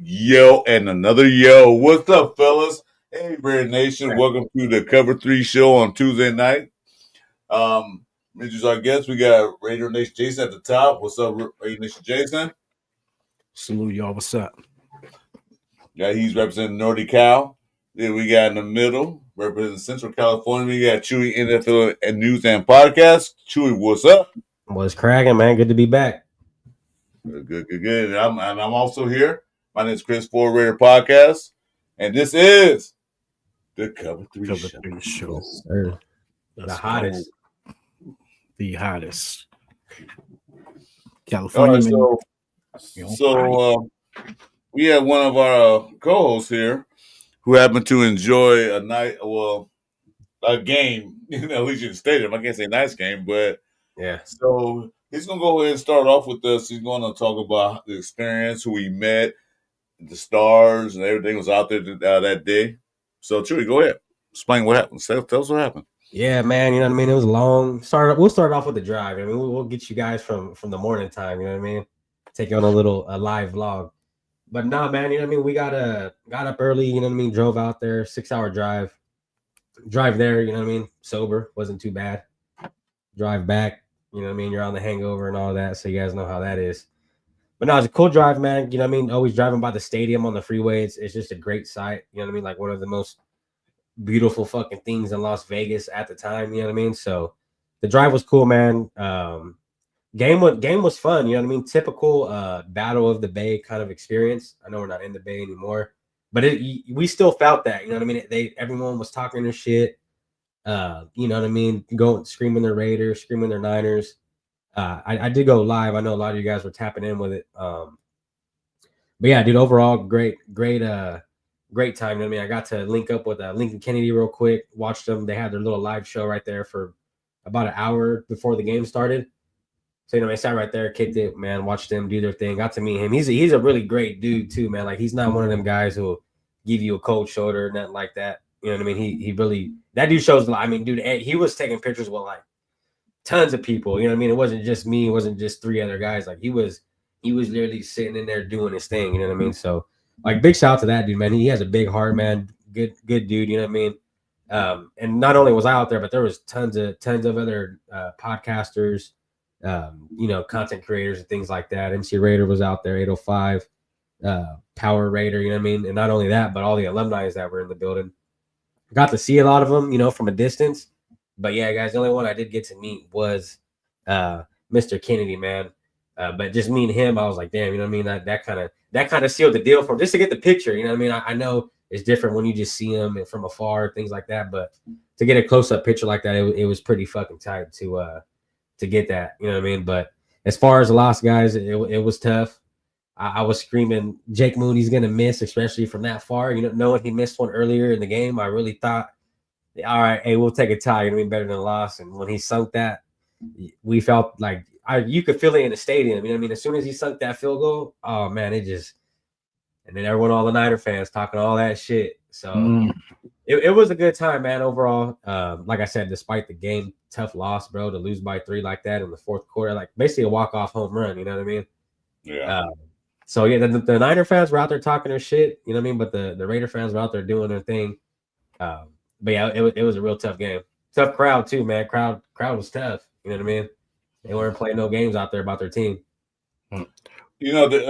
Yo, and another yo. What's up, fellas? Hey, Raider Nation. Welcome to the Cover 3 show on Tuesday night. Introduce our guests. We got Raider Nation Jason at the top. What's up, Raider Nation Jason? Salute y'all. What's up? Yeah, he's representing Nordy Cal. Then we got in the middle, representing Central California. We got Chewy NFL and News and Podcast. Chewy, what's up? What's cracking, man? Good to be back. Good. And I'm also here. My name is Chris for Raider Podcast, and this is the Cover 3 show. Yes, sir. The hottest. California. All right, so we have one of our co-hosts here who happened to enjoy a game. At least you stated him. I can't say nice game, but yeah. So he's gonna go ahead and start off with us. He's going to talk about the experience, who he met, the stars, and everything was out there that day. So Chewy, go ahead. Explain what happened. Tell us what happened. Yeah, man. You know what I mean? It was long. We'll start off with the drive. I mean, we'll get you guys from the morning time. You know what I mean? Take you on a live vlog. But nah, man. You know what I mean? We got up early. You know what I mean? Drove out there, 6-hour drive. Drive there. You know what I mean? Sober, wasn't too bad. Drive back. You know what I mean? You're on the hangover and all that, so you guys know how that is. But no, it's a cool drive, man. You know what I mean? Always driving by the stadium on the freeway. It's just a great sight. You know what I mean? Like one of the most beautiful fucking things in Las Vegas at the time. You know what I mean? So the drive was cool, man. Game was fun. You know what I mean? Typical Battle of the Bay kind of experience. I know we're not in the Bay anymore, but we still felt that. You know what I mean? Everyone was talking their shit. You know what I mean? Going screaming their Raiders, screaming their Niners. I did go live. I know a lot of you guys were tapping in with it. But yeah, dude, overall, great time. You know what I mean? I got to link up with Lincoln Kennedy real quick, watched them. They had their little live show right there for about an hour before the game started. So, you know, I sat right there, kicked it, man, watched them do their thing, got to meet him. He's a really great dude too, man. Like, he's not one of them guys who will give you a cold shoulder, nothing like that. You know what I mean? He really, that dude shows a lot. I mean, dude, he was taking pictures with like tons of people. You know what I mean? It wasn't just me. It wasn't just 3 other guys. Like he was literally sitting in there doing his thing. You know what I mean? So like big shout out to that dude, man. He has a big heart, man. Good dude. You know what I mean? And not only was I out there, but there was tons of other podcasters, you know, content creators and things like that. MC Raider was out there, 805, Power Raider. You know what I mean? And not only that, but all the alumni that were in the building. Got to see a lot of them, you know, from a distance. But yeah, guys, the only one I did get to meet was Mr. Kennedy, man. But just meeting him, I was like, damn, you know what I mean? That kind of sealed the deal for him, just to get the picture. You know what I mean? I know it's different when you just see him from afar, things like that. But to get a close-up picture like that, it was pretty fucking tight to get that. You know what I mean? But as far as the loss, guys, it was tough. I was screaming, Jake Mooney's going to miss, especially from that far. You know, knowing he missed one earlier in the game, I really thought, all right, hey, we'll take a tie. You know what I mean? Better than a loss. And when he sunk that, we felt like you could feel it in the stadium. You know what I mean? As soon as he sunk that field goal, oh, man, and then everyone, all the Niner fans talking all that shit. So it was a good time, man, overall. Like I said, despite the game, tough loss, bro, to lose by 3 like that in the fourth quarter, like basically a walk-off home run, you know what I mean? Yeah. So, yeah, the Niner fans were out there talking their shit, you know what I mean? But the Raider fans were out there doing their thing. But, yeah, it was a real tough game. Tough crowd, too, man. Crowd was tough, you know what I mean? They weren't playing no games out there about their team. You know, there's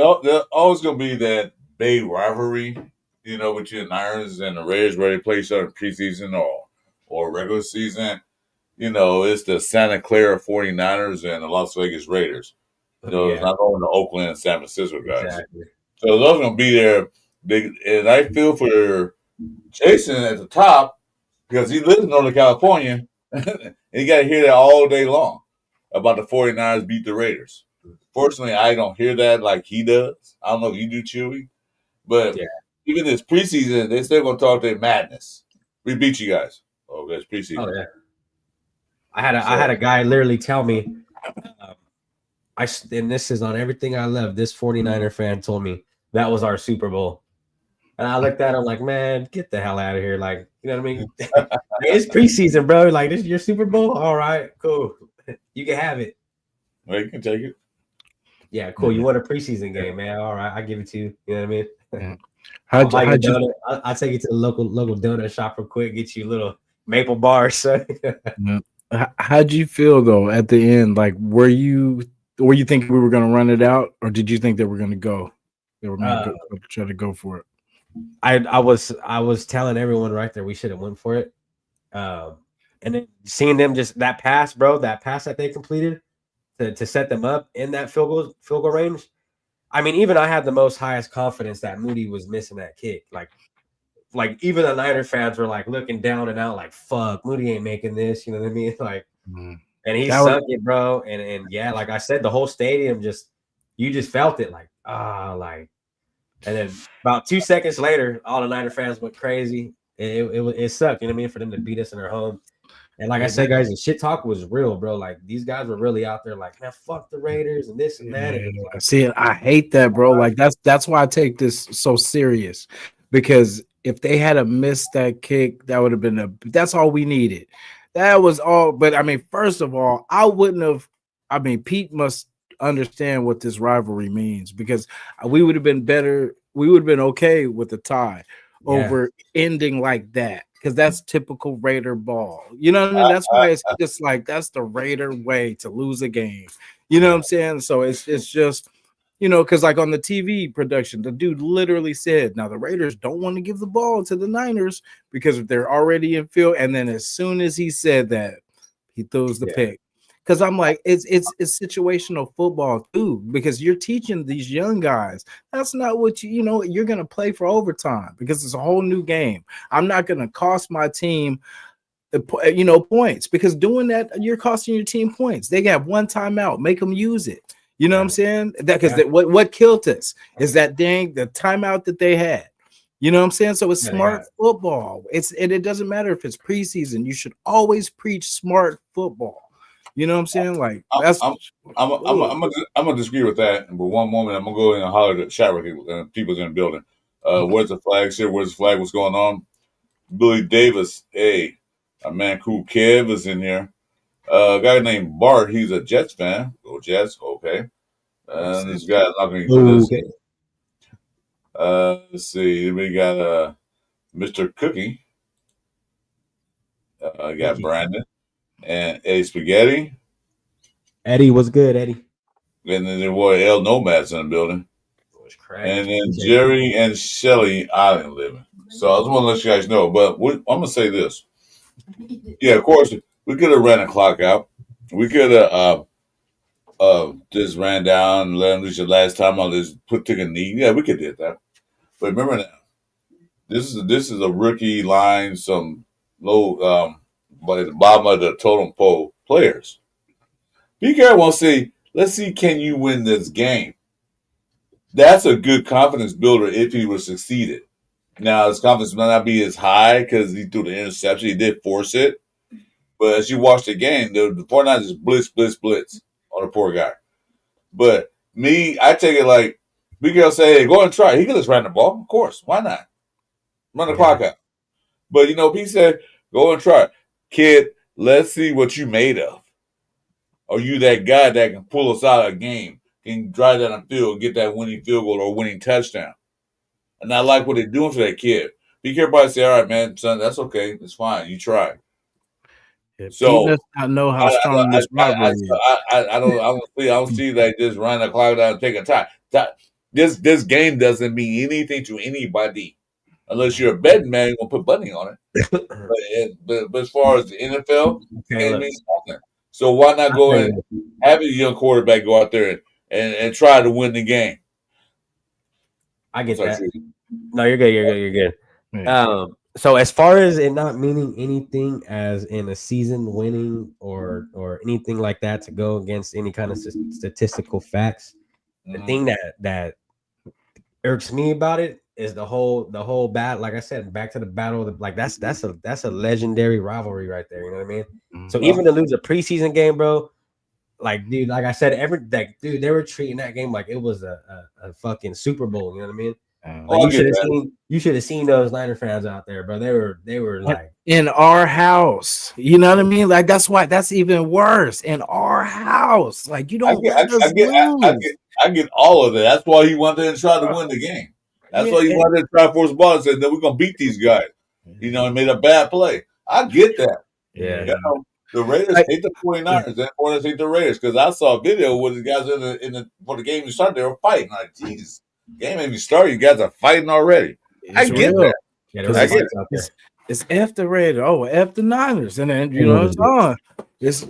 always going to be that Bay rivalry, you know, between the Niners and the Raiders where they play each other in preseason or regular season. You know, it's the Santa Clara 49ers and the Las Vegas Raiders. You know, it's not going to Oakland and San Francisco guys. Exactly. So those are going to be there. Big, and I feel for Jason at the top. because he lives in Northern California, and you got to hear that all day long about the 49ers beat the Raiders. Fortunately, I don't hear that like he does. I don't know if you do, Chewy, but Yeah. even this preseason, they still gonna talk their madness. We beat you guys. Oh, that's preseason. Oh yeah. I had a guy literally tell me, and this is on everything I love. This 49er fan told me that was our Super Bowl. And I looked at him like, man, get the hell out of here. Like, you know what I mean? It's preseason, bro. Like, this is your Super Bowl? All right, cool. You can have it. Well, you can take it. Yeah, cool. You won a preseason game, man. All right, I give it to you. You know what I mean? Yeah. I'll take you to the local donut shop real quick, get you a little maple bar, son. How'd you feel though at the end? Like, were you thinking we were going to run it out, or did you think they were going to go? They were going to try to go for it. I was telling everyone right there we should have went for it. And then seeing them just that pass that they completed to set them up in that field goal range. I mean, even I had the most highest confidence that Moody was missing that kick. Like even the Niner fans were like looking down and out, like, fuck, Moody ain't making this, you know what I mean? Like, and he sunk it, bro. And yeah, like I said, the whole stadium you just felt it, like, like. And then about 2 seconds later, all the Niner fans went crazy. It sucked, you know what I mean, for them to beat us in their home. And like I said, guys, the shit talk was real, bro. Like these guys were really out there, like, man, fuck the Raiders and this and that. And like, see, I hate that, bro. Like that's why I take this so serious, because if they had missed that kick, that would have been that's all we needed. That was all. But I mean, first of all, I wouldn't have. I mean, Pete must understand what this rivalry means, because we would have been better. We would have been okay with the tie over ending like that, because that's typical Raider ball. You know what I mean? That's why it's just like that's the Raider way to lose a game. You know what I'm saying? So it's just, you know, because like on the TV production, the dude literally said, now the Raiders don't want to give the ball to the Niners because they're already in field. And then as soon as he said that, he throws the pick. Because I'm like, it's situational football too, because you're teaching these young guys. That's not what you're going to play for overtime, because it's a whole new game. I'm not going to cost my team, points, because doing that, you're costing your team points. They have one timeout, make them use it. You know what I'm saying? That because what killed us is that the timeout that they had. You know what I'm saying? So it's smart football. It doesn't matter if it's preseason. You should always preach smart football. You know what I'm saying? Like that's I'm gonna disagree with that. But one moment, I'm gonna go in and holler at chat with people's in the building. Where's the flag? Shit, where's the flag? What's going on? Billy Davis, hey, a man, Cool Kev is in here. A guy named Bart, he's a Jets fan. Go Jets, okay. This guy not gonna put this. Let's see. We got Mr. Cookie. Got Brandon. And Eddie Spaghetti. Eddie, what's good, Eddie? And then there were El Nomads in the building. And then Jerry and Shelly Island living. So I just want to let you guys know. But I'm going to say this. Yeah, of course, we could have ran the clock out. We could have just ran down and let them lose the last time on this took a knee. Yeah, we could have did that. But remember now, this is a rookie line, some low by the bottom of the totem pole players. Pete Carroll wants to say, let's see, can you win this game? That's a good confidence builder if he was succeeded. Now, his confidence might not be as high because he threw the interception. He did force it. But as you watch the game, the 49ers just blitz on the poor guy. But me, I take it like, Pete Carroll say, hey, go and try. He could just ran the ball. Of course. Why not? Run the clock out. But, Pete said, go and try. Kid, let's see what you made of. Are you that guy that can pull us out of a game, can drive down the field, get that winning field goal or winning touchdown? And I like what they're doing for that kid. Be careful to say, all right, man, son, that's okay. It's fine. You try. So he does not know how strong this rivalry is. I don't see that just run the clock down and take a tie. This game doesn't mean anything to anybody. Unless you're a betting man, you're going to put money on it. but as far as the NFL, it means nothing. So why not go and have a young quarterback go out there and try to win the game? I get that. No, you're good. You're good. Yeah. So as far as it not meaning anything as in a season winning or anything like that to go against any kind of statistical facts, the Mhm. thing that irks me about it is the whole bat. Like I said, back to the battle. Like that's a legendary rivalry right there. You know what I mean? So Mhm. even to lose a preseason game, bro, like dude, like I said, dude, they were treating that game like it was a fucking Super Bowl. You know what I mean? Like Oh, I get that. you should have seen those Niner fans out there, bro. They were like, In our house, you know what I mean? Like that's even worse. In our house, like you I don't get, I, let I us get, I lose. get, I get all of it. That's why he wanted to try to win the game. That's Yeah, why he wanted to try to force the ball and said that we're gonna beat these guys. You know, and made a bad play. I get that. yeah, You know, the Raiders like hate the yeah. 49ers. The 49ers hate the Raiders because I saw a video where the guys in the before the game even started, they were fighting. Like, Jesus, game ain't even started. You guys are fighting already. I It's get real that. yeah. There because was I get fights out there. it's F the Raiders. Oh, F the Niners, and then you know it's on. It's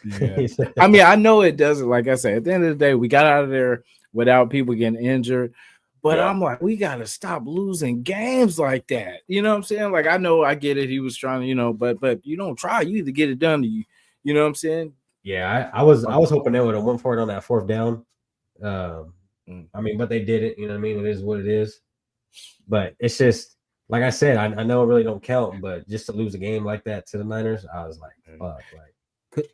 yeah. I mean, I know it doesn't. Like I said, at the end of the day, we got out of there without people getting injured. But Yeah. I'm like, we got to stop losing games like that. You know what I'm saying? Like, I know, I get it. He was trying to, but you don't try. You either get it done to you. You know what I'm saying? Yeah, I was hoping they would have went for it on that fourth down. Mm. I mean, but they did it. You know what I mean? It is what it is. But it's just like I said. I know it really don't count, but just to lose a game like that to the Niners, I was like, fuck, like.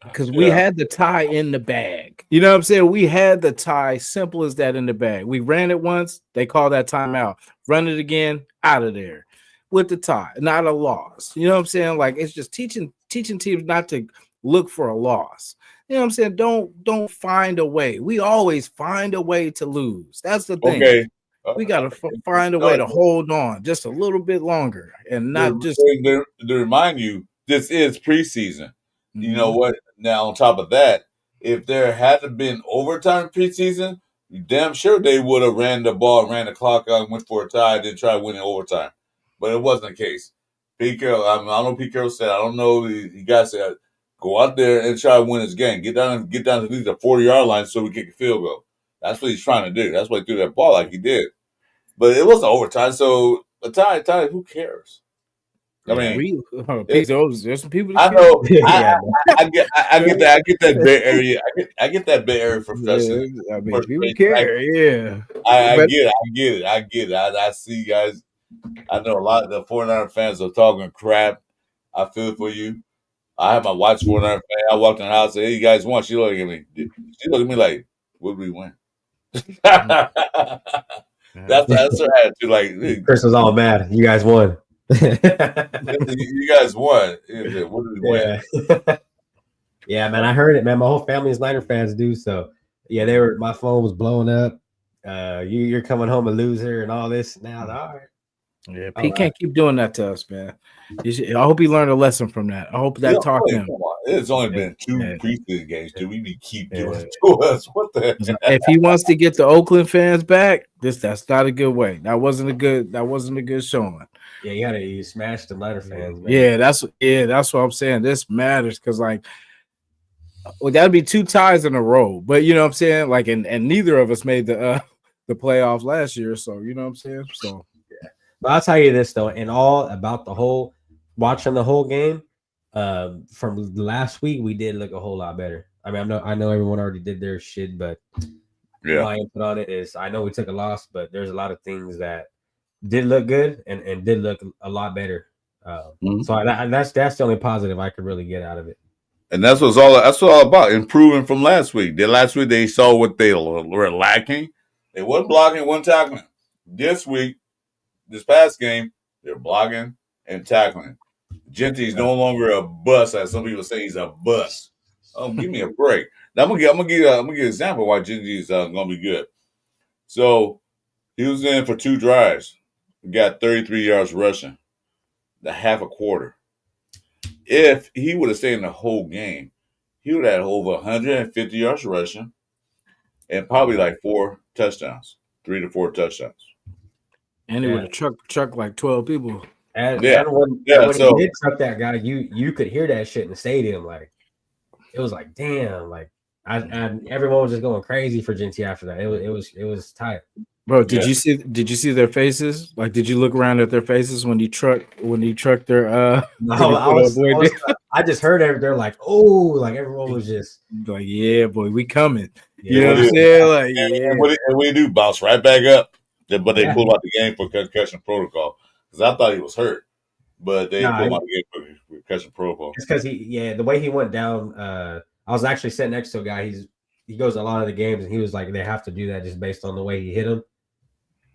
Because we Yeah. had the tie in the bag. You know what I'm saying? We had the tie, simple as that, in the bag. We ran it once, they call that timeout. Run it again, out of there with the tie, not a loss. You know what I'm saying? Like, it's just teaching teams not to look for a loss. You know what I'm saying? Don't find a way. We always find a way to lose. That's the thing. Okay. We got to find a way to hold on just a little bit longer and not just. To remind you, this is preseason. You know Mhm. what? Now, on top of that, if there hadn't been overtime preseason, damn sure they would have ran the ball, ran the clock out, and went for a tie, then try winning overtime. But it wasn't the case. Pete Carroll, I don't know what Pete Carroll said. I don't know. You guys said, go out there and try to win this game. Get down to at least the 40-yard line so we kick a field goal. That's what he's trying to do. That's why he threw that ball like he did. But it wasn't overtime, so a tie, who cares? I mean, There's some people. I That know. Yeah, I get that. I get that Bay Area. I get that Bay Area frustration. Yeah, I mean, people Frustration. care. Yeah, I but get it. I get it. I see guys. I know a lot of the 49er fans are talking crap. I feel for you. I have my watch 49er fan. I walked in the house and said, hey, you guys won. She looked at me. She looked at me like, what did we win? That's her attitude. Like, hey, Chris was all mad. You guys won. you guys won. What did we win? Yeah. Yeah, man. I heard it, man. My whole family is Niner fans, dude. So yeah, my phone was blowing up. You're coming home a loser and all this. Now, all right. yeah, All Pete right. can't keep doing that to us, man. I hope he learned a lesson from that. I hope that taught him. Come on. It's only been two Yeah. preseason games. Do we keep doing Yeah. it to us? What the heck? If he wants to get the Oakland fans back, that's not a good way. That wasn't a good showing. Yeah, you smashed the Niner fans, man. Yeah, that's what I'm saying. This matters because that'd be two ties in a row. But you know what I'm saying? Like, and neither of us made the playoffs last year. So you know what I'm saying? So But I'll tell you this though, and all about watching the whole game. From last week, we did look a whole lot better. I mean, I know everyone already did their shit, but my input on it is I know we took a loss, but there's a lot of things that did look good and did look a lot better. So that's the only positive I could really get out of it. And that's what all about. Improving from last week. Last week they saw what they were lacking. They wasn't blocking, wasn't tackling. This week, this past game, they're blocking and tackling. Genty's no longer a bust, as some people say he's a bust. Oh, give me a break. Now I'm gonna give an example why Genty's gonna be good. So he was in for 2 drives. Got 33 yards rushing, the half a quarter. If he would have stayed in the whole game, he would have had over 150 yards rushing and probably like 4 touchdowns, 3 to 4 touchdowns. and he would have chucked like 12 people. And Yeah. when So- he did truck that guy, you could hear that shit in the stadium. Like it was like, damn, like and everyone was just going crazy for Genty after that. It was tight. Bro, did you see their faces? Like, did you look around at their faces when he trucked their No, when he put up boy I just heard they're like, oh, like everyone was just like, yeah, boy, we coming. yeah, You know what I'm saying? Like, yeah. And what he do? Bounce right back up. But they Yeah. pulled out the game for concussion protocol because I thought he was hurt, but they Nah, pulled him out the game for concussion protocol. It's because the way he went down. I was actually sitting next to a guy. He goes to a lot of the games, and he was like, they have to do that just based on the way he hit him.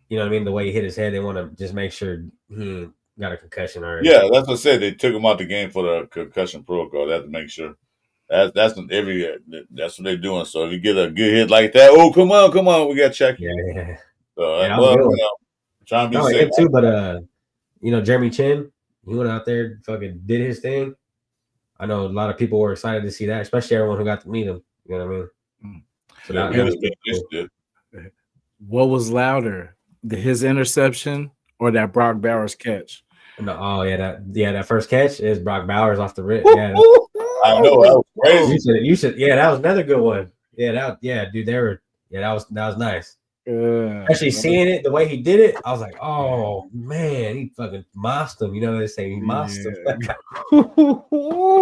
You know what I mean? The way he hit his head, they want to just make sure he got a concussion or Yeah, that's what I said. They took him out the game for the concussion protocol. They have to make sure. That's what they're doing. So if you get a good hit like that, oh come on, we got to check you. Yeah. So Yeah, that was a good one. trying to be No, safe him too, but Jeremy Chin, he went out there, fucking did his thing. I know a lot of people were excited to see that, especially everyone who got to meet him. You know what I mean? So that was pretty cool. What was louder, his interception or that Brock Bowers catch? No, oh yeah, that first catch is Brock Bowers off the rip. Yeah, I know that was crazy. you should. Yeah, that was another good one. Yeah, dude, that was nice. Actually, seeing it the way he did it, I was like, oh man, he fucking mossed him. You know what they say, he mossed him.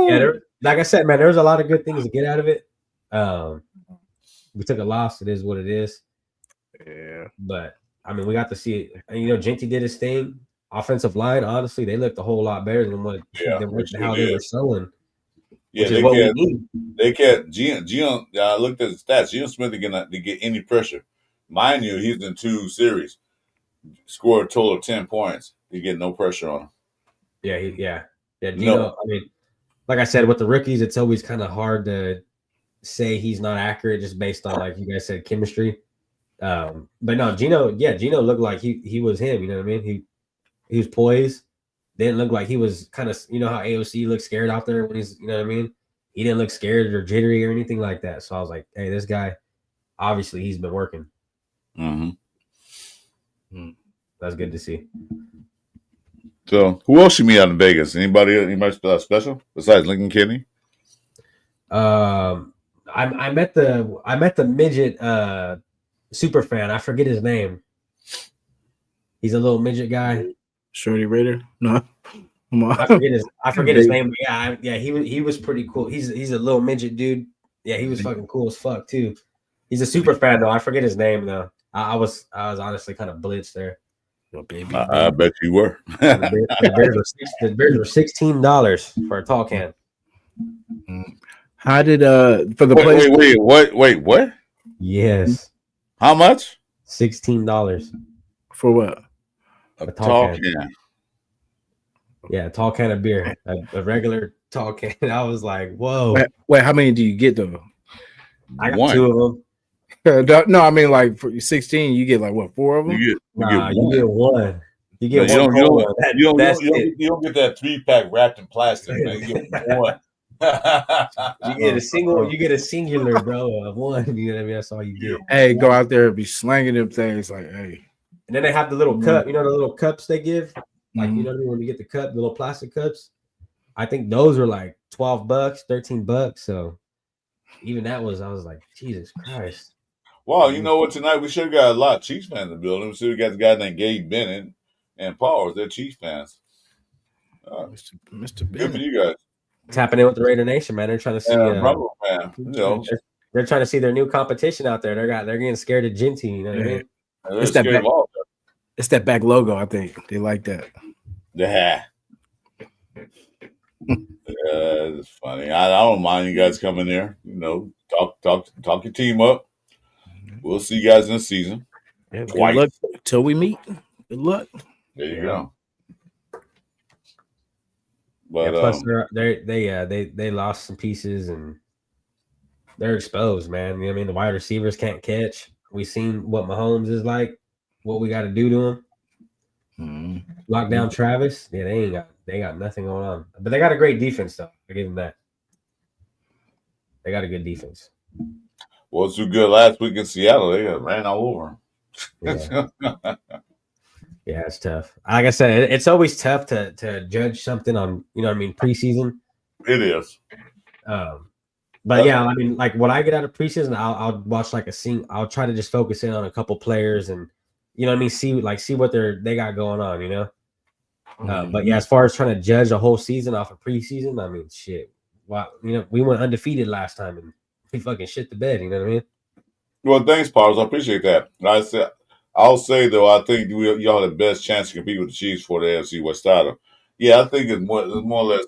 Yeah, like I said, man, there was a lot of good things to get out of it. We took a loss. It is what it is. Yeah, but I mean, we got to see it. And, Jinty did his thing. Offensive line, honestly, they looked a whole lot better than how they were selling. Yeah, they kept Gio. I looked at the stats. Gio Smith to get any pressure. Mind you, he's in 2 series, scored a total of 10 points. He get no pressure on him. Yeah. Gino. No. I mean, like I said, with the rookies, it's always kind of hard to say he's not accurate just based on, like you guys said, chemistry. But no, Gino looked like he was him. You know what I mean? He was poised. Didn't look like he was kind of, how AOC looks scared out there when he's, you know what I mean? He didn't look scared or jittery or anything like that. So I was like, hey, this guy, obviously he's been working. Mm-hmm. That's good to see. So who else you meet out in Vegas? Anybody special besides Lincoln Kennedy? I met the midget super fan. I forget his name. He's a little midget guy. Shorty Raider? No. I forget his name. But yeah, he was pretty cool. He's a little midget dude. Yeah, he was fucking cool as fuck too. He's a super fan though. I forget his name though. I was honestly kind of blitzed there. Oh, baby. I bet you were. the beers were $16 for a tall can. How did for the place? Wait, what? Yes. How much? $16 for what? A tall can. Yeah, a tall can of beer. A regular tall can. I was like, whoa. Wait, how many do you get though? I got 2 of them. No, I mean like for 16, you get like what, 4 of them? You get one. You get one. You don't get that 3-pack wrapped in plastic, man. You get one. You get a singular, bro, of one. You know what I mean? That's all you get. Hey, go out there and be slanging them things like, hey. And then they have the little cup, the little cups they give. Like, you know what I mean? When you get the cup, the little plastic cups. I think those are like $12, $13. So even that I was like, Jesus Christ. Wow, you know what? Tonight we should have got a lot of Chiefs fans in the building. We should have got the guy named Gabe Bennett and Powers. They're Chiefs fans. Mr. Good for you guys. Tapping in with the Raider Nation, man. They're trying to see. They're trying to see their new competition out there. They're getting scared of Jinty. You know what I mean? It's that back logo. I think they like that. Yeah. It's funny. I don't mind you guys coming there. Talk your team up. We'll see you guys in the season. Yeah, good luck till we meet. Good luck. There you go. But plus they lost some pieces and they're exposed, man. You know what I mean? The wide receivers can't catch. We seen what Mahomes is like, what we got to do to him. Lock down Travis. Yeah, they got nothing going on. But they got a great defense though. I give them that. They got a good defense. Well, it's too good last week in Seattle. They got ran all over. Yeah, it's tough. Like I said, it's always tough to judge something on, preseason. It is. But yeah, I mean, like what I get out of preseason, I'll watch like I'll try to just focus in on a couple players and you know what I mean, see what they got going on, you know. Mm-hmm. But yeah, as far as trying to judge a whole season off of preseason, I mean, shit. Wow, you know, we went undefeated last time and we fucking shit the bed. You know what I mean? Well, thanks, Pauls. I appreciate that. I'll say though, I think y'all have the best chance to compete with the Chiefs for the AFC West title. Yeah, I think it's more or less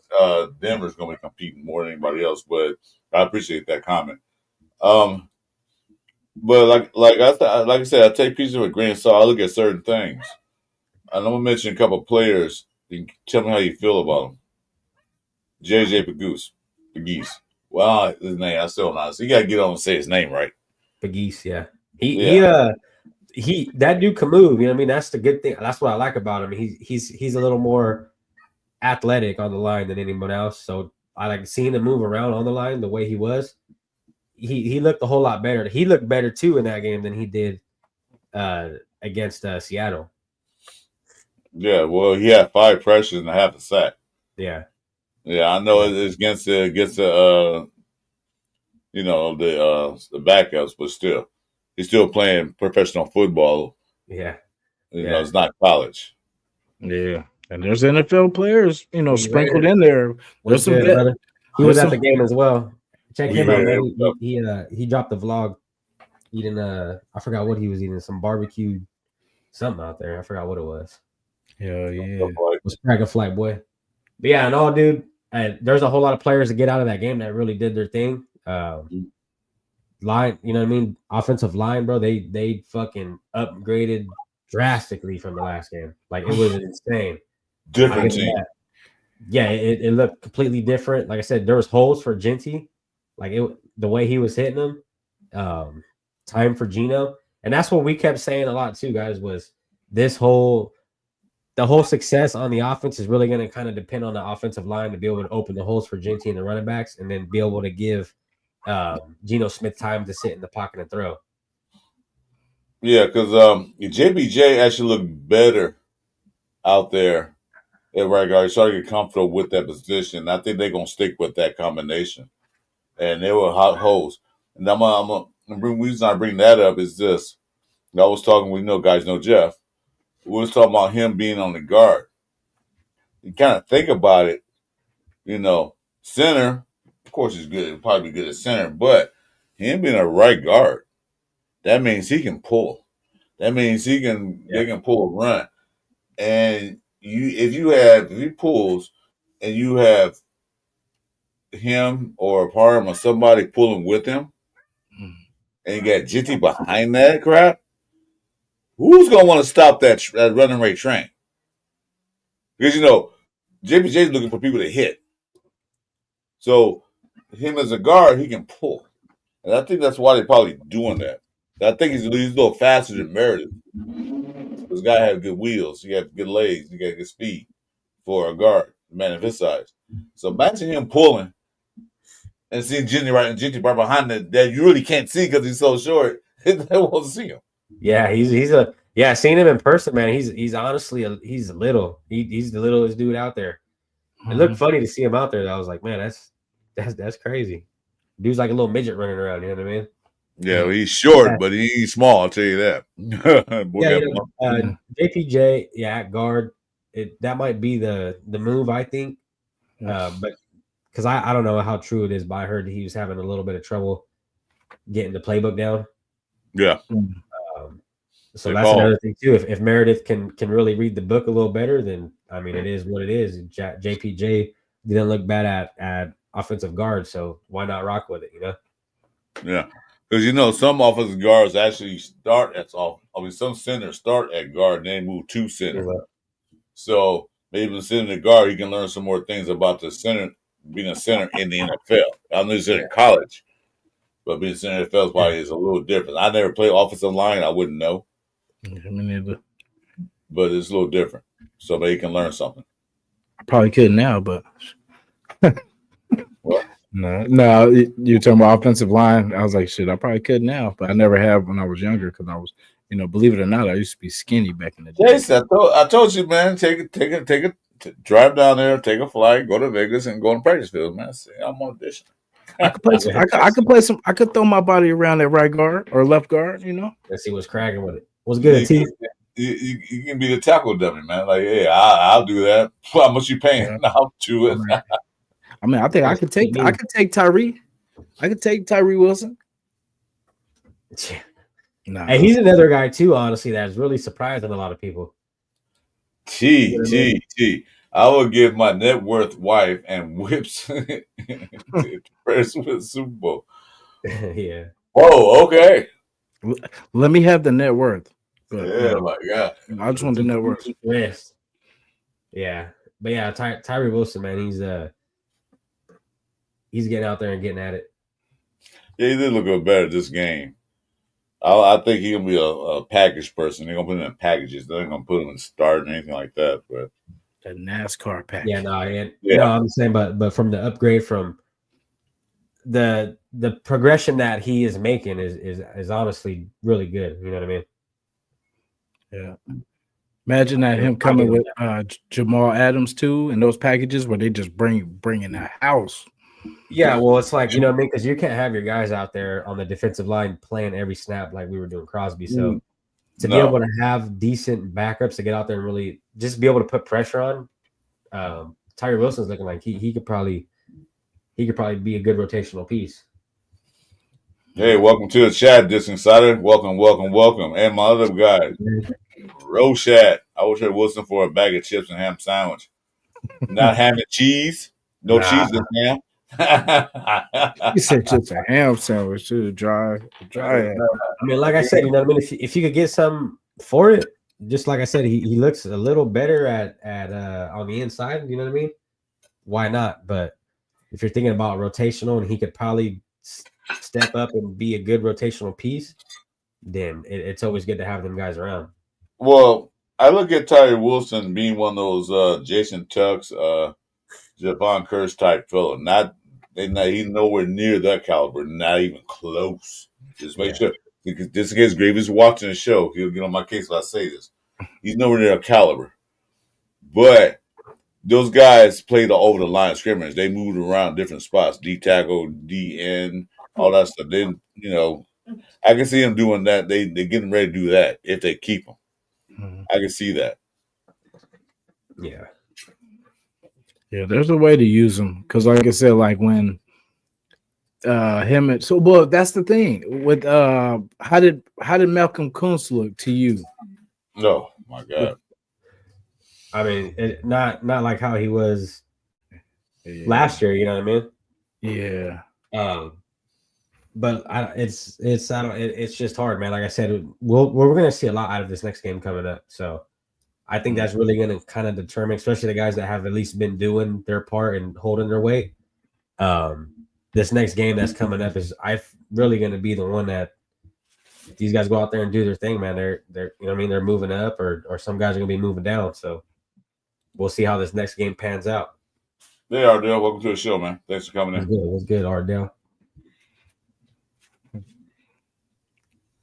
Denver's going to be competing more than anybody else. But I appreciate that comment. But like I said, I take pieces with a grain of salt. I look at certain things. And I'm gonna mention a couple of players. You can tell me how you feel about them. JJ Pegues. Well, his name I still not. So you gotta get on and say his name right. Pegues, yeah. He that dude can move. You know what I mean? That's the good thing. That's what I like about him. He's a little more athletic on the line than anyone else. So I like seeing him move around on the line the way he was. He looked a whole lot better. He looked better too in that game than he did against Seattle. Yeah, well, he had 5 pressures and a half a sack. Yeah, I know it's against the the backups, but still, he's still playing professional football. Yeah, you know, it's not college. Yeah, and there's NFL players, you know, sprinkled in there. There's some brother. He was at the game as well. Check him out, man. He dropped the vlog eating I forgot what he was eating, some barbecue something out there. I forgot what it was. Yeah. It was Dragon Flight boy. But yeah, and all dude, there's a whole lot of players that get out of that game that really did their thing. Line, you know what I mean? Offensive line, bro. They fucking upgraded drastically from the last game. Like it was insane. Different team. Yeah, it looked completely different. Like I said, there was holes for Genty. Like the way he was hitting them. Time for Geno. And that's what we kept saying a lot too, guys, was the whole success on the offense is really going to kind of depend on the offensive line to be able to open the holes for Genty and the running backs and then be able to give Geno Smith time to sit in the pocket and throw. Yeah, because JBJ actually looked better out there at right guard. He started to get comfortable with that position. I think they're going to stick with that combination. And they were hot holes. And the reason I bring that up is this. I was talking with, guys know Jeff. We was talking about him being on the guard. You kind of think about it, center, of course he's good. He'll probably be good at center, but him being a right guard, that means he can pull. That means they can pull a run. And if he pulls and you have him or Parham or somebody pulling with him, and you got Jitty behind that crap, who's gonna want to stop that running rate train? Because JBJ's looking for people to hit. So him as a guard, he can pull, and I think that's why they're probably doing that. I think he's a little faster than Meredith. This guy has good wheels. He has good legs. He got good speed for a guard, a man of his size. So imagine him pulling and seeing Jitty right behind that you really can't see because he's so short. They won't see him. Yeah, seeing him in person, man. He's honestly he's little. He's the littlest dude out there. It looked funny to see him out there. I was like, man, that's crazy. Dude's like a little midget running around. You know what I mean? Yeah, well, he's short, but he ain't small. I'll tell you that. JPJ, at guard, that might be the move, I think. But because I don't know how true it is, but I heard he was having a little bit of trouble getting the playbook down. Yeah. So that's another thing too. If Meredith can really read the book a little better, then I mean it is what it is. JPJ didn't look bad at offensive guard, so why not rock with it? Yeah, because some offensive guards actually start at off. I mean, some centers start at guard and then move to center. Yeah. So maybe the center guard, he can learn some more things about the center, being a center in the NFL. I know he's in college, but being a center in the NFL probably is a little different. I never played offensive line; I wouldn't know. Me neither. But it's a little different, so maybe you can learn something. I probably could now, but what? No, you're talking about offensive line. I was like, shit, I probably could now, but I never have when I was younger because I was, believe it or not, I used to be skinny back in the day. Jason, I told you, man, take it, drive down there, take a flight, go to Vegas, and go on the practice field, man. See, I'm on audition. I could play some. I could throw my body around at right guard or left guard. Let's see what's cracking with it. What's good, T? You can be the tackle dummy, man. Like, hey, I'll do that. How much you paying? Yeah. I'll do it. I mean, I think I could take Tyree. I could take Tyree Wilson. Nah. Hey, he's another guy too, honestly, that's really surprising a lot of people. T. I would give my net worth wife and whips to first with Super Bowl. Yeah. Oh, okay. Let me have the net worth. But, yeah, my God. I just want the net worth. Yeah. But yeah, Tyree Wilson, man, he's getting out there and getting at it. Yeah, he did look good better this game. I think he's gonna be a package person. They're gonna put him in packages. They're not gonna put him in start or anything like that. But a NASCAR package. Yeah, no, I'm saying, but from the upgrade from the progression that he is making is honestly really good. You know what I mean? Yeah. Imagine that him coming with Jamal Adams too, and those packages where they just bring in the house. Yeah, well, it's like, you know what I mean, because you can't have your guys out there on the defensive line playing every snap like we were doing Crosby. So to be able to have decent backups to get out there and really just be able to put pressure on, Tyree Wilson's looking like he could probably be a good rotational piece. Hey, welcome to the chat, Disc Insider. Welcome. And my other guy, Roshat. I wish I had Wilson for a bag of chips and ham sandwich. Not ham and cheese. No cheese in ham. You said just a ham sandwich too, dry. I mean, like I said, you know what I mean? If you could get some for it, just like I said, he looks a little better at on the inside, you know what I mean? Why not? But if you're thinking about rotational and he could probably step up and be a good rotational piece, then it's always good to have them guys around. Well, I look at Tyree Wilson being one of those Jason Tucks, Javon Curse type fella. He's nowhere near that caliber, not even close. Just make sure, because this in case Gravy's watching the show, he'll get on my case if I say this. He's nowhere near a caliber. But those guys played over the line of scrimmage. They moved around different spots, D tackle, D end, all that stuff. Then, I can see them doing that. They're getting ready to do that if they keep them. I can see that. Yeah. Yeah, there's a way to use them because, like I said, like when well, that's the thing with how did Malcolm Kuntz look to you? No, my God. I mean, not like how he was last year. You know what I mean? Yeah. But it's just hard, man. Like I said, we're gonna see a lot out of this next game coming up. So I think that's really gonna kind of determine, especially the guys that have at least been doing their part and holding their weight. This next game that's coming up is really gonna be the one that if these guys go out there and do their thing, man. They're you know what I mean, they're moving up, or some guys are gonna be moving down. So we'll see how this next game pans out. Hey, Ardell, welcome to the show, man. Thanks for coming in. What's good, Ardell?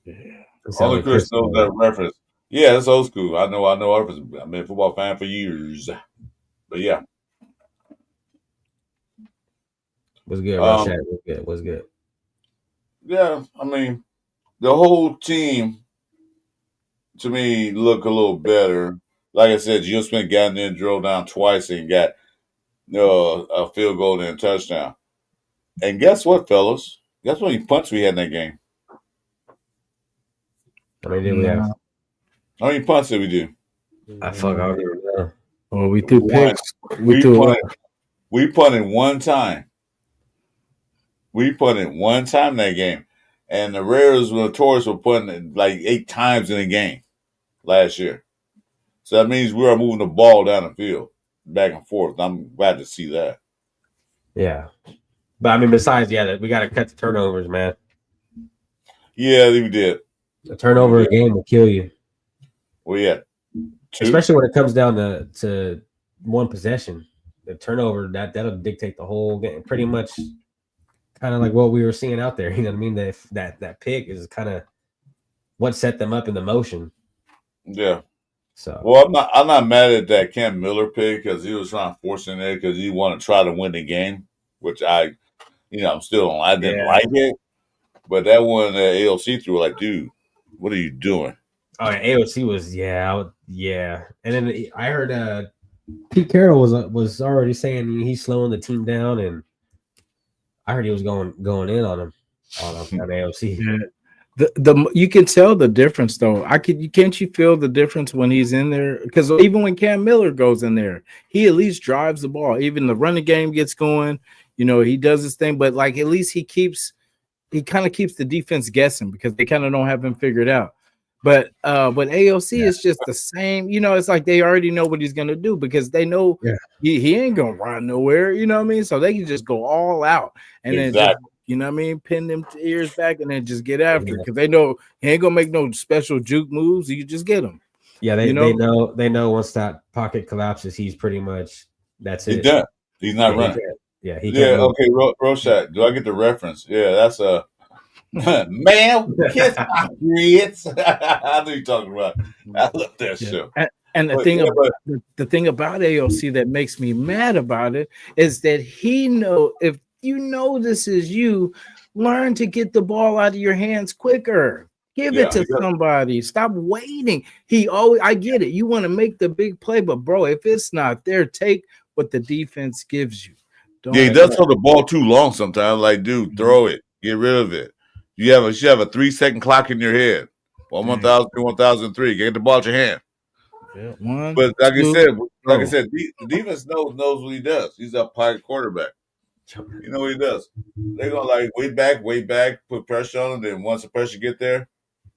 Yeah. Only Chris knows that reference. Yeah, that's old school. I know reference. I've been a football fan for years. But yeah. What's good, Rashad? What's good? Yeah, I mean, the whole team to me look a little better. Like I said, Gio Smith got in there, drove down twice, and got a field goal and a touchdown. And guess what, fellas? Guess how many punts we had in that game? How many did we have? How many punts did we do? I don't even know. Well, we threw picks. We punted one time. We punted one time in that game. And the Raiders were notorious for punting it like 8 times in a game last year. So that means we are moving the ball down the field, back and forth. I'm glad to see that. Yeah. But, I mean, besides, we got to cut the turnovers, man. Yeah, we did. A turnover a game will kill you. Well, yeah. 2. Especially when it comes down to one possession. The turnover, that'll dictate the whole game. Pretty much kind of like what we were seeing out there. You know what I mean? That pick is kind of what set them up in the motion. Yeah. So well, I'm not mad at that Cam Miller pick because he was trying to force in there because he wanted to try to win the game, which I didn't like it. But that one ALC threw like, dude, what are you doing? Oh, yeah, AOC was yeah. And then I heard Pete Carroll was already saying he's slowing the team down, and I heard he was going in on AOC. Yeah. The you can tell the difference though. Can't you feel the difference when he's in there? Because even when Cam Miller goes in there, he at least drives the ball. Even the running game gets going. He does his thing, but like at least he kind of keeps the defense guessing because they kind of don't have him figured out. But AOC is just the same. It's like they already know what he's gonna do because they know Yeah. he ain't gonna run nowhere. You know what I mean? So they can just go all out and then just pin them ears back and then just get after it because they know he ain't gonna make no special juke moves. You just get him. Yeah, they know once that pocket collapses, he's pretty much that's He's it. done. He's not running. He can't move. Okay, Rorschach. Do I get the reference? Yeah, that's a man. Kiss my grits. I know you're talking about. I love that show. And the thing about AOC that makes me mad about it is that if you know this is you, learn to get the ball out of your hands quicker. Give it to somebody. Stop waiting. I get it. You want to make the big play, but bro, if it's not there, take what the defense gives you. He does throw the ball too long sometimes. Like, dude, throw it. Get rid of it. You should have a 3-second clock in your head. 1,000, 1,003. Get the ball out your hand. Yeah. But like I said, the defense knows what he does. He's a pocket quarterback. You know what he does. They're gonna wait back, put pressure on him. Then once the pressure get there,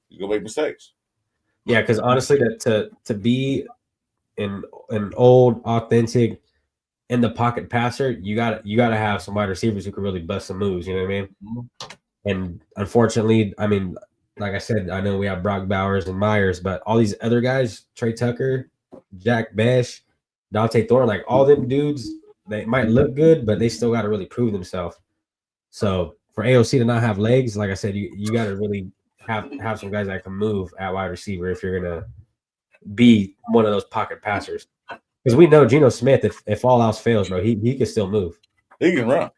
he's gonna make mistakes. Yeah, because honestly, to be an old, authentic, in the pocket passer, you gotta have some wide receivers who can really bust some moves. You know what I mean? Mm-hmm. And unfortunately, I mean, like I said, I know we have Brock Bowers and Myers, but all these other guys, Trey Tucker, Jack Besh, Dante Thorne, like all them dudes, they might look good, but they still got to really prove themselves. So for AOC to not have legs, like I said, you got to really have some guys that can move at wide receiver if you're gonna be one of those pocket passers. Because we know Geno Smith, if all else fails, bro, he can still move. He can run.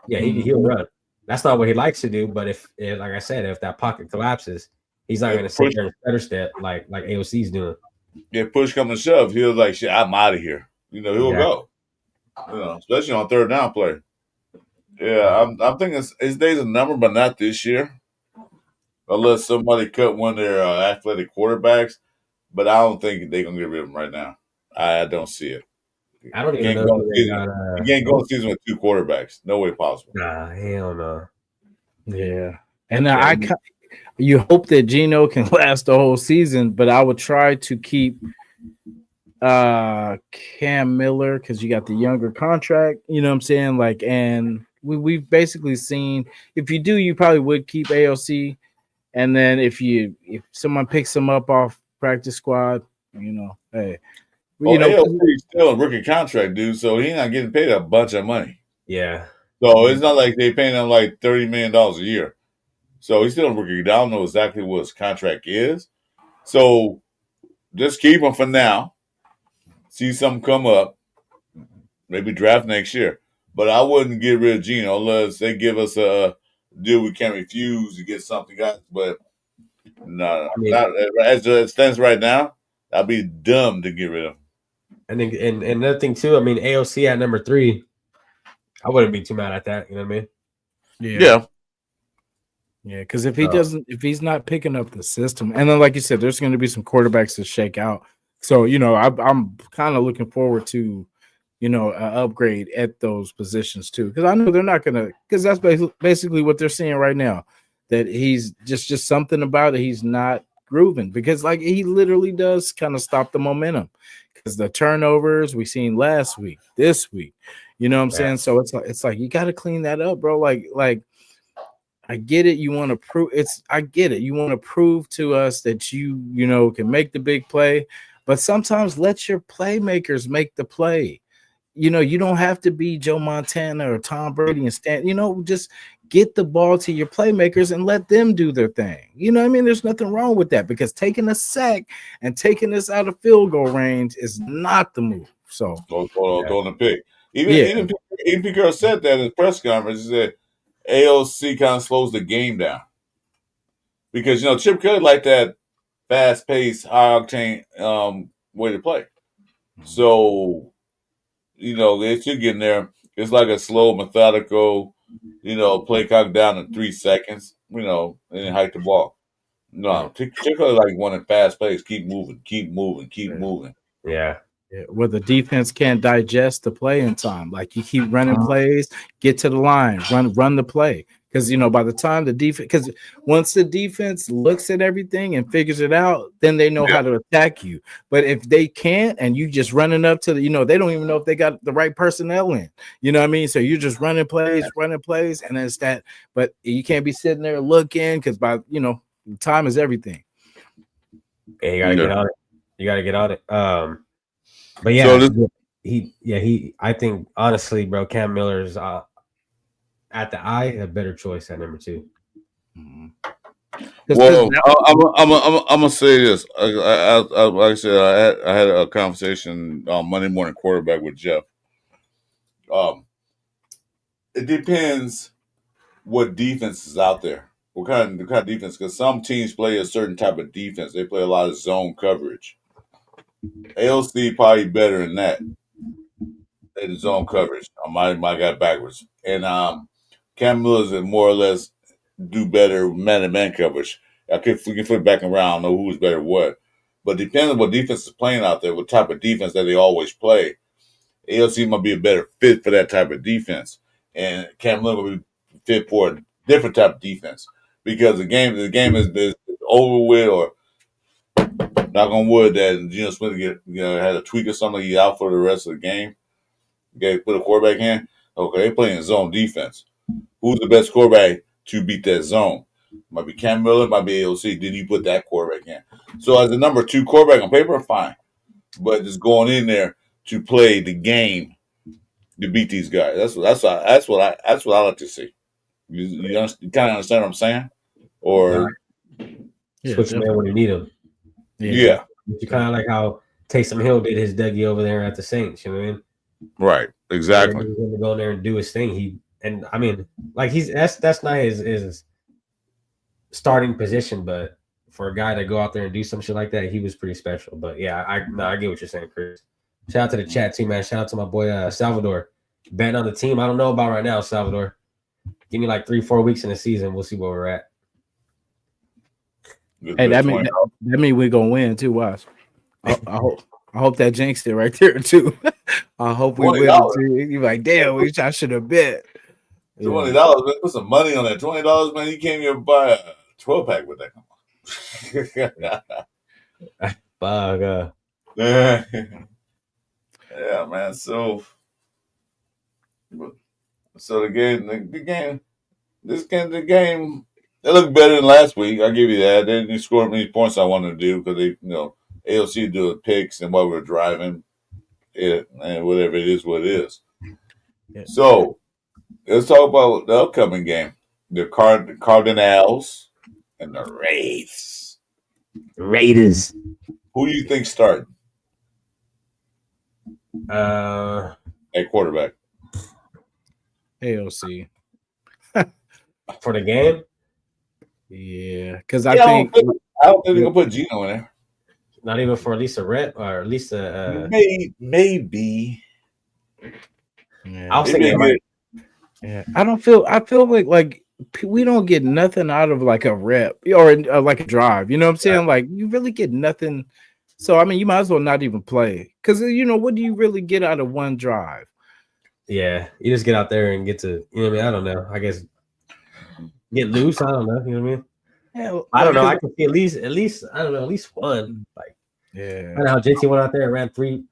Yeah, he'll run. That's not what he likes to do, but if like I said, if that pocket collapses, he's not going to sit there and stutter step like AOC's doing. Yeah, push come to shove, he'll like, shit, I'm out of here. He'll go. Especially on third down play. Yeah, I'm thinking his day's a number, but not this year. Unless somebody cut one of their athletic quarterbacks, but I don't think they're gonna get rid of him right now. I don't see it. I don't even know. You can't go season with 2 quarterbacks. No way possible. Nah, hell no. Yeah, and you hope that Geno can last the whole season, but I would try to keep Cam Miller because you got the younger contract. You know what I'm saying? Like, and we've basically seen if you do, you probably would keep AOC, and then if someone picks him up off practice squad, hey. AOC's still a rookie contract, dude, so he's not getting paid a bunch of money. Yeah. So it's not like they paying him like $30 million a year. So he's still a rookie. I don't know exactly what his contract is. So just keep him for now. See something come up. Maybe draft next year. But I wouldn't get rid of Geno unless they give us a deal we can't refuse to get something else. But no, as it stands right now, I'd be dumb to get rid of him. And another thing too, I mean, AOC at number 3, I wouldn't be too mad at that. You know what I mean? Yeah, because if he's not picking up the system, and then like you said, there's going to be some quarterbacks to shake out. So I'm kind of looking forward to an upgrade at those positions too, because I know they're not going to, because that's basically what they're seeing right now, that he's just something about it. He's not grooving because like he literally does kind of stop the momentum. Because the turnovers we seen last week, this week, you know what I'm saying? So it's like you got to clean that up, bro. Like I get it. You want to prove I get it. You want to prove to us that you can make the big play, but sometimes let your playmakers make the play. You don't have to be Joe Montana or Tom Brady and stand. Just get the ball to your playmakers and let them do their thing. You know what I mean? There's nothing wrong with that because taking a sack and taking this out of field goal range is not the move. So throwing a pick. Even Pete Carroll said that in his press conference. He said AOC kind of slows the game down because Chip Kelly like that fast paced, high octane way to play. So, they should get in there. It's like a slow, methodical, play clock down in 3 seconds, and then hike the ball. No, particularly like one in fast pace. Keep moving, keep moving, keep moving. Yeah. Where the defense can't digest the play in time. Like you keep running plays, get to the line, run the play. Because by the time the defense, because once the defense looks at everything and figures it out, then they know how to attack you. But if they can't, and you just running up to the, they don't even know if they got the right personnel in. You know what I mean? So you're just running plays, and it's that. But you can't be sitting there looking because time is everything. Yeah, you gotta get on it. You gotta get on it. But yeah, so I think honestly, bro, Cam Miller's at the eye a better choice at number 2. Well, I'm gonna say this. Like I said, I had a conversation on Monday Morning Quarterback with Jeff. It depends what defense is out there. What kind of defense? Because some teams play a certain type of defense. They play a lot of zone coverage. ALC probably better than that. In zone coverage. I might got backwards. And Cam Miller's more or less do better man-to-man coverage. We can flip it back around. I don't know who's better what. But depending on what defense is playing out there, what type of defense that they always play, ALC might be a better fit for that type of defense. And Cam Miller will be fit for a different type of defense. Because the game is over with, or knock on wood that Geno Smith had a tweak or something, he's out for the rest of the game. Put a quarterback in. Okay, they playing zone defense. Who's the best quarterback to beat that zone? Might be Cam Miller, might be AOC. Did you put that quarterback in? So as the number 2 quarterback on paper, fine. But just going in there to play the game to beat these guys. That's what I like to see. You kind of understand what I'm saying? Or switch man when you need him. Yeah. You kind of like how Taysom Hill did his Dougie over there at the Saints. You know what I mean? Right. Exactly. He's going to go in there and do his thing. That's not his starting position, but for a guy to go out there and do some shit like that, he was pretty special. But yeah, I get what you're saying, Chris. Shout out to the chat too, man. Shout out to my boy Salvador. Betting on the team. I don't know about right now, Salvador. Give me like 3-4 weeks in the season. We'll see where we're at. Hey, that mean we're gonna win too. Watch. I hope that jinxed it right there too. I hope we win too. You're like, damn, I should have bet. $20, man. Put some money on that. $20, man. You can't even buy a 12-pack with that. Fuck. Yeah, man. So the game, they look better than last week. I'll give you that. They didn't score many points I wanted to do because they, AOC do the picks and while we were driving it and whatever it is, what it is. Yeah. So let's talk about the upcoming game. The Cardinals and the Raiders. Who do you think starting? At quarterback. AOC. For the game? Yeah, because I think I don't think they're gonna put Geno in there. Not even for at least a rep or at least a maybe. Yeah. I was thinking yeah. I feel like we don't get nothing out of like a rep or like a drive. You know what I'm saying? Like you really get nothing. So I mean, you might as well not even play because what do you really get out of one drive? Yeah, you just get out there and get to what I mean. I don't know. I guess get loose. I don't know. You know what I mean? Yeah, I don't know. I can see at least I don't know, at least one. Like I know how JT went out there and ran three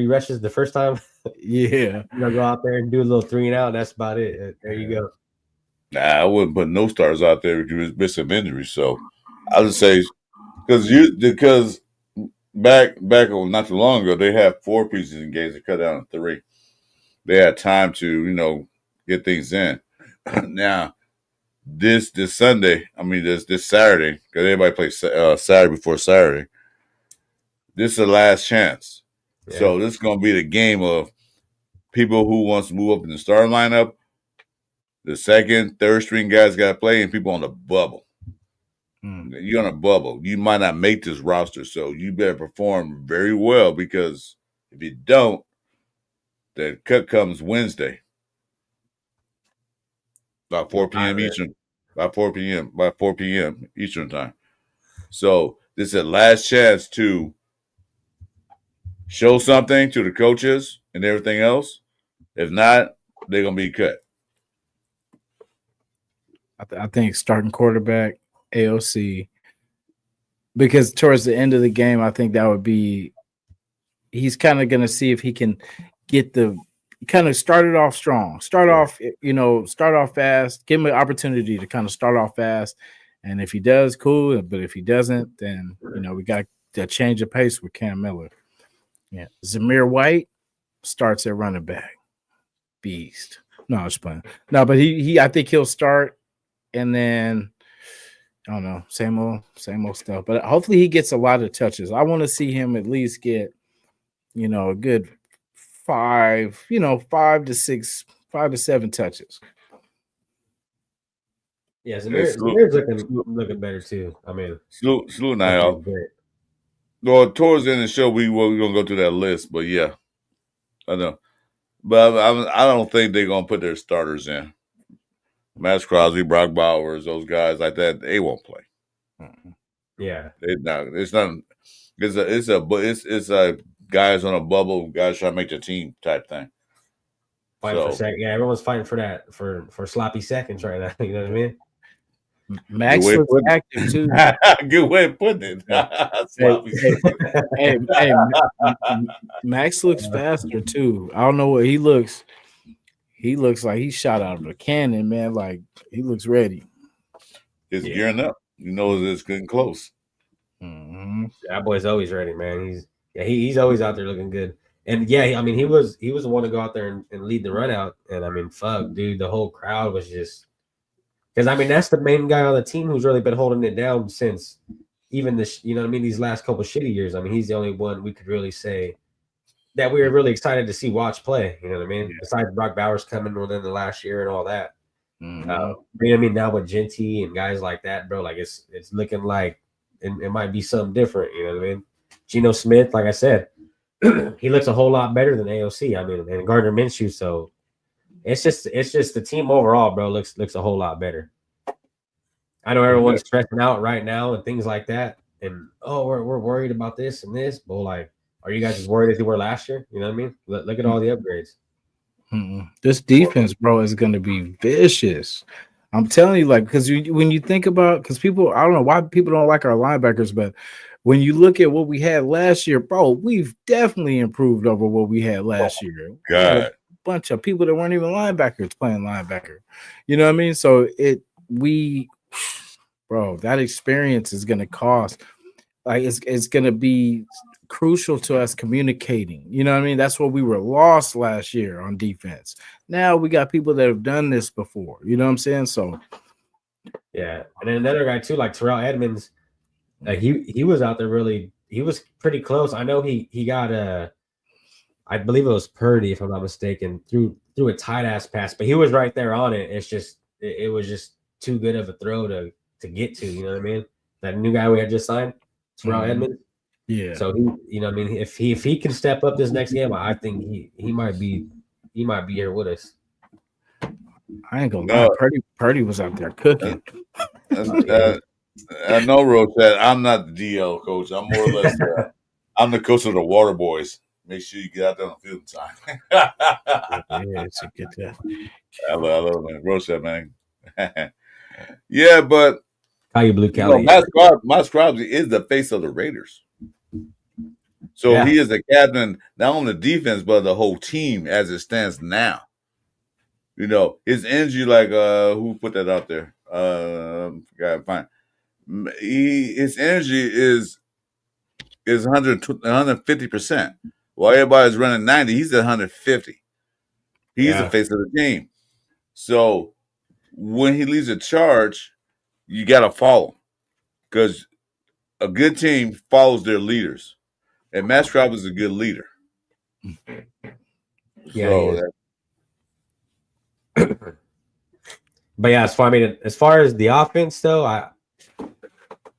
rushes the first time. Yeah, go out there and do a little 3 and out. That's about it. There you go. Nah, I wouldn't put no stars out there if you was missing injuries. So I would say because back not too long ago they had 4 preseason games and cut down to 3. They had time to get things in. Now this Sunday, I mean this Saturday, because everybody plays Saturday before Saturday. This is the last chance. Yeah. So this is going to be the game of people who wants to move up in the starting lineup. The second, third string guys got to play, and people on the bubble. You're on a bubble. You might not make this roster, so you better perform very well because if you don't, the cut comes Wednesday. About 4 p.m. Eastern. By 4 p.m. By 4 p.m. Eastern time. So this is a last chance to show something to the coaches and everything else. If not, they're gonna be cut. I think starting quarterback, AOC, because towards the end of the game, I think that would be. He's kind of going to see if he can get the kind of start it off strong, start off fast, give him an opportunity to kind of start off fast. And if he does, cool. But if he doesn't, then, we got to change the pace with Cam Miller. Yeah. Zamir White starts at running back. Beast. No, it's playing. No, but I think he'll start and then I don't know, same old stuff. But hopefully he gets a lot of touches. I want to see him at least get a good 5 to 7 touches. Yeah, Zamir's looking better too. I mean, salute now. Well, towards the end of the show, we're gonna go through that list, but yeah, I know. But I don't think they're gonna put their starters in. Max Crosby, Brock Bowers, those guys like that, they won't play. Yeah, it's not. It's a guys on a bubble, guys trying to make the team type thing. Fighting for second. Yeah, everyone's fighting for that for sloppy seconds right now. You know what I mean? Max looks active too. Good way of putting it. Hey, Max looks faster too. I don't know what he looks. He looks like he shot out of a cannon, man. Like he looks ready. It's gearing up. It's getting close. Mm-hmm. That boy's always ready, man. He's always out there looking good. And yeah, I mean, he was the one to go out there and lead the run out. And I mean, fuck, dude, the whole crowd was just because I mean that's the main guy on the team who's really been holding it down since even these last couple shitty years. I mean, he's the only one we could really say that we were really excited to see watch play. You know what I mean? Yeah. Besides Brock Bowers coming within the last year and all that. Mm-hmm. I mean, now with Genty and guys like that, bro, like it's looking like it might be something different. You know what I mean? Geno Smith, like I said, he looks a whole lot better than AOC. I mean, and Gardner Minshew. So it's just the team overall, bro, looks a whole lot better. I know everyone's stressing out right now and things like that. And we're worried about this and this, but like, are you guys as worried as you were last year? You know what I mean? Look at all the upgrades. This defense, bro, is going to be vicious. I'm telling you, like, because when you think about, because people, I don't know why people don't like our linebackers, but when you look at what we had last year, bro, we've definitely improved over what we had last year. God. A bunch of people that weren't even linebackers playing linebacker. You know what I mean? So bro, that experience is going to cost. Like, it's going to be crucial to us communicating. You know what I mean? That's what we were lost last year on defense. Now we got people that have done this before. You know what I'm saying? So yeah. And then another guy too, like Terrell Edmonds, like he was out there really, he was pretty close. I know he got I believe it was Purdy, if I'm not mistaken, threw a tight ass pass, but he was right there on it. It's just it was just too good of a throw to get to, you know what I mean? That new guy we had just signed, Terrell Edmonds. Yeah. So he, you know what I mean, if he can step up this next game, I think he might be here with us. I ain't gonna lie, Purdy was out there cooking. I know, Rosette. I'm not the DL coach. I'm more or less I'm the coach of the Water Boys. Make sure you get out there on the field time. Yeah, it's a good time. I love man. Rosette, man. Yeah, but Blue Kelly. Max Crosby is the face of the Raiders. So he is the captain, not only the defense, but the whole team as it stands now. You know, his energy, like who put that out there? Gotta find. His energy is 150%. While everybody's running 90, he's at 150. He's the face of the team. So when he leads a charge, you gotta follow, because a good team follows their leaders. And Max Crosby is a good leader. Yeah. But yeah, as far as the offense, though,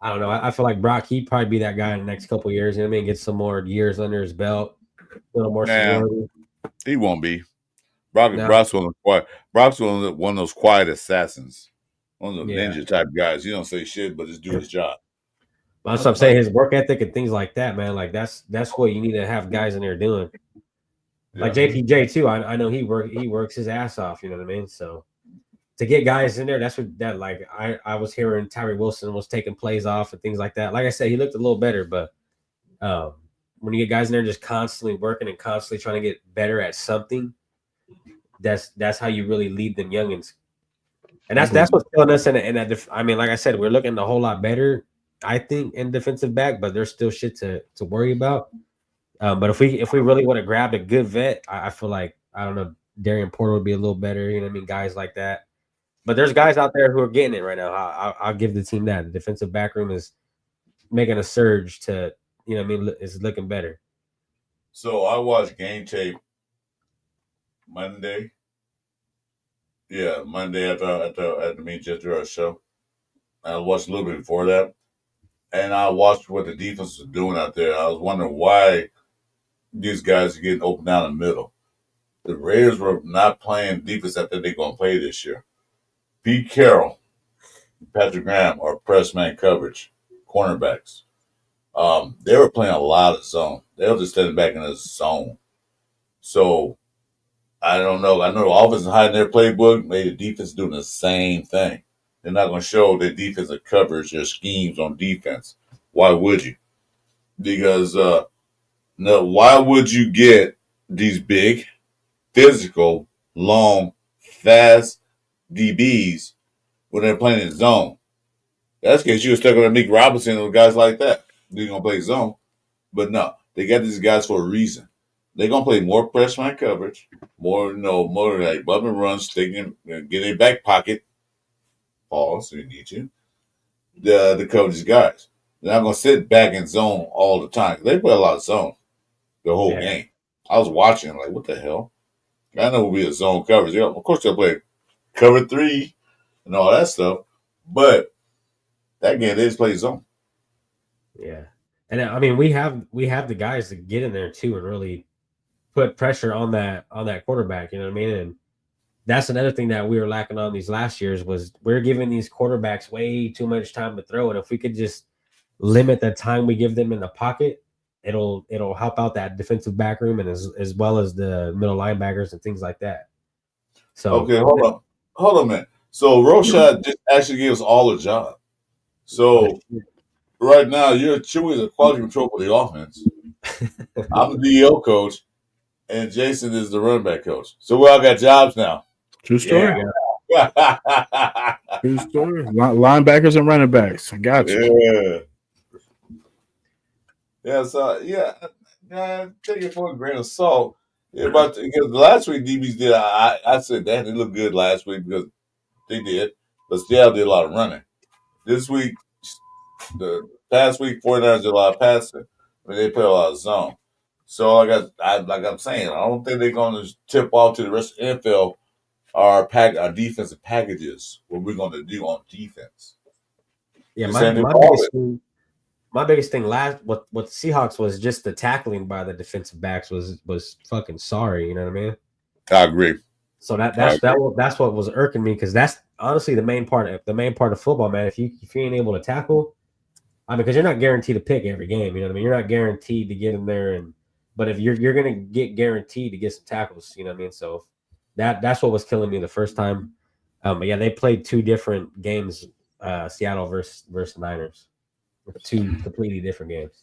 I don't know. I feel like Brock, he'd probably be that guy in the next couple of years. You know what I mean? Get some more years under his belt, a little more Nah, seniority. he won't be. No, Brock's one of the quiet. Brock's one of those quiet assassins, one of those yeah. ninja type guys. He don't say shit, but just do his job. That's what I'm saying. His work ethic and things like that, man. Like that's what you need to have guys in there doing. Like Yeah. JPJ too. I know he works his ass off. You know what I mean? So to get guys in there, that's what that like. I was hearing Tyree Wilson was taking plays off and things like that. Like I said, he looked a little better, but when you get guys in there just constantly working and constantly trying to get better at something, that's how you really lead them youngins. And that's what's killing us. I mean, like I said, we're looking a whole lot better, I think, in defensive back, but there's still shit to worry about. But if we really want to grab a good vet, I feel like, I don't know, Darian Porter would be a little better. You know what I mean? Guys like that. But there's guys out there who are getting it right now. I'll give the team that. The defensive back room is making a surge to, you know what I mean, is looking better. So I watched game tape Monday. Yeah, Monday after me just do our show. I watched a little bit before that, and I watched what the defense was doing out there. I was wondering why these guys are getting open down the middle. The Raiders were not playing defense that they're going to play this year. Pete Carroll, Patrick Graham are press man coverage cornerbacks. They were playing a lot of zone. They were just standing back in the zone. So I don't know. I know the offense is hiding their playbook. Maybe the defense doing the same thing. They're not going to show their defensive coverage, their schemes on defense. Why would you? Because no, why would you get these big, physical, long, fast DBs when they're playing in zone? That's because you were stuck with Nick Robinson and guys like that. They're going to play zone. But no, they got these guys for a reason. They're going to play more press man coverage, more like bump and run, sticking, get in back pocket. Pause, if you need to. The cover these guys. They're not going to sit back in zone all the time. They play a lot of zone the whole game. I was watching, like, what the hell? I know it will be a zone coverage. Yeah, of course, they'll play cover 3 and all that stuff. But that game, they just play zone. Yeah. And I mean, we have the guys to get in there too and really put pressure on that quarterback. You know what I mean? And that's another thing that we were lacking on these last years was we're giving these quarterbacks way too much time to throw. And if we could just limit the time we give them in the pocket, it'll help out that defensive back room and as well as the middle linebackers and things like that. So okay, hold on a minute. So Roshan just actually gave us all a job. So right now, you're Chewy the quality control for the offense. I'm the DL coach, and Jason is the running back coach. So we all got jobs now. True story. Yeah. True story. Linebackers and running backs. I got you. Yeah. So take it for a grain of salt. Yeah, but because last week DBs did, I said that they looked good last week because they did, but Seattle did a lot of running. This week, the past week, 49ers did a lot of passing. I mean, they play a lot of zone. So like I'm saying, I don't think they're going to tip off to the rest of the NFL our defensive packages, what we're going to do on defense. Yeah, my biggest thing last what the Seahawks was just the tackling by the defensive backs was fucking sorry. You know what I mean? I agree. So that's what was irking me because that's honestly the main part of football, man. If you ain't able to tackle, I mean, because you're not guaranteed to pick every game. You know what I mean? You're not guaranteed to get in there, but if you're gonna get guaranteed to get some tackles, you know what I mean? So that's what was killing me the first time. But yeah, they played two different games, Seattle versus Niners, two completely different games.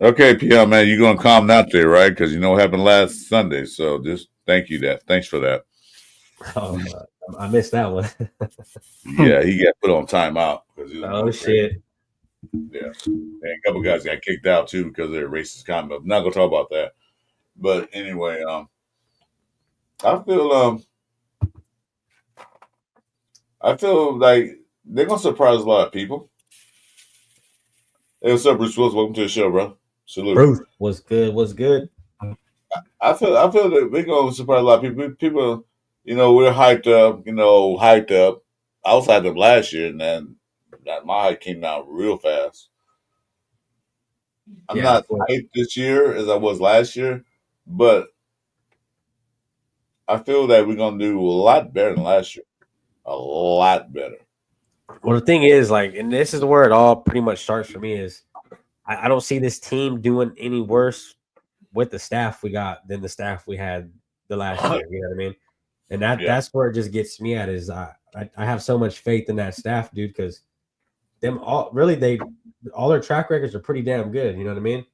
Okay, PM man, you're gonna calm down today, right? Because you know what happened last Sunday. So just thanks for that. Oh, I missed that one. Yeah, he got put on timeout because shit. Yeah, and a couple guys got kicked out too because of their racist comment. I'm not gonna talk about that. But anyway, I feel like they're gonna surprise a lot of people. Hey, what's up, Bruce Willis? Welcome to the show, bro. Salute. Bruce was good. I feel that we're gonna surprise a lot of people. People, we're hyped up. I was hyped up last year, and then my height came down real fast. I'm Yeah, not hyped this year as I was last year, but I feel that we're gonna do a lot better than last year. A lot better. well, the thing is, like, and this is where it all pretty much starts for me is I don't see this team doing any worse with the staff we got than the staff we had the last year. You know what I mean? And that's where it just gets me at is I have so much faith in that staff, dude, because them all really all their track records are pretty damn good. You know what I mean?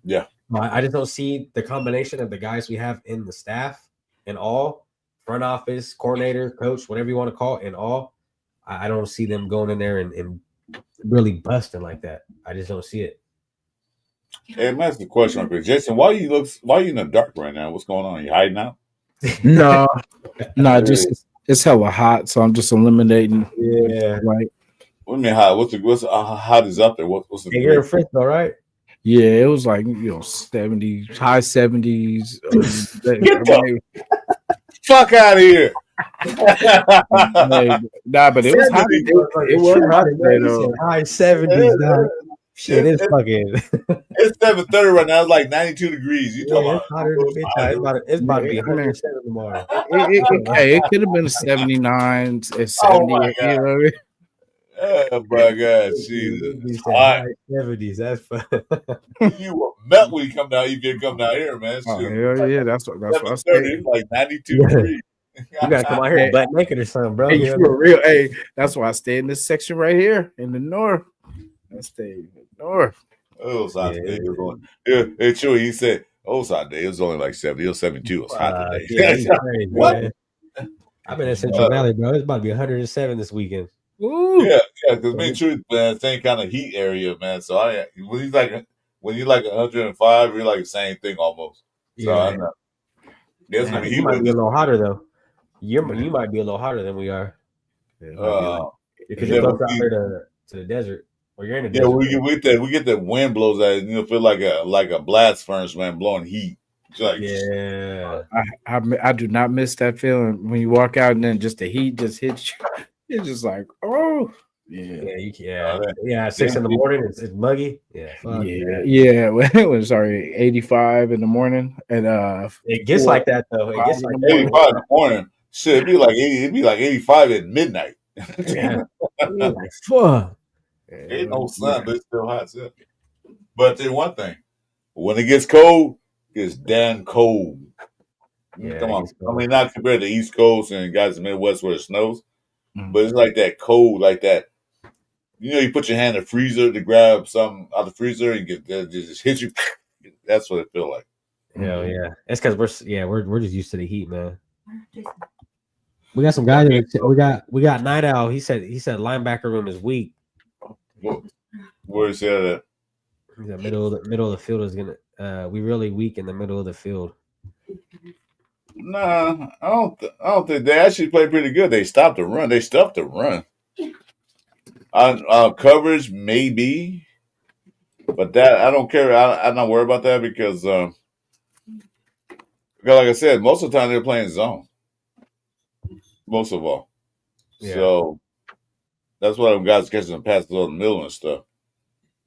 Yeah. I just don't see the combination of the guys we have in the staff and all front office, coordinator, coach, whatever you want to call it, and all. I don't see them going in there and really busting like that. I just don't see it. Hey, man, that's the question real quick. Jason, why you in the dark right now? What's going on? You hiding out? No, just it's hella hot, so I'm just eliminating. Yeah. Right. What do you mean hot? What's how hot is up there? What's the Hey, you're in Frisco, right? Yeah, it was like 70s, high 70s. Get the fuck out of here! Nah, but it was hot. It was hot today, though. High 70s. Shit, it's fucking. It's 7:30 right now. It's like 92 degrees. You talking It's hotter than bitch. It's about to be 107 tomorrow. It could have been 79, 70. Oh my God. You know what I mean? Oh my God, Jesus! High 70s. That's fun. You will melt when you come down. You can come down here, man. Oh, Shoot. hell yeah, that's what I 7:30, said. it's like 92 degrees. You gotta come out here butt naked or something, bro. Hey, for real. Hey, that's why I stay in this section right here in the north. I stay in the north. Oh, Sunday. It's true. He said, Sunday. It was only like 70. It was 72. It was hot today. Yeah, crazy, what? Man. I've been in Central Valley, bro. It's about to be 107 this weekend. Ooh. Yeah, because me and Truth, man, same kind of heat area, man. So when you're like 105, you're like the same thing almost. So Yeah. I know. There's gonna be You might be a little hotter though. You might be a little hotter than we are. Because you're close out here to the desert. Or you're in the desert. We get that wind blows that feel like a blast furnace, man, blowing heat. Like, yeah. I do not miss that feeling when you walk out and then just the heat just hits you. It's just like, oh yeah. 6 in the morning, it's muggy. Yeah. When 85 in the morning, and it gets like that though. It gets like 85 in the morning. Shit, it'd be like 85 at midnight. Yeah. Like, fuck. Ain't no sun, but it's still hot. So. But then one thing, when it gets cold, it's damn cold. Yeah, come on. I mean, not compared to the East Coast and guys in the Midwest where it snows, but it's like that cold, like that. You put your hand in the freezer to grab something out of the freezer and just hit you. That's what it feels like. Hell yeah. It's because we're just used to the heat, man. We got some guys. We got Night Owl. He said linebacker room is weak. Where is that at? The middle of the field is gonna. We really weak in the middle of the field. Nah, I don't think they actually play pretty good. They stopped the run. They stuffed the run. Coverage maybe, but that I don't care. I'm not worried about that because, like I said, most of the time they're playing zone. Most of all, so that's why them guys catching the passes on the middle and stuff.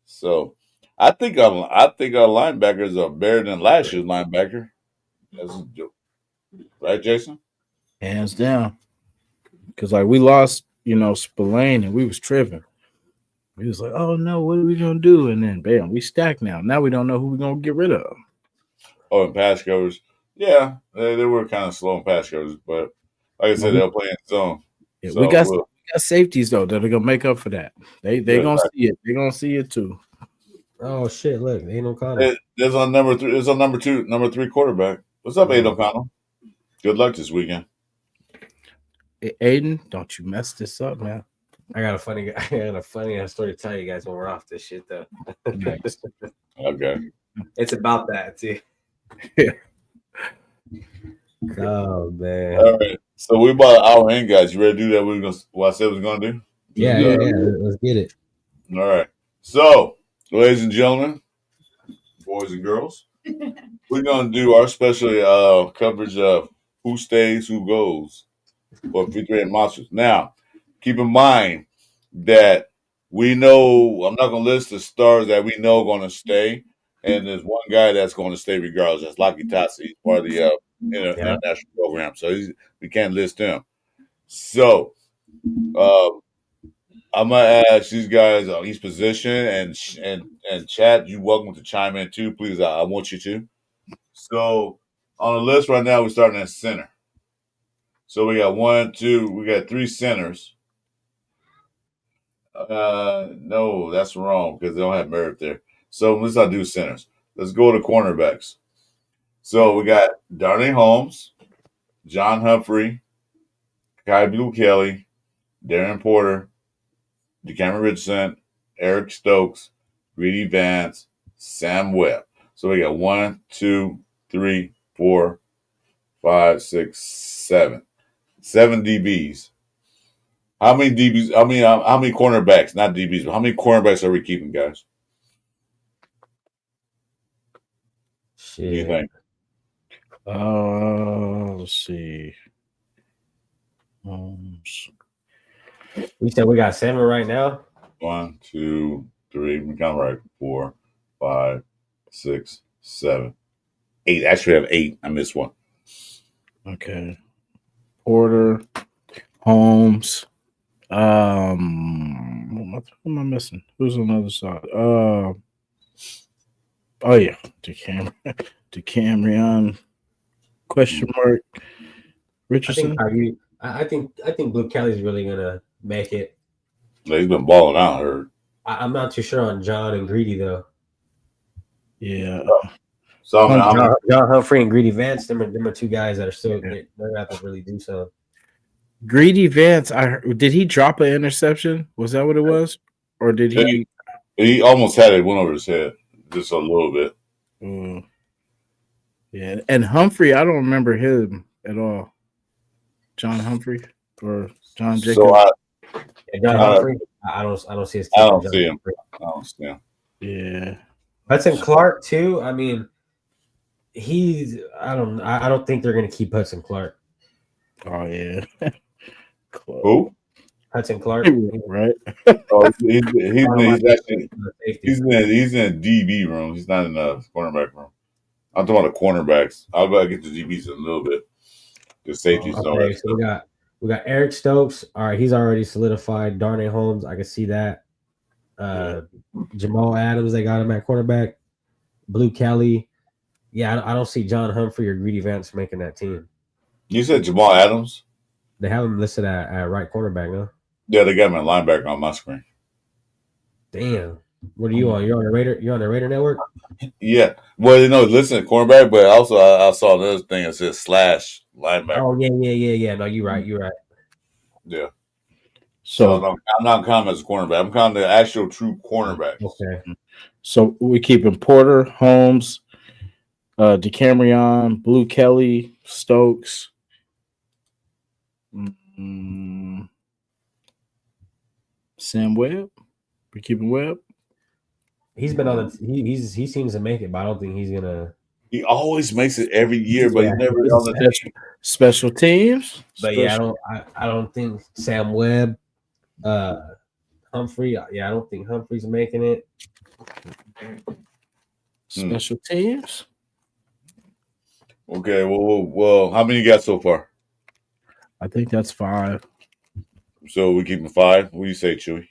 So I think our linebackers are better than last year's linebacker. That's a joke. Right, Jason? Hands down. Because we lost, Spillane, and we was tripping. We was like, oh no, what are we gonna do? And then bam, we stacked now. Now we don't know who we're gonna get rid of. Oh, and pass coverage. Yeah, they were kind of slow in pass coverage, but like I said, they'll play in zone. Yeah, so we got safeties though that are gonna make up for that. They gonna see it. They're gonna see it too. Oh shit! Look, Aiden O'Connell. There's on number 3. There's on number 3 quarterback. What's up, Aiden O'Connell? Good luck this weekend. Aiden, don't you mess this up, man. I got a funny story to tell you guys when we're off this shit though. Okay. It's about that too. Yeah. Oh man. All right. So we about an hour in, guys. You ready to do that? What I said we was gonna do? Yeah. Let's get it. All right. So, ladies and gentlemen, boys and girls, we're gonna do our special coverage of who stays, who goes for 3 Monsters. Now, keep in mind that we know. I'm not going to list the stars that we know going to stay, and there's one guy that's going to stay regardless. That's Lucky Tassi. He's part of the Yeah. international program, so we can't list him. So uh, I'm gonna ask these guys on each position, and chat. You welcome to chime in too, please. I want you to. So on the list right now, we're starting at center. So we got one, two, we got three centers. No, that's wrong because they don't have merit there. So let's not do centers. Let's go to cornerbacks. So we got Darnay Holmes, John Humphrey, Kai Blue Kelly, Darren Porter, DeCameron Richardson, Eric Stokes, Greedy Vance, Sam Webb. So we got 1, 2, 3, 4, 5, 6, 7. 7 DBs. How many DBs? How many cornerbacks? Not DBs, but how many cornerbacks are we keeping, guys? What do you Shit. think? Let's see. We said we got 7 right now. 1, 2, 3. We got right. 4, 5, 6, 7, 8. Actually, I have 8. I missed one. Okay. Porter, Holmes. Who am I missing? Who's on the other side? Oh yeah, DeCamerion. Question mark. Richardson. I think Blue Kelly's really gonna make it. He's been balling out. I heard. I'm not too sure on John and Greedy though. Yeah. So I mean, John Humphrey and Greedy Vance, them are 2 guys that are still they're gonna have to really do so. Greedy Vance. Did he drop an interception? Was that what it was, or did he? He almost had it. Went over his head just a little bit. Yeah, and Humphrey, I don't remember him at all. John Humphrey or John Jacob. So John Humphrey, I don't see his team. I don't see him. I don't see him. Yeah. Hudson Clark too. I mean, I don't think they're gonna keep Hudson Clark. Oh yeah. Who? Hudson Clark, right? Oh, he's actually he's in DB room. He's not in the cornerback room. I'm talking about the cornerbacks. I'll go get the DBs in a little bit. The safeties. Okay, so we got Eric Stokes. All right, he's already solidified. Darnay Holmes, I can see that. Jamal Adams, they got him at cornerback. Blue Kelly. Yeah, I don't see John Humphrey or Greedy Vance making that team. You said Jamal Adams? They have him listed at right cornerback, no? Yeah, they got him at linebacker on my screen. Damn. What are you on? You're on the Raider? You're on the Raider network? Yeah. Well, listen, cornerback, but also I saw another thing that says slash linebacker. Oh yeah. No, you're right. Yeah. So I'm not counting as a cornerback. I'm counting the actual true cornerback. Okay. So we keeping Porter, Holmes, DeCamerion, Blue Kelly, Stokes. Sam Webb. We keeping Webb. He's been on the. He seems to make it, but I don't think he's gonna. He always makes it every year, but he never on the special teams. But yeah, I don't think Sam Webb, Humphrey. Yeah, I don't think Humphrey's making it. Special teams. Okay, well, how many you got so far? I think that's 5. So we keeping 5. What do you say, Chewy?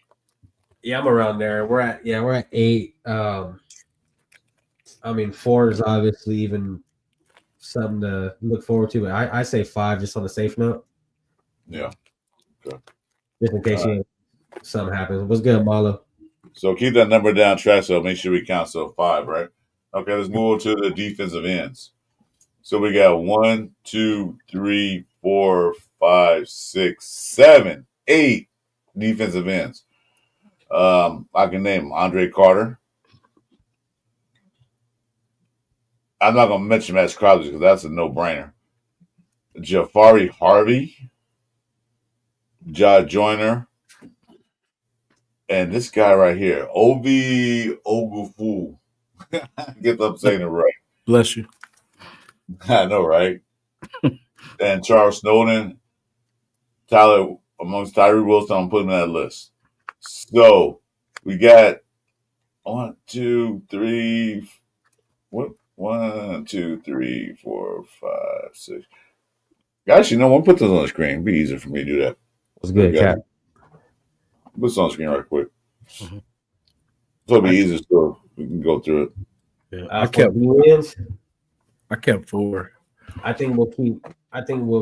Yeah, I'm around there. We're at 8. I mean, 4 is obviously even something to look forward to. But I say 5 just on the safe note. Yeah. Okay. Just in case something happens. What's good, Marlo? So keep that number down, track. So make sure we count. So 5, right? Okay, let's move on to the defensive ends. So we got 1, 2, 3, 4, 5, 6, 7, 8 defensive ends. I can name Andre Carter. I'm not going to mention Max Crosby because that's a no-brainer. Jafari Harvey, Joyner, and this guy right here, Obi Ogufu. Get up saying it right. Bless you. I know, right? And Charles Snowden, Tyler, amongst Tyree Wilson, I'm putting him in that list. So We got 1, 2, 3. What? 1, 2, 3, 4, 5, 6. Guys, you know what? Put this on the screen. It'd be easier for me to do that. What's good, Okay. Cap? Put this on the screen right quick. Mhm. So it'll be easier so we can go through it. Yeah, I kept wins. I kept 4. I think we'll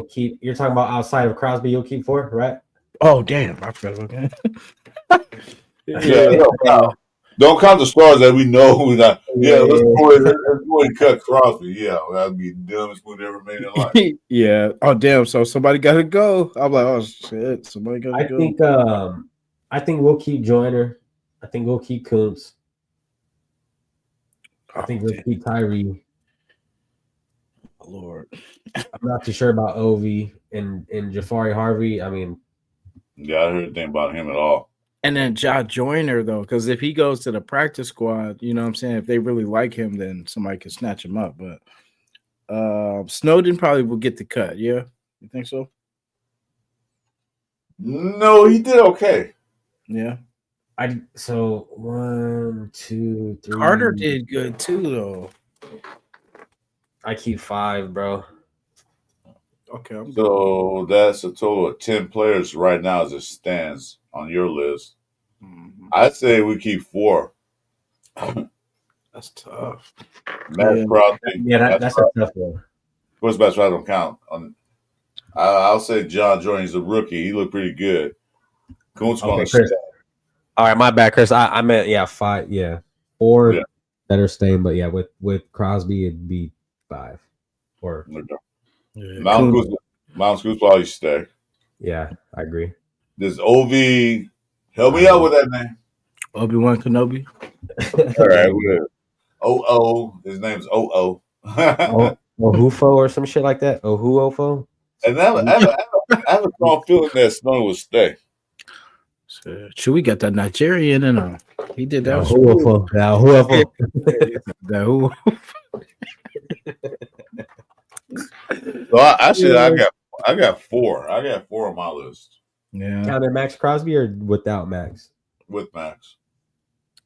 keep. You're talking about outside of Crosby. You'll keep 4, right? Oh damn! I fell again. Yeah, don't count the stars that we know who not. Yeah, let's go ahead and cut Crosby. Yeah, that'd be the dumbest move ever made in life. Yeah. Oh damn! So somebody got to go. I'm like, oh shit! Somebody got to go. I think we'll keep Joyner. I think we'll keep Kuntz. I think we'll keep Tyree. Lord. I'm not too sure about Ovi and Jafari Harvey. I mean, Yeah, I heard anything about him at all. And then Ja Joyner, though, because if he goes to the practice squad, you know what I'm saying? If they really like him, then somebody can snatch him up. But Snowden probably will get the cut. Yeah? You think so? No, he did okay. Yeah. So 1, 2, 3. Carter did good too, though. I keep 5, bro. Okay. So that's a total of 10 players right now as it stands on your list. Mhm. I'd say we keep 4. That's tough. Matt Crosby. Yeah, that's a tough one. Of course, Matt Crosby don't count. I'll say John Jordan's a rookie. He looked pretty good. Kuntz going to stay. All right, my bad, Chris. I meant 5. Yeah, 4 that are staying, but yeah, with Crosby it'd be 5. Or Mount Kuntz probably stay. Yeah, I agree. This OV, help me out with that name. Obi-Wan Kenobi. All right, we're OO. His name's OO. Ohufo or some shit like that. Ohuofo. And I have a strong feeling that Snow will stay. Chewy got that Nigerian and he did that. Ohuofo. So I got 4. I got 4 on my list. Yeah. Counting Max Crosby or without Max? With Max.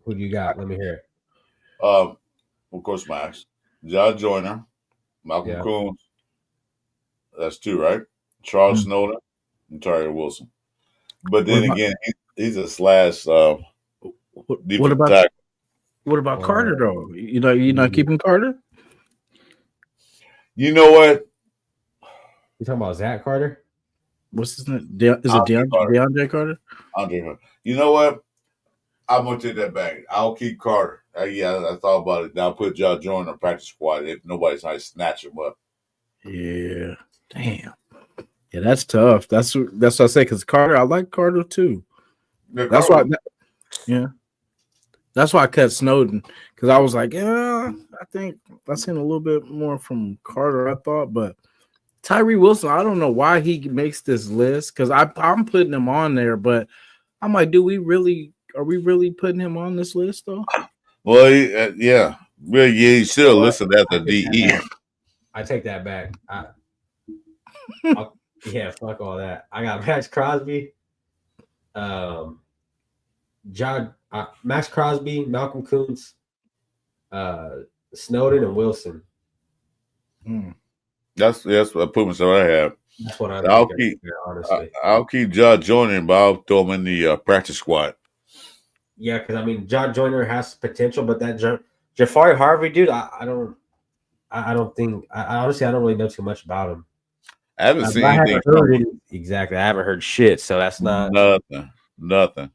Who do you got? Let me hear it. Of course, Max. John Joyner. Malcolm Kuntz. That's 2, right? Charles Snowden and Tyree Wilson. But then again, he's a slash. What about Carter though? You're not keeping Carter? You know what? You talking about Zach Carter? What's his name? Is it DeAndre Carter? Andre Carter. You know what? I'm gonna take that back. I'll keep Carter. I thought about it. Now put John Jordan on the practice squad if nobody's trying to snatch him up. Yeah. Damn. Yeah, that's tough. That's what I say. Because Carter, I like Carter too. That's why. That's why I cut Snowden, because I was like, I think I seen a little bit more from Carter. I thought, but Tyree Wilson, I don't know why he makes this list, because I'm putting him on there, but I'm like, are we really putting him on this list though? Well, he's still listed as the DE. I take that back. Fuck all that. I got Max Crosby, Max Crosby, Malcolm Kuntz, Snowden, and Wilson. That's what I put myself. I have. That's what honestly. I'll keep John Joyner, but I'll throw him in the practice squad. Yeah, because I mean, John Joyner has potential, but that Jafari Harvey dude, I don't think. Honestly, I don't really know too much about him. I haven't seen anything. Exactly. I haven't heard shit, so that's not nothing.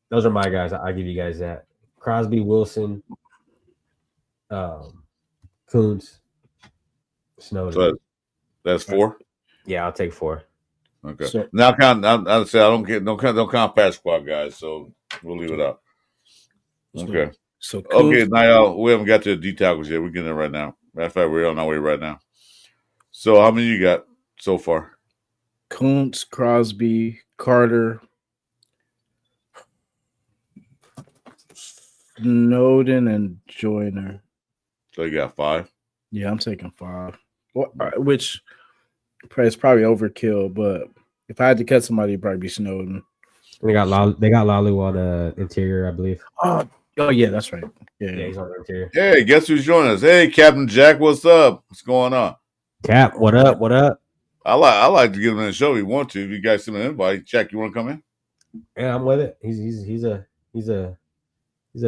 Those are my guys. I'll give you guys that. Crosby, Wilson, Kuntz, Snowden. So that's 4? Yeah, I'll take 4. Okay. So, now I say I don't count pass squad guys, so we'll leave it up. Okay. So okay, now we haven't got to the details yet. We're getting it right now. Matter of fact, we're on our way right now. So how many you got so far? Kuntz, Crosby, Carter, Snowden, and Joyner. So you got 5? Yeah, I'm taking 5. Which is probably overkill, but if I had to cut somebody, it'd probably be Snowden. They got Lalu on the interior, I believe. Oh, yeah, that's right. Yeah, Yeah. he's on the interior. Hey, guess who's joining us? Hey, Captain Jack, what's up? What's going on? Cap, what up? What up? I like to get him in the show if you want to. If you guys send an invite, Jack, you want to come in? Yeah, I'm with it. He's a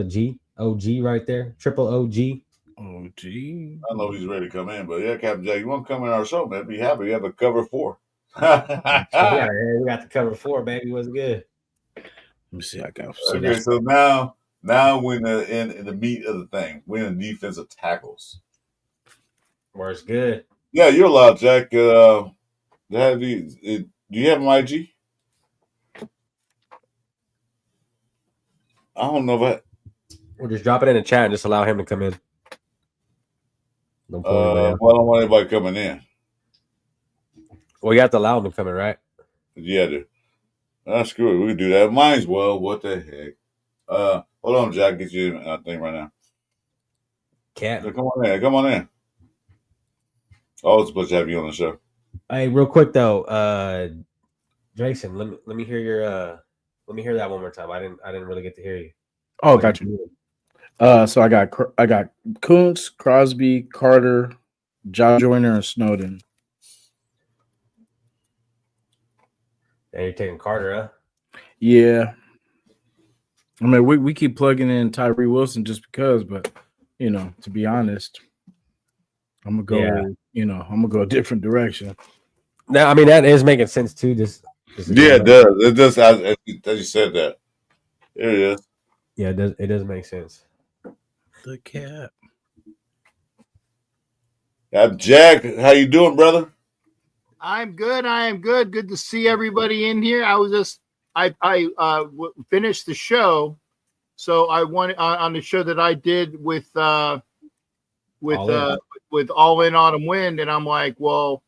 G OG right there, triple OG. Oh, gee. I don't know if he's ready to come in, but yeah, Captain Jack, you want to come in our show, man? Be happy. You have a cover 4. Yeah, we got the cover 4, baby. What's good? Let me see. I got. Okay, so now we're in the meat of the thing. We're in defensive tackles. Where's good? Yeah, you're allowed, Jack. Do you have an IG? I don't know if We'll just drop it in the chat and just allow him to come in. Don't pull anybody out. well, I don't want anybody coming in. Well, you have to allow him to come in, right? Yeah, dude. Screw it. We can do that. Might as well. What the heck? Hold on, Jack. Get you in thing right now. Cat. So come on in. Come on in. Always supposed to have you on the show. Hey, real quick though, Jason, let me hear your let me hear that one more time. I didn't really get to hear you. Oh, got you. So I got Kuntz, Crosby, Carter, Josh Joyner, and Snowden. And you're taking Carter, huh? Yeah. I mean, we keep plugging in Tyree Wilson just because, but to be honest, I'm gonna go. Yeah. I'm gonna go a different direction. No, I mean that is making sense too. Just Yeah, it does. It does. As you said that. There it is. Yeah, it does make sense. The cap. Jack, how you doing, brother? I'm good. I am good. Good to see everybody in here. I finished the show, so I wanted on the show that I did with All In Autumn Wind, and I'm like, well,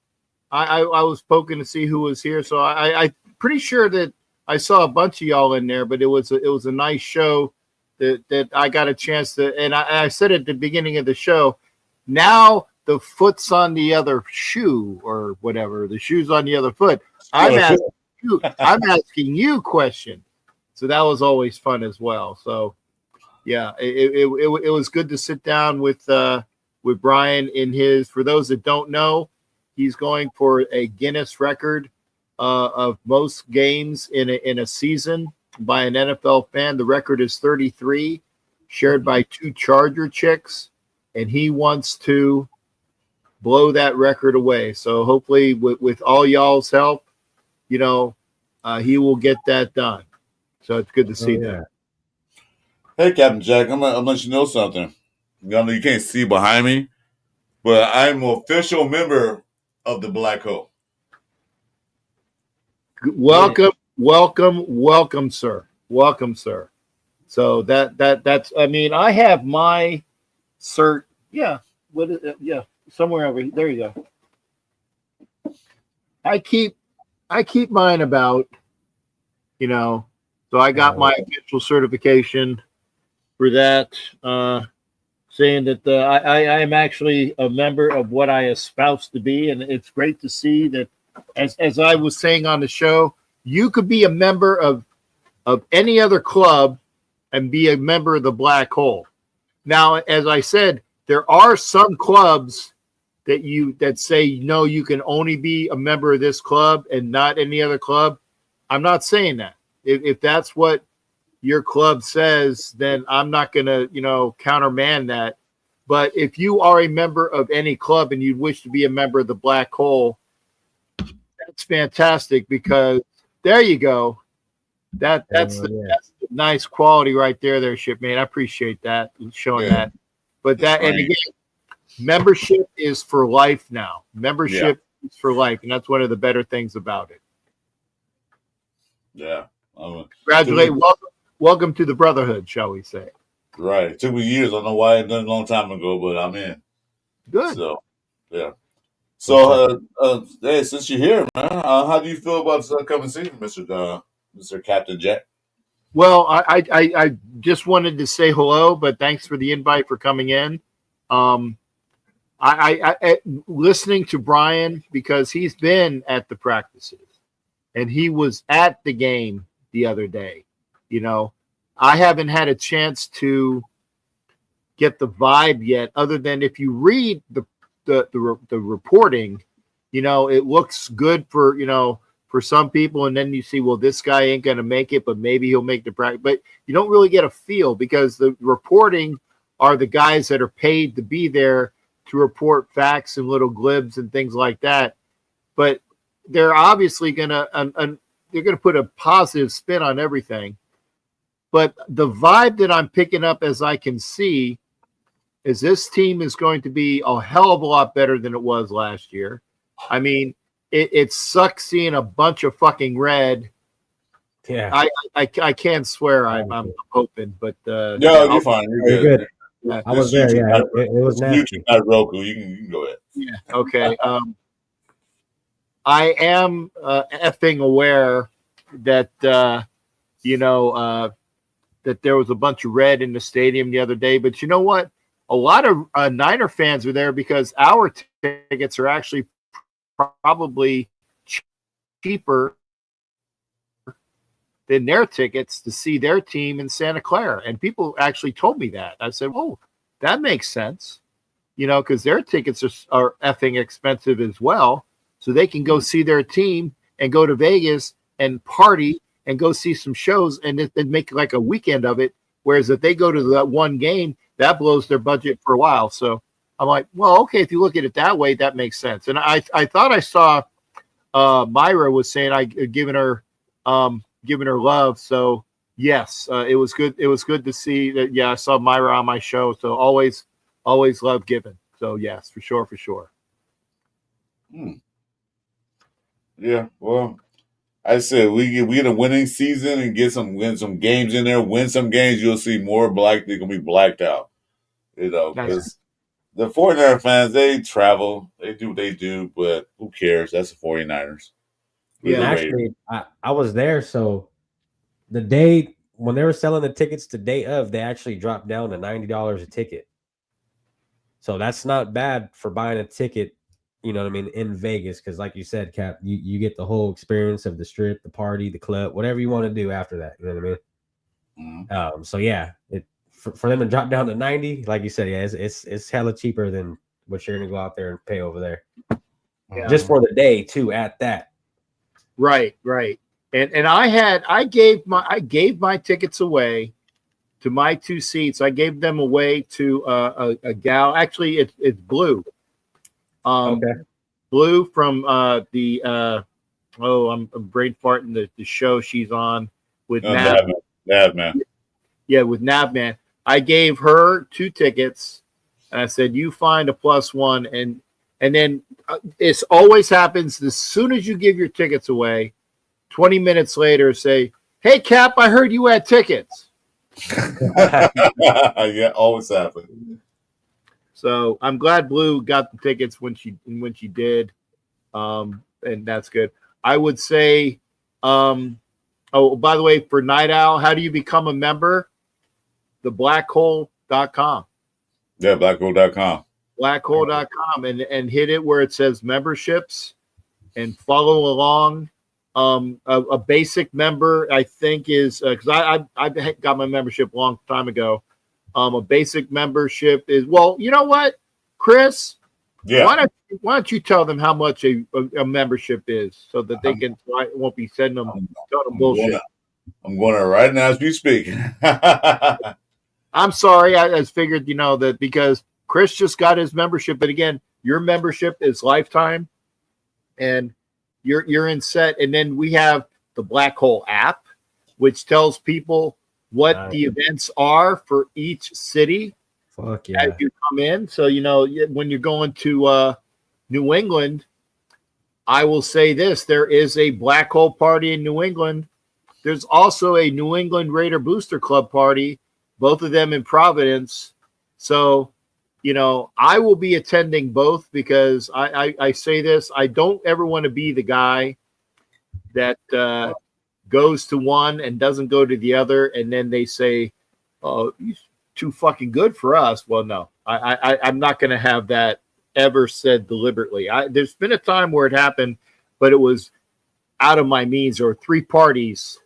I was poking to see who was here, so I pretty sure that I saw a bunch of y'all in there, but it was a nice show that I got a chance to, and I said at the beginning of the show, now the foot's on the other shoe or whatever, the shoe's on the other foot. I'm asking you question. So that was always fun as well. So yeah, it was good to sit down with Brian in his, for those that don't know, he's going for a Guinness record of most games in a season by an NFL fan. The record is 33, shared by 2 Charger chicks, and he wants to blow that record away. So hopefully with all y'all's help, he will get that done. So it's good to see that. Hey, Captain Jack, I'm gonna let you know something. You can't see behind me, but I'm an official member of the Black Hole. Welcome, sir. Welcome, sir. So that's. I mean, I have my cert. Yeah. What is it? Yeah. Somewhere over here. There you go. I keep mine about, so I got my official certification for that, saying that I am actually a member of what I espouse to be, and it's great to see that, as I was saying on the show, you could be a member of any other club and be a member of the Black Hole. Now, as I said, there are some clubs that say no, you can only be a member of this club and not any other club. I'm not saying that. If that's what your club says, then I'm not going to, countermand that. But if you are a member of any club and you wish to be a member of the Black Hole, that's fantastic, because there you go. That's the nice quality right there, Shipmate. I appreciate that, showing that. But and again, membership is for life now. Membership is for life, and that's one of the better things about it. Yeah. Welcome to the brotherhood, shall we say. Right. It took me years. I don't know why it done a long time ago, but I'm in. Good. So, yeah. So, hey, since you're here, man, how do you feel about this upcoming season, Mr. Captain Jack? Well, I just wanted to say hello, but thanks for the invite for coming in. I listening to Brian, because he's been at the practices and he was at the game the other day. You know, I haven't had a chance to get the vibe yet, other than if you read the reporting, you know, it looks good for, you know, for some people, and then you see, well, this guy ain't going to make it, but maybe he'll make the practice. But you don't really get a feel because the reporting are the guys that are paid to be there to report facts and little glibs and things like that. But they're obviously going to they're going to put a positive spin on everything. But the vibe that I'm picking up, as I can see, is this team is going to be a hell of a lot better than it was last year. I mean, it sucks seeing a bunch of fucking red. Yeah, I can't swear. I'm hoping, but No, you're fine. You're good. yeah, I was there. Yeah, it was nasty. YouTube, not Roku. You can go ahead. yeah, okay. I am effing aware that you know that there was a bunch of red in the stadium the other day, but you know what? A lot of Niner fans were there because our tickets are actually probably cheaper than their tickets to see their team in Santa Clara. And people actually told me that. I said, oh, that makes sense, you know, because their tickets are effing expensive as well. So they can go see their team and go to Vegas and party and go see some shows and make like a weekend of it. Whereas if they go to that one game, that blows their budget for a while. So I'm like, well, okay, if you look at it that way, that makes sense. And I thought I saw Myra was saying I giving her love. So yes, it was good. It was good to see that. Yeah, I saw Myra on my show. So always love giving. So yes, for sure. Yeah, well, I said we get a winning season and win some games in there, win some games, you'll see more black. They're gonna be blacked out, you know, because the 49er fans, they travel, they do what they do, but who cares? That's the 49ers. Yeah, actually, I was there. So the day when they were selling the tickets, the day of, they actually dropped down to $90 a ticket. So that's not bad for buying a ticket, you know what I mean, in Vegas. Because like you said, Cap, you get the whole experience of the strip, the party, the club, whatever you want to do after that. You know what I mean? Mm-hmm. So yeah, for them to drop down to 90, like you said, yeah, it's hella cheaper than what you're gonna go out there and pay over there. Yeah. Just for the day too, at that. Right. And I gave my tickets away to my two seats. I gave them away to a gal. Actually, it's Blue. Okay. Blue from I'm brain farting the show she's on with Navman. Yeah, with Navman. I gave her 2 tickets, and I said, "You find a +1," and then it always happens. As soon as you give your tickets away, 20 minutes later, say, "Hey, Cap, I heard you had tickets." Yeah, always happens. So I'm glad Blue got the tickets when she did, and that's good. I would say, by the way, for Night Owl, how do you become a member? The blackhole.com. Yeah, blackhole.com. Blackhole.com and hit it where it says memberships and follow along. A basic member, I think, is because I got my membership a long time ago. A basic membership is, well, you know what, Chris? Yeah. Why don't you tell them how much a membership is so that they can, I won't be sending them bullshit. I'm going to right now as we speak. I'm sorry. I just figured, you know, that because Chris just got his membership, but again, your membership is lifetime and you're in set. And then we have the Black Hole app, which tells people what the events are for each city. Fuck yeah. As you come in. So, you know, when you're going to New England, I will say this, there is a Black Hole party in New England. There's also a New England Raider Booster Club party, both of them in Providence. So, you know, I will be attending both because I say this, I don't ever want to be the guy that goes to one and doesn't go to the other. And then they say, oh, he's too fucking good for us. Well, no, I'm not going to have that ever said deliberately. There's been a time where it happened, but it was out of my means. Or 3 parties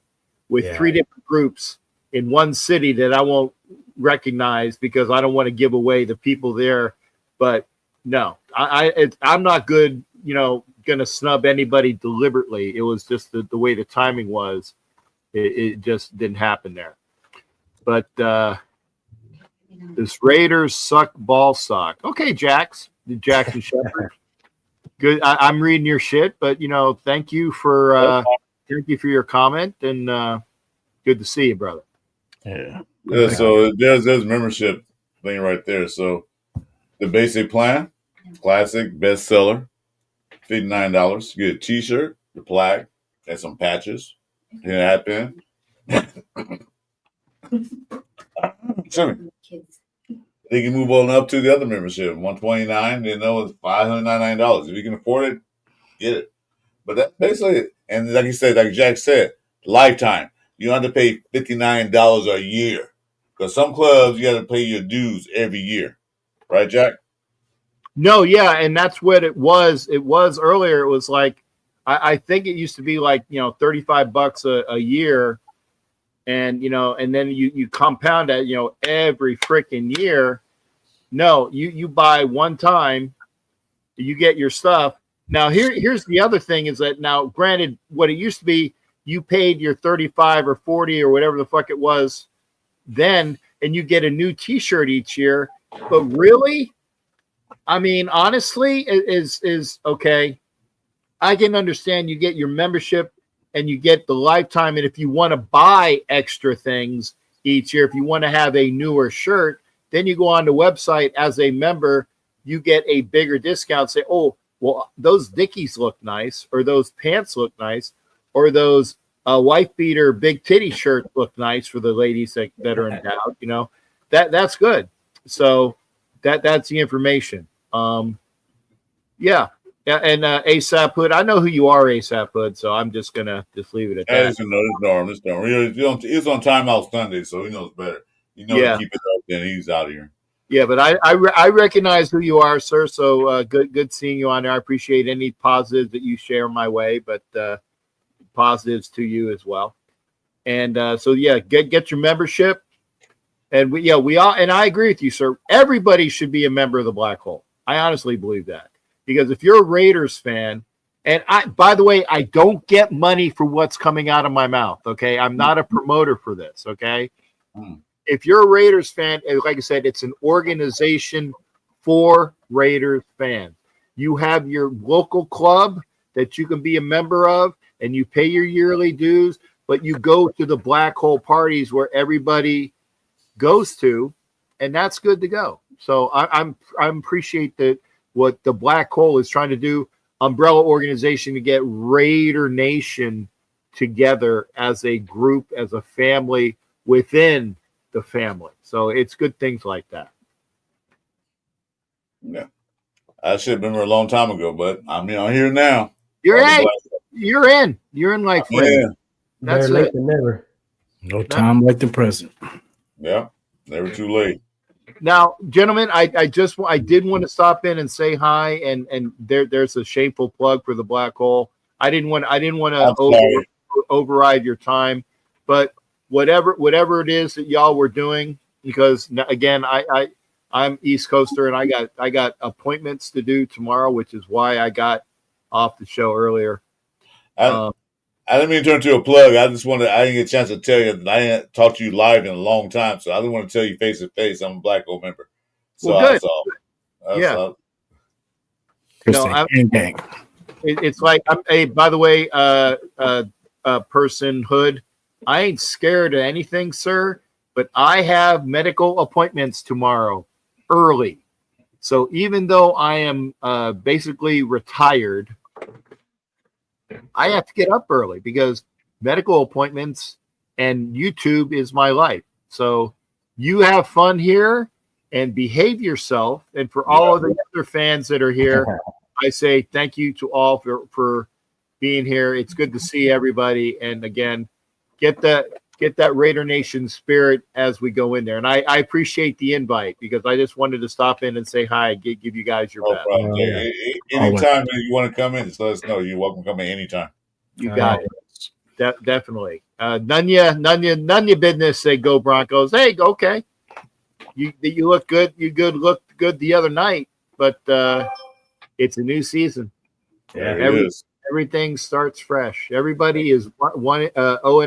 with Yeah. 3 different groups in one city that I won't recognize because I don't want to give away the people there. But no, I'm not good, going to snub anybody deliberately. It was just the way the timing was. It just didn't happen there. But this Raiders suck ball sock. Okay, Jackson Shepherd. Good. I'm reading your shit, but thank you for your comment, and good to see you, brother. Yeah. So there's membership thing right there. So the basic plan, classic bestseller, $59. You get a T-shirt, the plaque, and some patches. And hat pin. Excuse me. They can move on up to the other membership, $129. They know it's $599. If you can afford it, get it. But that's basically it. And like you said, like Jack said, lifetime. You don't have to pay $59 a year. Because some clubs, you got to pay your dues every year. Right, Jack? No, yeah, and that's what it was. It was earlier. It was like, I think it used to be like, $35 a year. And, and then you compound that, every freaking year. No, you buy one time, you get your stuff. Now, here's the other thing is that now, granted, what it used to be, you paid your 35 or 40 or whatever the fuck it was then, and you get a new T-shirt each year. But really, I mean, honestly, is okay. I can understand you get your membership and you get the lifetime. And if you want to buy extra things each year, if you want to have a newer shirt, then you go on the website as a member, you get a bigger discount. Say, oh, well, those Dickies look nice, or those pants look nice, or those wife beater big titty shirts look nice for the ladies that are endowed. That's good. So that's the information. Yeah. And ASAP Hood, I know who you are, ASAP Hood, so I'm just gonna leave it at that. It's Norm. He's on timeout Sunday, so he knows better. To keep it up, then he's out of here. Yeah, but I recognize who you are, sir. So good seeing you on there. I appreciate any positives that you share my way, but positives to you as well. And so yeah, get your membership, and we all, and I agree with you, sir. Everybody should be a member of the Black Hole. I honestly believe that. Because if you're a Raiders fan, and by the way, I don't get money for what's coming out of my mouth. Okay. I'm not a promoter for this. Okay. If you're a Raiders fan, like I said, it's an organization for Raiders fans. You have your local club that you can be a member of, and you pay your yearly dues, but you go to the Black Hole parties where everybody goes to, and that's good to go. So I appreciate that. What the Black Hole is trying to do, umbrella organization, to get Raider Nation together as a group, as a family within the family. So it's good things like that. Yeah. I should have been here a long time ago, but I'm here now. You're in like friends. Yeah. That's Better late it. than never. No time like the present. Yeah. Never too late. Now, gentlemen, I did want to stop in and say hi, and there's a shameful plug for the Black Hole. I didn't want to override your time, but whatever it is that y'all were doing, because again, I'm East Coaster and I got appointments to do tomorrow, which is why I got off the show earlier. I didn't mean to turn to a plug. I didn't get a chance to tell you that I didn't talk to you live in a long time, so I didn't want to tell you face to face. I'm a Black Hole member. So well, good. That's all. No, it's like, by the way, personhood, I ain't scared of anything, sir, but I have medical appointments tomorrow early. So even though I am basically retired, I have to get up early because medical appointments and YouTube is my life. So you have fun here and behave yourself. And for all of the other fans that are here, I say thank you to all for being here. It's good to see everybody. And again, get that Raider Nation spirit as we go in there. And I appreciate the invite because I just wanted to stop in and say hi, give you guys your best. Anytime you want to come in, just let us know. You're welcome to come in anytime. You got it. Definitely. None your business. Say go Broncos. Hey, okay. You look good. You looked good the other night, but it's a new season. Yeah. There it is. Everything starts fresh. Everybody is 0-0. Oh,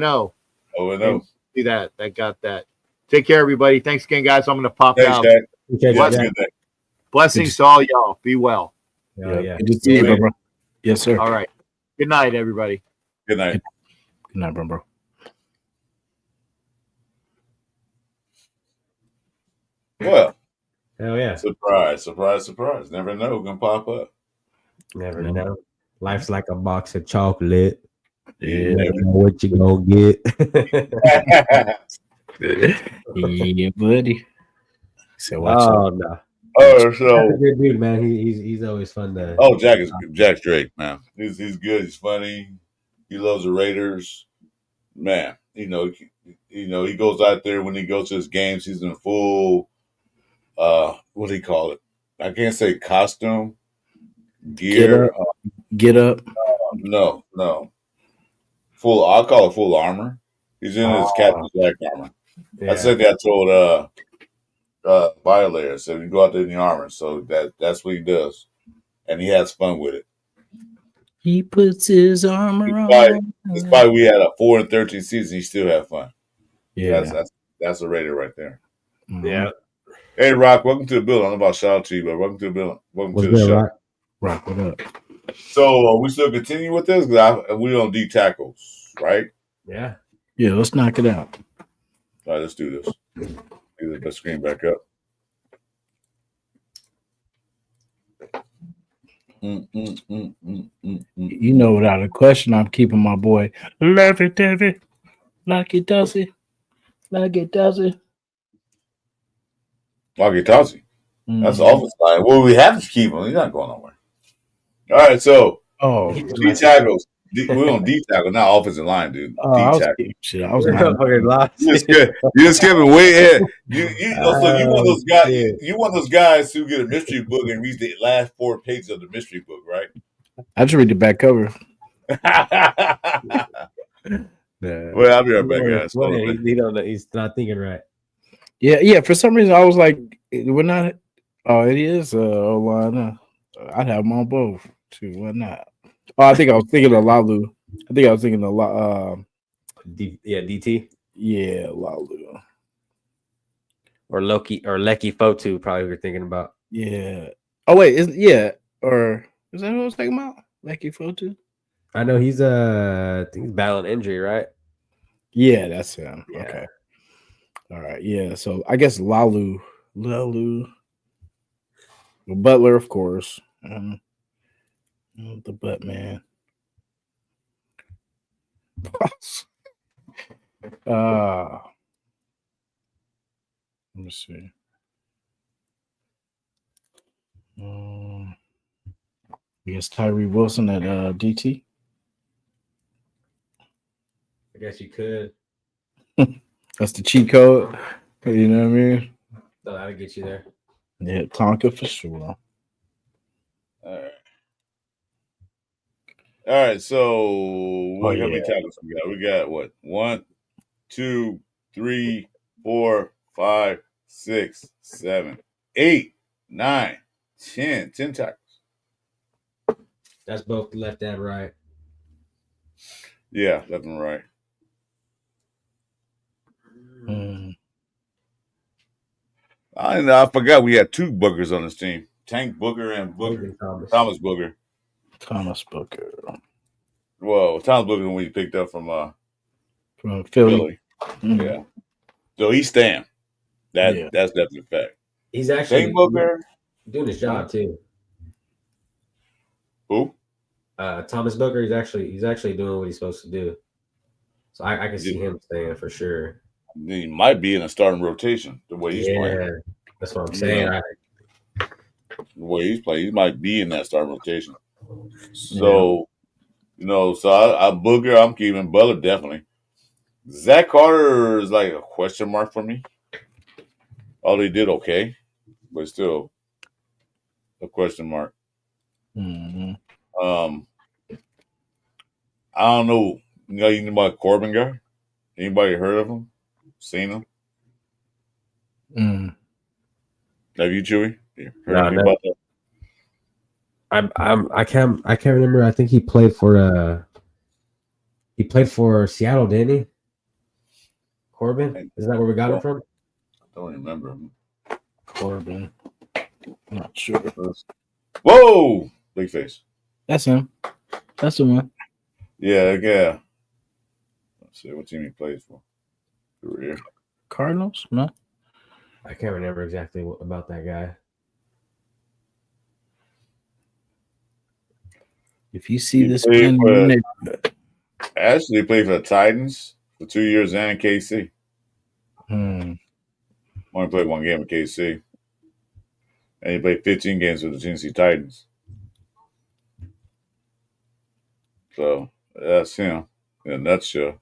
And no. see that got that. Take care, everybody. Thanks again, guys. I'm going to pop Thanks, out. Jack. Okay, Yeah, have a Jack. good day. Blessings to all y'all. Be well. Yeah. Good to see you, Good bro. Yes, sir. All right. Good night, everybody. Good night. Good night, bro. Well, Hell yeah. surprise. Never know who's gonna pop up. Never No. know. Life's like a box of chocolate. You Yeah, never know what you gonna get. yeah, buddy. So watch out. Oh no. Oh, That's a so good dude, man. He's always fun to. Jack's Drake, man. He's good. He's funny. He loves the Raiders, man. He goes out there when he goes to his games. He's in full, what do you call it? I can't say costume, gear. Get up. No, full. I'll call it full armor. He's in his Captain Jack armor. Yeah. I said that. I told Violator. So you go out there in the armor. So that's what he does, and he has fun with it. He puts his armor on. Despite we had a 4-13 season, he still had fun. Yeah. That's a Raider right there. Mhm. Yeah. Hey, Rock, welcome to the building. I don't know about shout out to you, but welcome to the building. Welcome What's to the good, show. Rock? Rock, what up? So we still continue with this because we on D tackles, right? Yeah. Yeah, let's knock it out. All right, let's do this. Get the screen back up. You know, without a question, I'm keeping my boy Levy Davy. Like it does it. Like it does it. Wagitazi. That's the Mhm. offense line. Well, we have to keep him. He's not going nowhere. All right, so Oh, D tackles. We're on D tackle, not offensive line, dude. I D was tackle. shit. I was You're not. fucking lost. You just skipping way ahead. So you one of those guys. shit. You one of those guys who get a mystery book and reads the last 4 pages of the mystery book, right? I just read the back cover. Well, I'll be right back, guys. Hold on. He don't know. He's not thinking right. Yeah. For some reason, I was like, we're not. Oh, it is. O-line. I'd have them on both too. Why not? Oh, I think I was thinking of Lalu. I think I was thinking of DT yeah, Lalu. or Loki or Lecky Fotu. Probably we're thinking about. Yeah. Oh wait, or is that what I was talking about? Lucky Fotu? I know he's I think he's battling injury, right? Yeah, that's him. Yeah. Okay. All right. Yeah. So I guess Lalu, Butler, of course. The butt man. Let me see. I guess Tyree Wilson at DT. I guess you could. That's the cheat code. You know what I mean? So that'll get you there. Yeah, Tonka for sure. All right. So how many tackles we got? We got what? 1, 2, 3, 4, 5, 6, 7, 8, 9, 10. 10 tackles. That's both left and right. Yeah, left and right. I forgot we had 2 Bookers on this team. Tank Booker and Booker. Thomas Booker. Thomas Booker. Well, Thomas Booker when we picked up from Philly. Yeah. So he's staying. That's definitely a fact. He's actually Tank Booker doing his job too. Who? Thomas Booker. He's actually doing what he's supposed to do. So I can see him staying for sure. He might be in a starting rotation the way he's playing. That's what I'm saying. The way he's playing, he might be in that starting rotation. So, I Booker, I'm keeping Butler definitely. Zach Carter is like a question mark for me. Although he did okay, but still a question mark. Mm-hmm. I don't know. You know about Corbin guy? Anybody heard of him? Seen him? Mm. Have you, Chewy? You heard No, anything no. about that? I can't remember. I think he played for Seattle, didn't he? Corbin? Isn't that where we got him from? I don't remember him. Corbin. Not sure. Whoa! Big face. That's him. That's the one. Yeah. Let's see what team he plays for. Career. Cardinals? No. I can't remember exactly about that guy. If you see He this played man in for- your neighborhood. Actually, he played for the Titans for 2 years and KC. Hmm. Only played one game with KC. And he played 15 games with the Tennessee Titans. So that's him in a nutshell.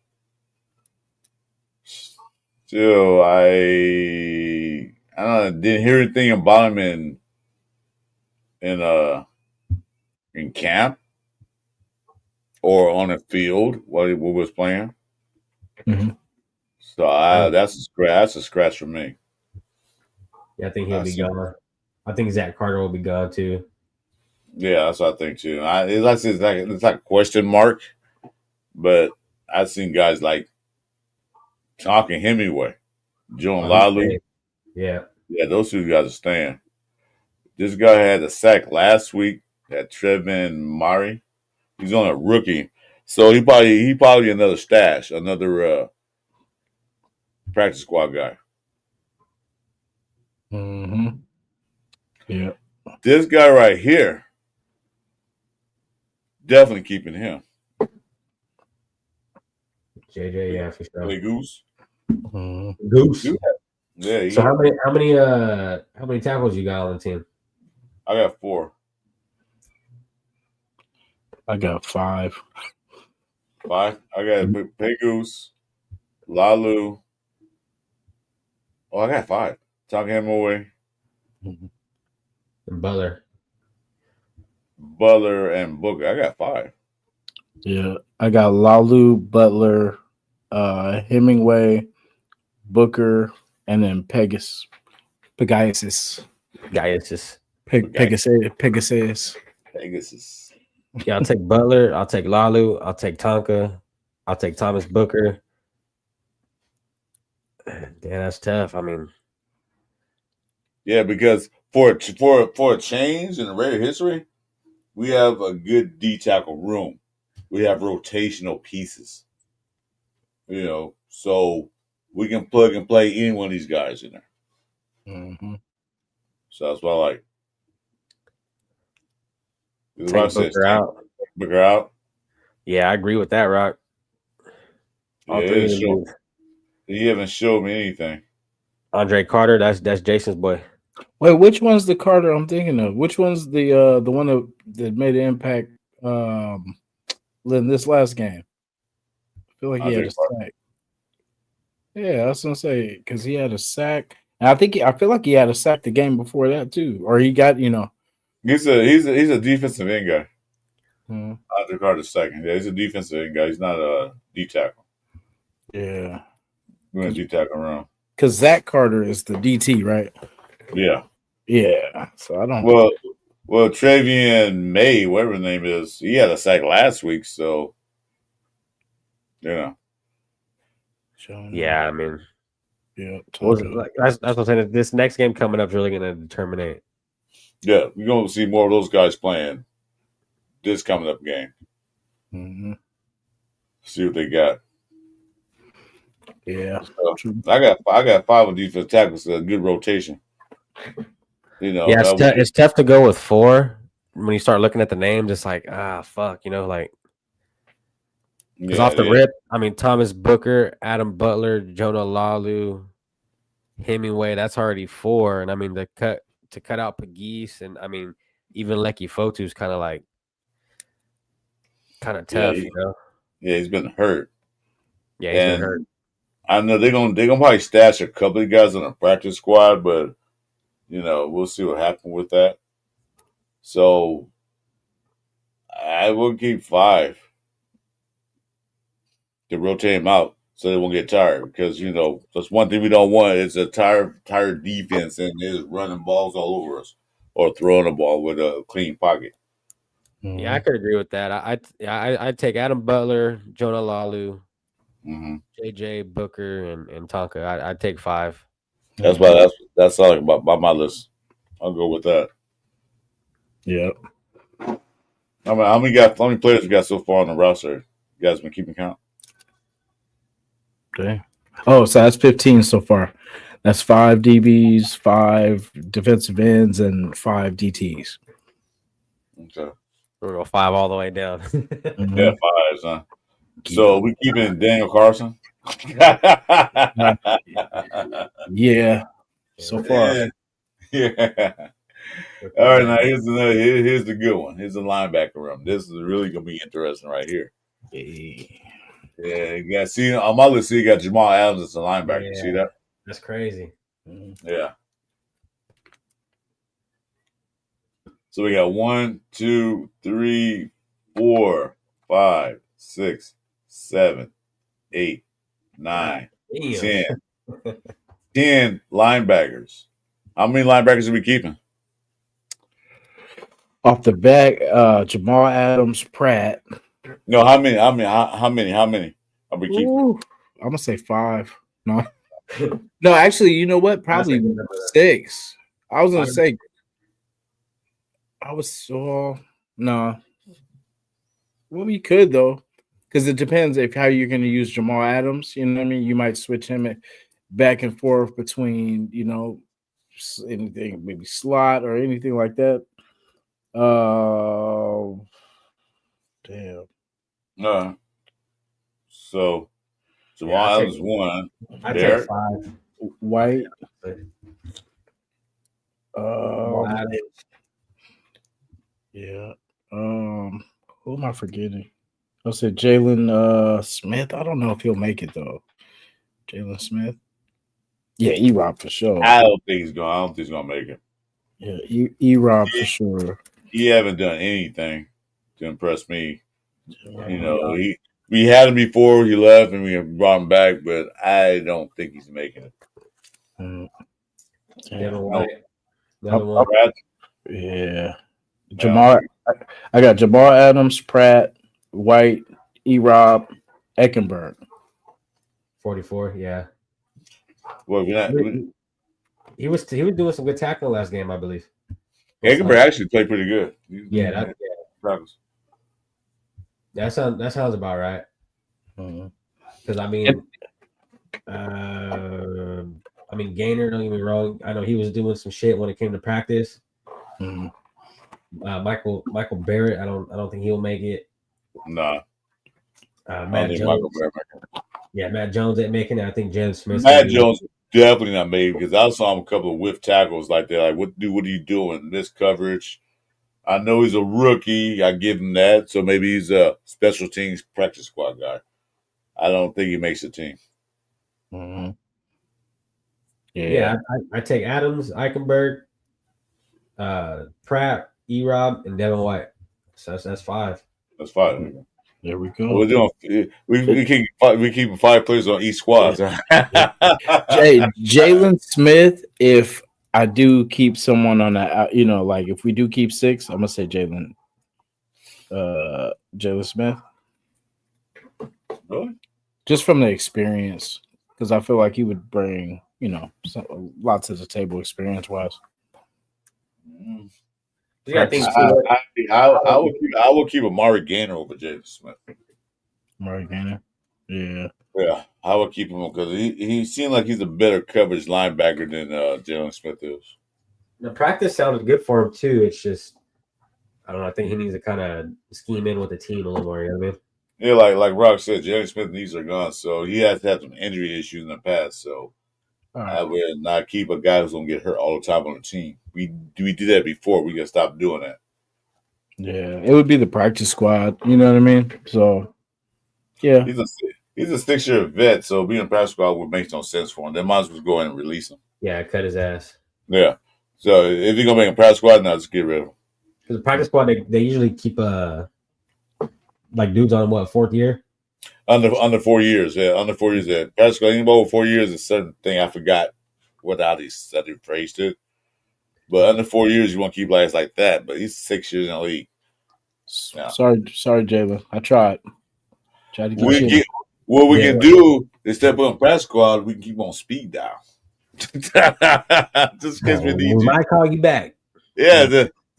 Still, I don't know, didn't hear anything about him in camp or on the field while he was playing. Mhm. So that's a scratch for me. Yeah, I think he'll be see. gone. I think Zach Carter will be gone too. Yeah, that's what I think too. It's like a question mark, but I've seen guys like talking Hemingway, Joe and Lalu. Yeah. Yeah, those two guys are staying. This guy had a sack last week at Trevin Murray. He's only a rookie, so he probably another stash, another practice squad guy. Mm-hmm. Yeah. This guy right here, definitely keeping him. JJ, yeah, for sure. Play Goose. Mm-hmm. Goose. Yeah. So how many tackles you got on the team? I got 4. I got 5. 5. I got Play Goose, Lalu. Oh, I got 5. Talking him away. Mhm. And Butler. Butler and Booker. I got 5. Yeah. I got Lalu, Butler, Hemingway, Booker, and then Pegasus. Pegasus. Pegasus. Pegasus. Yeah, I'll take Butler. I'll take Lalu. I'll take Tonka. I'll take Thomas Booker. Damn, that's tough. I mean, Yeah, because for a change in the Raider history, we have a good D tackle room. We have rotational pieces. So we can plug and play any one of these guys in there. Mm-hmm. So that's what I like. take Booker out. Booker out. Yeah, I agree with that, Rock. All three of them. He haven't showed me anything. Andre Carter, that's Jason's boy. Wait, which one's the Carter I'm thinking of? Which one's the one that made an impact in this last game? I feel like he had a sack. Yeah, I was gonna say because he had a sack. And I feel like he had a sack the game before that too, or he got He's a defensive end guy. Hmm. Andre Carter's second. Yeah, he's a defensive end guy. He's not a D tackle. Yeah, We're gonna D tackle around. because Zach Carter is the DT, right? Yeah. Yeah. So I don't. Well, Travian May, whatever his name is, he had a sack last week. So, yeah. Yeah, I mean, Yeah. that's what I'm saying. This next game coming up is really going to determine it. Yeah, we're going to see more of those guys playing this coming up game. Mm-hmm. See what they got. Yeah. So, I got 5 on defensive tackles. So a good rotation. Yeah, it's tough to go with 4 when you start looking at the names. It's like fuck, like because off the rip, I mean Thomas Booker, Adam Butler, Jonah Lalu, Hemingway. That's already 4, and I mean to cut out Pegues, and I mean even Lecky Fotu's kind of tough, Yeah, he's been hurt. Yeah, he's been hurt. I know they're gonna probably stash a couple of guys on the practice squad, but we'll see what happens with that. So I will keep 5. to rotate him out so they won't get tired. Because that's one thing we don't want is a tired defense and is running balls all over us or throwing the ball with a clean pocket. Yeah, I could agree with that. I'd take Adam Butler, Jonah Lalu, Mm-hmm. JJ Booker, and Tonka. I'd take 5. That's why that's all about by my list. I'll go with that. Yep. How many players we got so far on the roster? You guys been keeping count? Okay. Oh, so that's 15 so far. That's 5 DBs, 5 defensive ends, and 5 DTs. Okay. We're gonna go 5 all the way down. Mhm. Yeah, 5s, huh? So we keeping Daniel Carson? Yeah. So far. Yeah. All right, now here's the good one. Here's the linebacker room. This is really gonna be interesting right here. Yeah, you got see on my list. You got Jamal Adams as a linebacker. Yeah. See that? That's crazy. Yeah. So we got 1, 2, 3, 4, 5, 6, 7, 8, 9, Damn. 10. 10 linebackers. How many linebackers are we keeping? Off the back, Jamal Adams, Pratt. No, how many? How many are we keeping? Ooh, I'm gonna say 5. No, no. Actually, you know what? Probably 6. I was gonna say. I was so no. Well, we could though, because it depends if how you're gonna use Jamal Adams. You know what I mean? You might switch him back and forth between anything, maybe slot or anything like that. Damn. No. So Jamal Yeah, Adams 1. I Derek? take 5. White. Adams. Yeah. Who am I forgetting? I said Jalen Smith. I don't know if he'll make it though. Jalen Smith. Yeah, E-Rob for sure. I don't think he's gonna make it. Yeah, E-Rob for sure. He haven't done anything to impress me. We had him before he left, and we brought him back, but I don't think he's making it. Devin Yeah. White. Another one. Yeah. Jamar. I got Jamal Adams, Pratt, White, E-Rob, Eckenberg. 44. Yeah. Well, He was doing some good tackling last game, I believe. Eckenberg actually played pretty good. Yeah, that sounds about right. Because I mean, Gaynor, don't get me wrong. I know he was doing some shit when it came to practice. Michael Barrett, I don't think he'll make it. Nah. Matt Jones. Matt Jones ain't making it. I think James Smith. Matt Jones definitely not made because I saw him a couple of whiff tackles like that. Like, what are you doing? This coverage. I know he's a rookie. I give him that. So maybe he's a special teams practice squad guy. I don't think he makes the team. Mm-hmm. Yeah, I take Adams, Eichenberg, Pratt, E-Rob, and Devin White. So that's 5. That's 5. There we go. We're doing. We keep 5 players on each squad. Jalen Smith. If I do keep someone on that, like if we do keep 6, I'm gonna say Jalen Smith. Really? Just from the experience, because I feel like he would bring lots to the table experience wise. Yeah, I think I will keep Amari Gaynor over Jalen Smith. Amari Gaynor, yeah, I will keep him because he seemed like he's a better coverage linebacker than Jalen Smith is. The practice sounded good for him too. It's just I don't know. I think he needs to kind of scheme in with the team a little more. You know what I mean? Yeah, like Rock said, Jalen Smith's knees are gone, so he has to have some injury issues in the past. So I would not keep a guy who's gonna get hurt all the time on the team. We did that before. We gotta stop doing that. Yeah, it would be the practice squad. You know what I mean? So yeah, he's a 6-year vet, so being a practice squad would make no sense for him. They might as well go in and release him. Yeah, cut his ass. Yeah. So if you're gonna make a practice squad, now just get rid of him. Because the practice squad, they usually keep like dudes on 4th year. Under 4 years, yeah. Under 4 years, yeah. Pascal, anybody over 4 years is a certain thing. I forgot what how he said he phrased it. But under 4 years, you want to keep guys like that. But he's 6 years in the league. Yeah. Sorry, Jalen. I tried. Tried to get We you. get what we Yeah. can do instead of putting press squad, we can keep on speed dial. Just in case we need We you. might call you back. Yeah,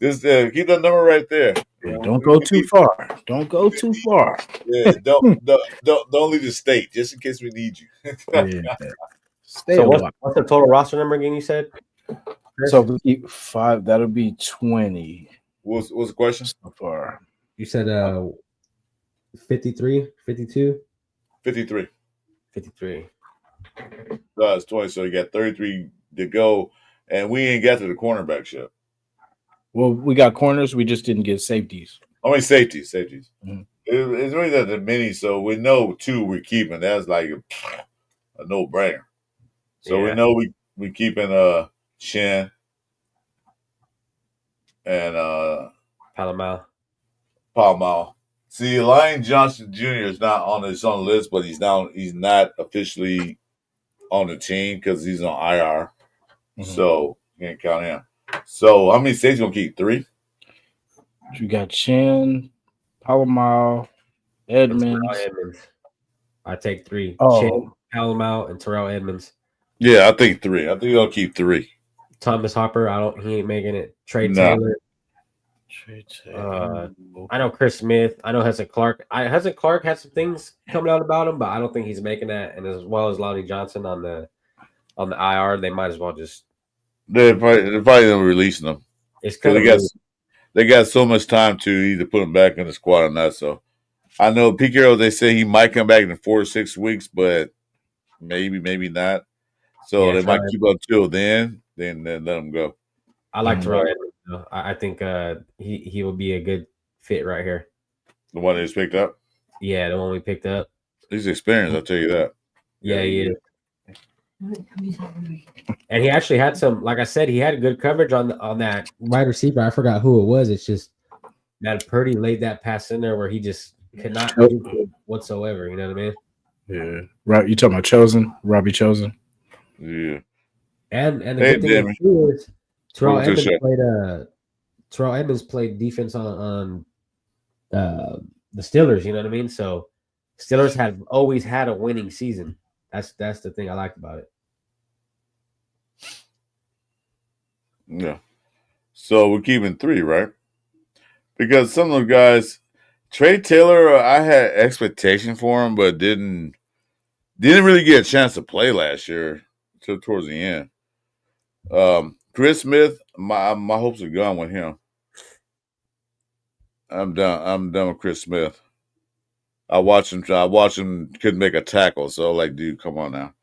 just keep that number right there. Hey, don't go too far. Don't go too far. Yeah, don't leave the state just in case we need you. Yeah. Stay So a what's, while. what's the total roster number again? You said So if we keep 5, that'll be 20 What's the question? so far. you said 53, 52, 53. 53. It's 20, so you got 33 to go, and we ain't got to the cornerbacks yet. Well, we got corners. We just didn't get safeties. I mean safeties. Mhm. It's really not the many, so we know 2 we're keeping. That's like a no-brainer. So we Yeah. know we keeping Shin and Palomar. Palmal. See, Lion Johnson Jr. is not on his own list, but he's not officially on the team because he's on IR. Mhm. So can't count him. So how many states gonna keep? 3? You got Chin, Palomar, Edmonds. Terrell Edmonds. I take 3. Oh. Chin, Palomar, and Terrell Edmonds. Yeah, I think 3. I think they'll keep 3. Thomas Harper. He ain't making it. Trey No. Taylor. I know Chris Smith. I know Hudson Clark. Hudson Clark had some things coming out about him, but I don't think he's making that. And as well as Lonnie Johnson on the IR, they might as well just. They're probably not releasing them It's because kind of they got so much time to either put him back in the squad or not. So I know Pete Carroll. They say he might come back in 4 to 6 weeks, but maybe not. So Yeah, they might try keep up till then let him go. I like Mhm. Terrell Edmonds. Though. I think he will be a good fit right here. The one that he's picked up, Yeah, the one we picked up. he's experienced. I'll tell you that. Yeah, he is. And he actually had some, like I said, he had good coverage on that wide receiver. I forgot who it was. It's just that Purdy laid that pass in there where he just could not do it whatsoever. You know what I mean? Yeah. Right. You talking about Robbie Chosen? Yeah. And the Hey, good thing Jimmy. too is Terrell Welcome to the Edmonds Terrell Edmonds played defense on the Steelers. You know what I mean? So Steelers have always had a winning season. That's the thing I liked about it. Yeah. So we're keeping 3, right? Because some of the guys, Trey Taylor, I had expectation for him, but didn't really get a chance to play last year till towards the end. Chris Smith, my hopes are gone with him. I'm done with Chris Smith. I watched him couldn't make a tackle, so like, dude, come on now.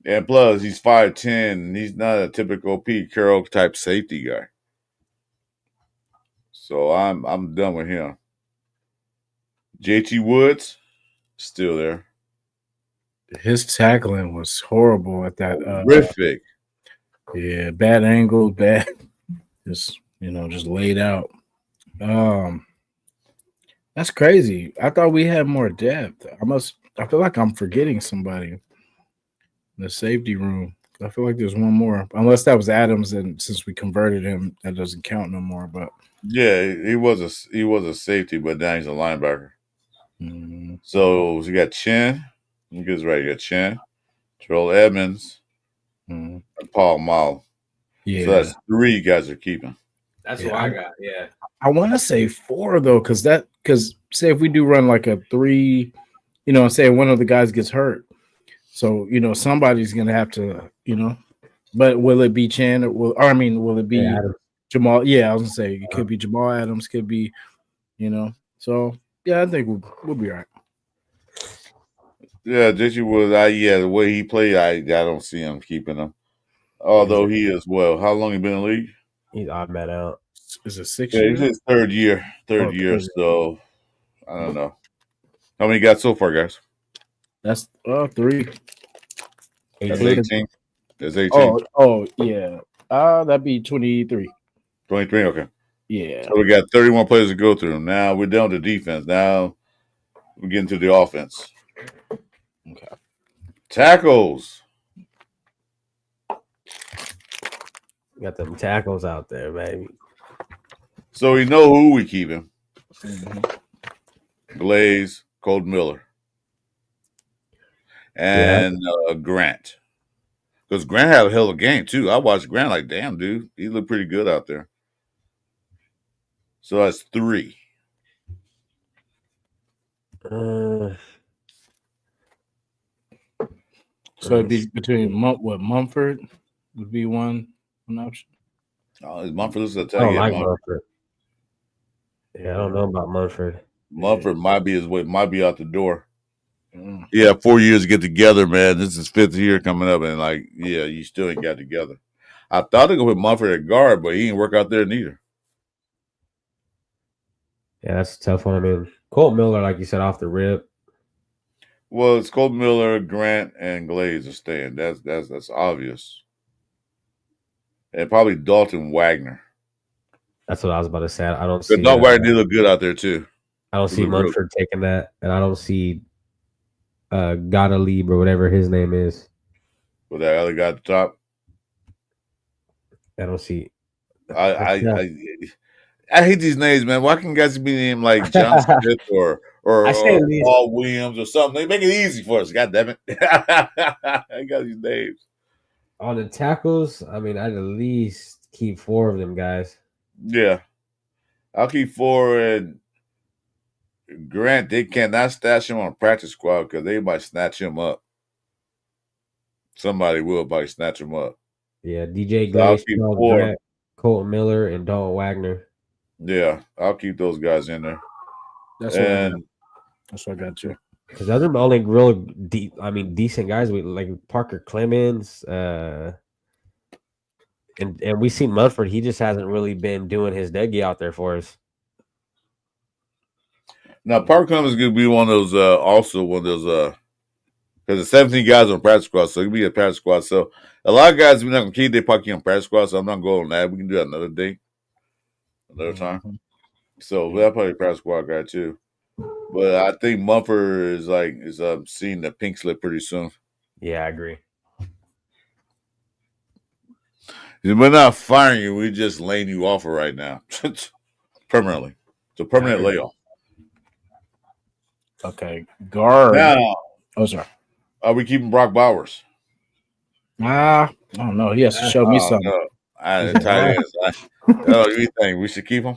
And plus, he's 5'10", and he's not a typical Pete Carroll type safety guy. So I'm done with him. JT Woods, still there. His tackling was horrible at that. Horrific. Yeah, bad angle, bad. Just laid out. That's crazy. I thought we had more depth. I feel like I'm forgetting somebody in the safety room. I feel like there's one more, unless that was Adams, and since we converted him, that doesn't count no more. But Yeah, he was a safety, but now he's a linebacker. mm, So you got Chin. Let me get this right. You got Chin, Terrell Edmonds, mm, and Paul Mall. yeah, So that's 3 guys are keeping. That's Yeah, what I got. Yeah. I want to say 4 though, because say if we do run like a 3, say one of the guys gets hurt, so somebody's gonna have to, but will it be Chan or will it be Adams. Jamal? Yeah, I was gonna say it could be Jamal Adams, could be, So yeah, I think we'll be all right. Yeah, JT Woods. The way he played, I don't see him keeping him. Although he is How long he been in the league? He's odd man out. Is it 6 Yeah, years? he's his third year. third Year. year. So I don't know. How many you got so far, guys? That's 3. That's 18. 18. That's 18. Oh yeah. That'd be 23. 23. Okay. Yeah. So we got 31 players to go through. Now we're down to defense. Now We get into the offense. Okay. Tackles. Got them tackles out there, baby. So we know who we keeping. Mm-hmm. Glaze, Colt Miller, and Grant. Because Grant had a hell of a game, too. I watched Grant like, damn, dude. He looked pretty good out there. So that's 3. So it'd be between Mumford would be one option. Oh, is Mumford is a I tag? don't Yeah, like Mumford. Munford. Yeah, I don't know about Munford. Mumford might be his way, might be out the door. Mm. Yeah, 4 years to get together, man. This is 5th year coming up, and like, yeah, you still ain't got together. I thought they'd go with Mumford at guard, but he didn't work out there neither. Yeah, that's a tough one. I mean, Colt Miller, like you said, off the rip. Well, it's Colt Miller, Grant, and Glaze are staying. That's obvious. And probably Dalton Wagner. That's what I was about to say. I don't But see. Dalton Wagner did look good out there too. I don't He see looked real- Munford taking that, and I don't see Gottlieb or whatever his name is. With that other guy at the top. I don't see. I hate these names, man. Why can't guys be named like John Smith or I say at least- Paul Williams or something? They make it easy for us. God damn it. I got these names. On the tackles, I mean, I'd at least keep 4 of them guys. Yeah. I'll keep 4 and Grant, they cannot stash him on a practice squad because they might snatch him up. Somebody will probably snatch him up. Yeah, DJ So I'll Glaze, keep Charles 4. Grant, Colt Miller, and Dalton Wagner. Yeah, I'll keep those guys in there. That's what I got. And That's what I got you. Because those are the only real decent guys. We like Parker Clemens, and we seen Mudford. He just hasn't really been doing his deggy out there for us. now Park Clemens is gonna be one of those also one of those because the 17 guys on practice squad, so it can be a practice squad. So a lot of guys we're not gonna keep their Parky on practice squad, so I'm not going on that. We can do that another day, another time. Mhm. So that's probably a practice squad guy too. But I think Mumford is seeing the pink slip pretty soon. Yeah, I agree. We're not firing you, we're just laying you off right now. Permanently. It's a permanent layoff. Okay, guard. Now, Oh, sorry. are we keeping Brock Bowers? I don't know. He has to show me Oh, something. no. Tight ends. Oh, you think we should keep him?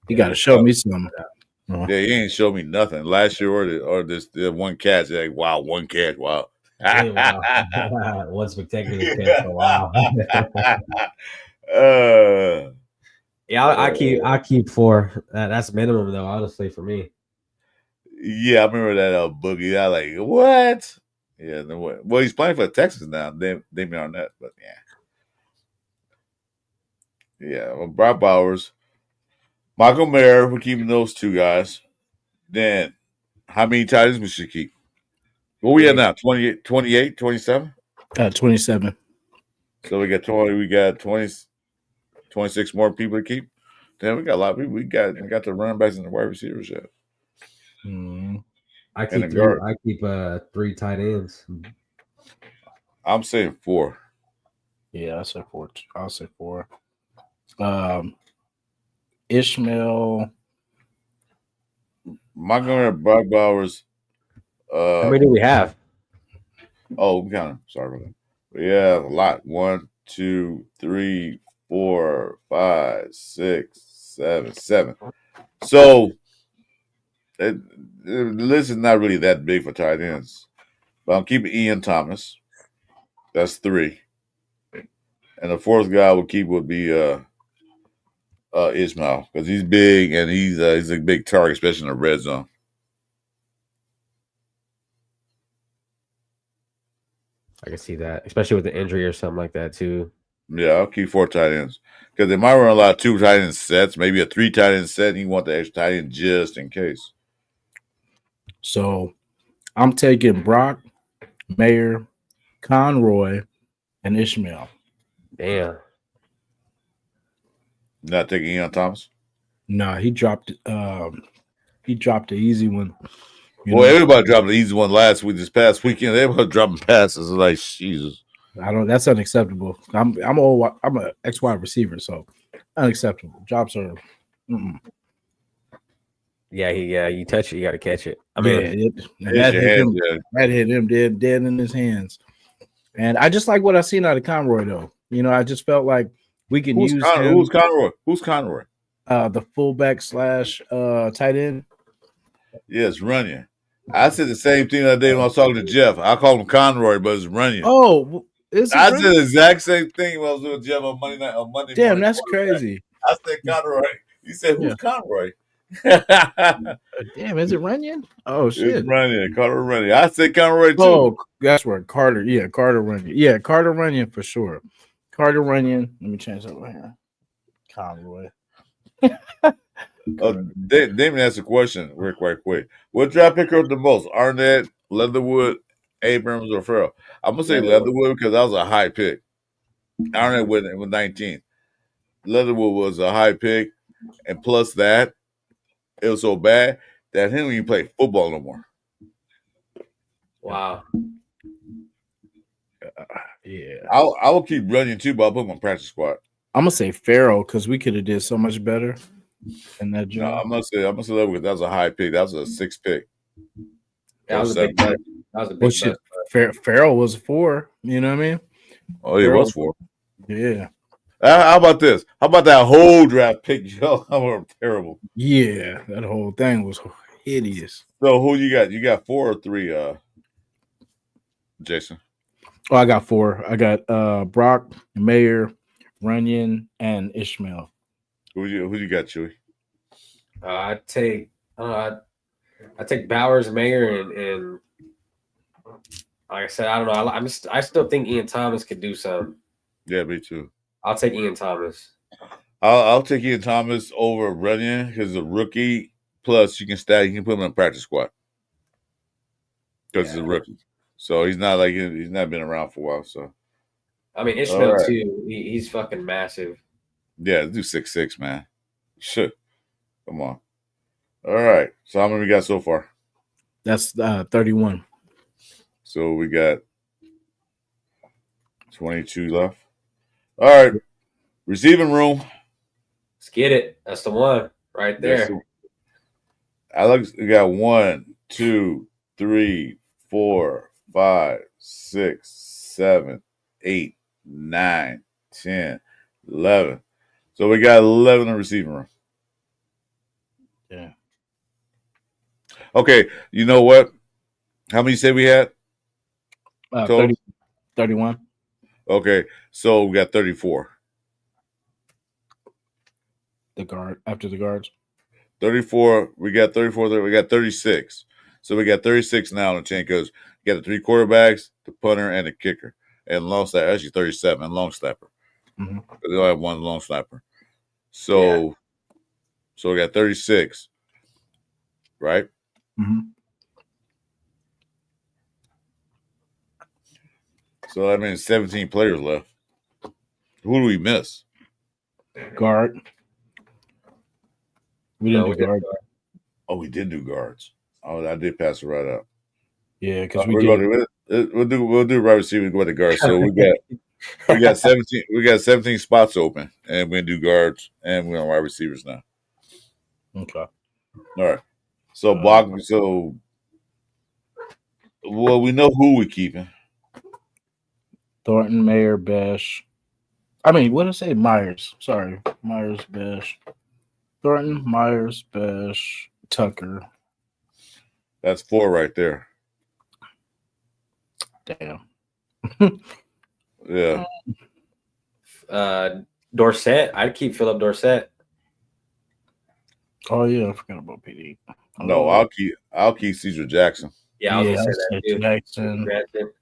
He got to show me something. Yeah, he ain't showed me nothing last year or this one catch. Like, wow, one catch. Wow. Hey, wow. One spectacular catch. Wow. Yeah, I keep 4. That's minimum though, honestly, for me. Yeah, I remember that Boogie. I like what? Yeah, well, he's playing for Texas now. Damien Arnett, but yeah. Well, Brock Bowers, Michael Mayer. We're keeping those 2 guys. Then, how many tight ends we should keep? What we at now? 28, 27? 27. So we got 20. We got 20, 26 more people to keep. Damn, we got a lot of people. We got the running backs and the wide receivers yet. I And keep a guard. 3 tight ends. I'm saying 4. Yeah, I said 4. I'll say 4. Ishmael. Montgomery, Brock Bowers. How many do we have? Oh, we kind of sorry about that. We have a lot. 1, 2, 3, 4, 5, 6, 7, 7. So the list is not really that big for tight ends. But I'm keeping Ian Thomas. That's 3. And the 4th guy we'll keep would be Ishmael, because he's big and he's a big target, especially in the red zone. I can see that, especially with the injury or something like that too. Yeah, I'll keep 4 tight ends because they might run a lot of 2 tight end sets, maybe a 3 tight end set. And you want the extra tight end just in case. So I'm taking Brock, Mayer, Conroy, and Ishmael. Damn. Not taking Ian Thomas. No, he dropped. He dropped an easy one. You Well, know, everybody dropped an easy one last week. This past weekend, everybody dropping passes. It's like Jesus. I don't. That's unacceptable. I'm old. I'm an X wide receiver, so unacceptable. Drops are. Mm-mm. Yeah, you touch it, you got to catch it. I Yeah, mean, and Here's that your hit hand. him. Yeah. That hit him dead in his hands. And I just like what I seen out of Conroy, though. You know, I just felt like we can Who's use him, Who's Conroy? Who's Conroy? the fullback slash tight end. Yes, Runyon. I said the same thing the other day when I was talking to Jeff. I called him Conroy, but it's Runyon. Oh, is it? I Right? said the exact same thing when I was with Jeff on Monday night on Monday Damn, morning. that's crazy. I said Conroy. He said, "Who's Yeah. Conroy?" Damn, is it Runyon? Oh It's shit. Runyon, Carter Runyon. I said Conroy too. Oh, that's where Carter. Yeah, Carter Runyon. Yeah, Carter Runyon for sure. Carter Runyon. Let me change that right here. Conroy. Damon asked a question real quick. What draft pick hurt the most? Arnett, Leatherwood, Abrams, or Farrell? I'm gonna say Leatherwood because that was a high pick. Arnett went 19th. Leatherwood was a high pick, and plus that, it was so bad that he didn't even play football no more. wow. Yeah. I will keep running too, but I'll put him on practice squad. I'm gonna say Farrell because we could have did so much better in that No, job. I'm gonna say Leatherwood. That was a high pick. That was a 6th pick. That was a big bust. That was a big Well, bust. shit. Farrell was 4. You know what I mean? Oh, he was 4. Yeah. How about this? How about that whole draft pick, Joe? I'm terrible. Yeah. That whole thing was hideous. So who you got? You got 4 or 3, Jason? Oh, I got 4. I got Brock, Mayer, Runyon, and Ishmael. Who you got, Chewy? I take Bowers, Mayer, and like I said, I don't know. I still think Ian Thomas could do something. Yeah, me too. I'll take Ian Thomas. I'll take Ian Thomas over Runyon because he's a rookie. Plus, you can put him in a practice squad because he's a rookie. So he's not been around for a while. So I mean, Ishmael right. too. He's fucking massive. yeah, do 6'6", man. Shit, come on. All right. So how many we got so far? That's 31. So we got 22 left. All right. Receiving room. Let's get it. That's the one right there. Alex, we got 1, 2, 3, 4, 5, 6, 7, 8, 9, 10, 11. So we got 11 in the receiving room. Yeah. Okay. You know what? How many you say we had? 30, 31. Okay. So we got 34. The guard after the guards. 34. We got 34. We got 36. So we got 36 now in the chain because you got the 3 quarterbacks, the punter, and the kicker. And long snapper, actually 37, and long snapper. Mm-hmm. They only have one long snapper. So we got 36. Right? Mm-hmm. So that means 17 players left. Who do we miss? Guard. We didn't do guard. Oh, we did do guards. Oh, I did pass it right up. Yeah, because we'll do right receiver. Go to guard. So we got 17. We got 17 spots open, and we're gonna do guards, and we're on wide receivers now. Okay. All right. So block. So we know who we're keeping. Thornton, Mayer, Bash. I mean, what did I say? Myers. Sorry. Myers, Bash. Thornton, Myers, Bash, Tucker. That's 4 right there. Damn. Yeah. Dorsett. I'd keep Philip Dorsett. Oh yeah, I forgot about PD. No, I'll keep Cedric Jackson. Yeah, I was gonna say that too. Jackson. Jackson.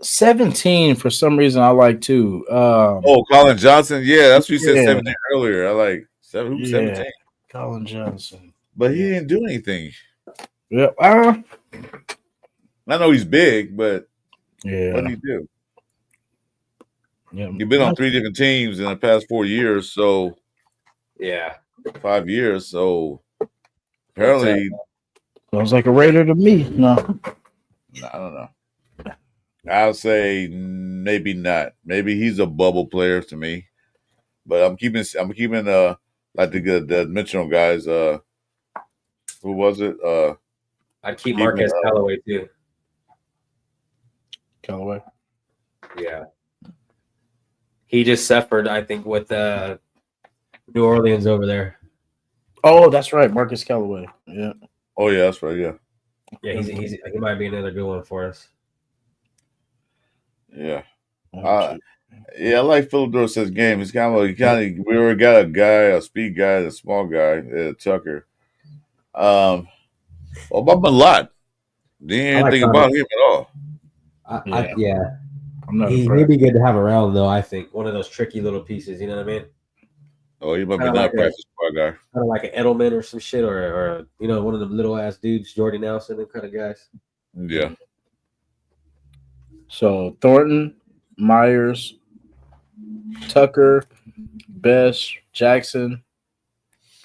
17 for some reason I like too. Colin Johnson. Yeah, that's what you said 17 earlier. I like 17. Colin Johnson. But he didn't do anything. Yeah. I know he's big, but yeah. what did he do? Yeah. He's been on 3 different teams in the past 4 years, so yeah, 5 years. So apparently Sounds like a Raider to me. No. I don't know. I'll say maybe not. Maybe he's a bubble player to me. But I'm keeping like the dimensional guys. Who was it? I'd keep Keeping, Marquez Callaway too. Callaway. Yeah. He just suffered, I think, with New Orleans over there. Oh, that's right, Marcus Callaway. Yeah. Oh yeah, that's right. Yeah, Yeah, he might be another good one for us. yeah. Oh, Yeah, I like Philip Dorsett's game. He's kind of we already got a guy, a speed guy, a small guy, Tucker. Well, about a lot. Didn't like think Tommy. about him at all. Yeah. I'm not He'd impressed. be good to have around, though, I think. One of those tricky little pieces, you know what I mean? Oh, he might be Kinda not like a practice squad guy. Kind of like an Edelman or some shit, or one of them little ass dudes, Jordy Nelson, them kind of guys. Yeah. So Thornton, Myers, Tucker, Best, Jackson,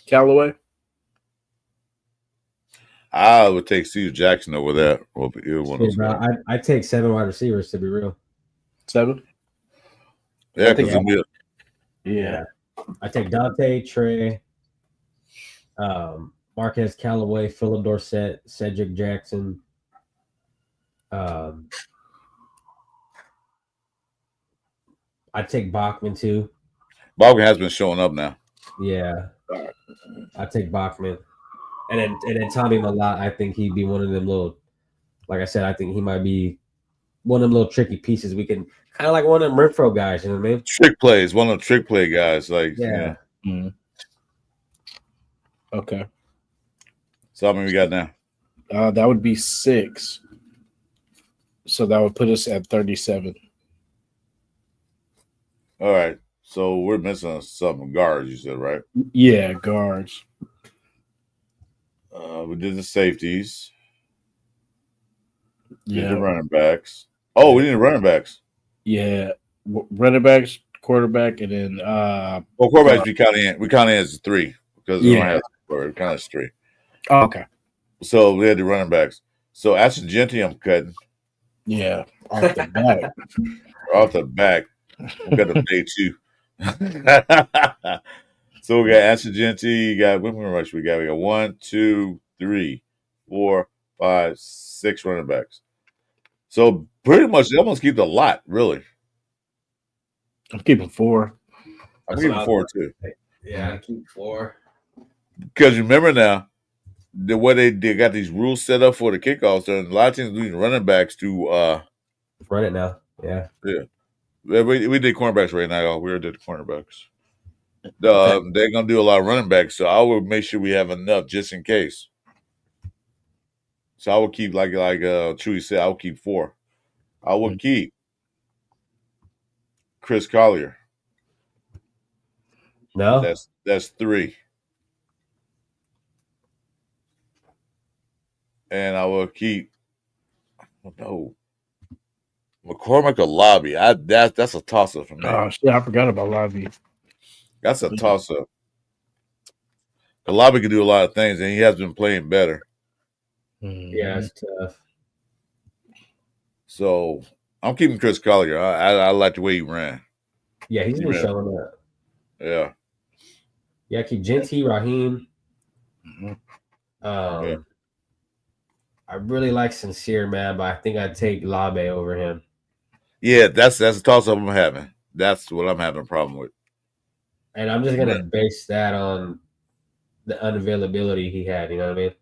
Callaway. I would take Steve Jackson over that. Shit, bro, I'd take 7 wide receivers, to be real. 7. Yeah, I think because Yeah. I take Dante, Trey, Marquez Callaway, Philip Dorsett, Cedric Jackson. I'd take Bachman too. Bachman has been showing up now. Yeah, I'd take Bachman, and then Tommy Malott. I think he'd be one of them little. Like I said, I think he might be one of them little tricky pieces. We can kind of like one of them Renfro guys. You know what I mean? Trick plays, one of the trick play guys. Like Yeah. Mhm. Okay. So how many we got now? That would be 6. So that would put us at 37. All right. So we're missing some guards. You said right? Yeah, guards. We did the safeties. Did the Yeah. running backs. Oh, we need running backs. Yeah. Running backs, quarterback, and then Well, quarterbacks we count in as 3 because we don't Yeah. have we count as 3. oh, okay. So we had the running backs. So Ashton I'm cutting Yeah. Off the back. off the back. We got the day 2. So we got Ashton you got what many rush we got? We got 1, 2, 3, 4, 5, 6 running backs. So pretty much they almost keep a lot, really. I'm keeping 4. I'm That's keeping what I 4 too. Yeah, I'd keep 4. Because remember now, the way they got these rules set up for the kickoffs, and a lot of teams losing running backs to Run it now. Yeah. we did cornerbacks right now. We already did the cornerbacks. They're gonna do a lot of running backs, so I will make sure we have enough just in case. So I will keep like Chewy said, I will keep 4. I will keep Chris Collier. No. That's 3. And I will keep McCormick or Lobby. That's a toss up for me. Oh shit, I forgot about Lobby. That's a toss up. The Lobby can do a lot of things, and he has been playing better. Yeah, it's tough. So I'm keeping Chris Collier. I like the way he ran. Yeah, he's been Yeah. showing up. Yeah. Yeah, keep Genty, Raheem. Mhm. Yeah. I really like Sincere, man, but I think I'd take Labe over him. Yeah, that's a toss up I'm having. That's what I'm having a problem with. And I'm just gonna base that on the unavailability he had. You know what I mean?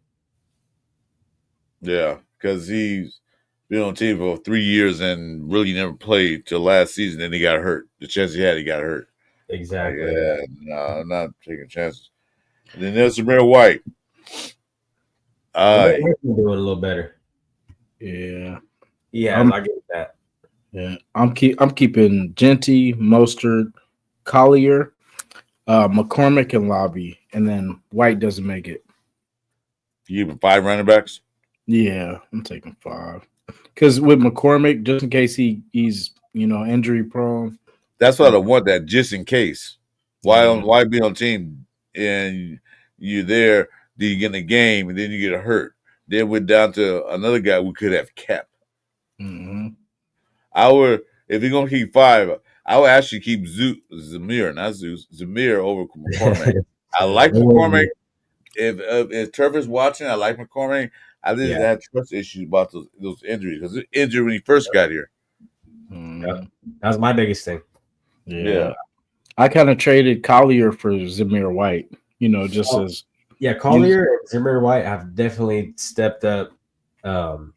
Yeah, because he's been on the team for 3 years and really never played till last season. Then he got hurt. The chance he had, he got hurt. Exactly. Yeah, no, I'm not taking chances. And then there's Samir White. He's doing a little better. Yeah. Yeah, I get that. Yeah. I'm keeping Genty, Mostert, Collier, McCormick, and Lobby, and then White doesn't make it. You keeping 5 running backs? Yeah, I'm taking 5. Because with McCormick, just in case he's injury prone. That's why I want that just in case. Why be on team and you're there, then you get in the game and then you get hurt. then we're down to another guy we could have kept. Mm-hmm. If you're gonna keep 5, I would actually keep Zamir over McCormick. I like McCormick. If Trevor's watching, I like McCormick. I just had trust issues about those injuries because he injured when he first got here. Mm-hmm. That was my biggest thing. Yeah. I kind of traded Collier for Zamir White, just as. Yeah, Collier and Zamir White have definitely stepped up and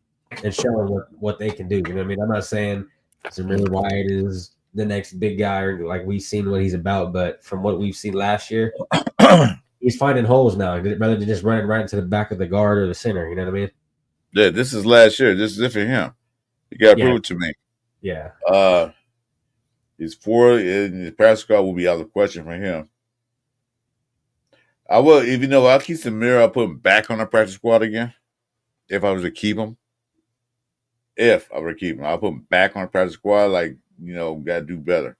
shown what they can do. You know what I mean? I'm not saying Zamir White is the next big guy or like we've seen what he's about, but from what we've seen last year, he's finding holes now rather than just running right into the back of the guard or the center. You know what I mean? Yeah, this is last year. This is it for him. You got to prove it to me. Yeah. He's 4, and the practice squad will be out of the question for him. I will, even though I'll keep Samir, I'll put him back on the practice squad again. If I was to keep him. I'll put him back on the practice squad. Like, got to do better.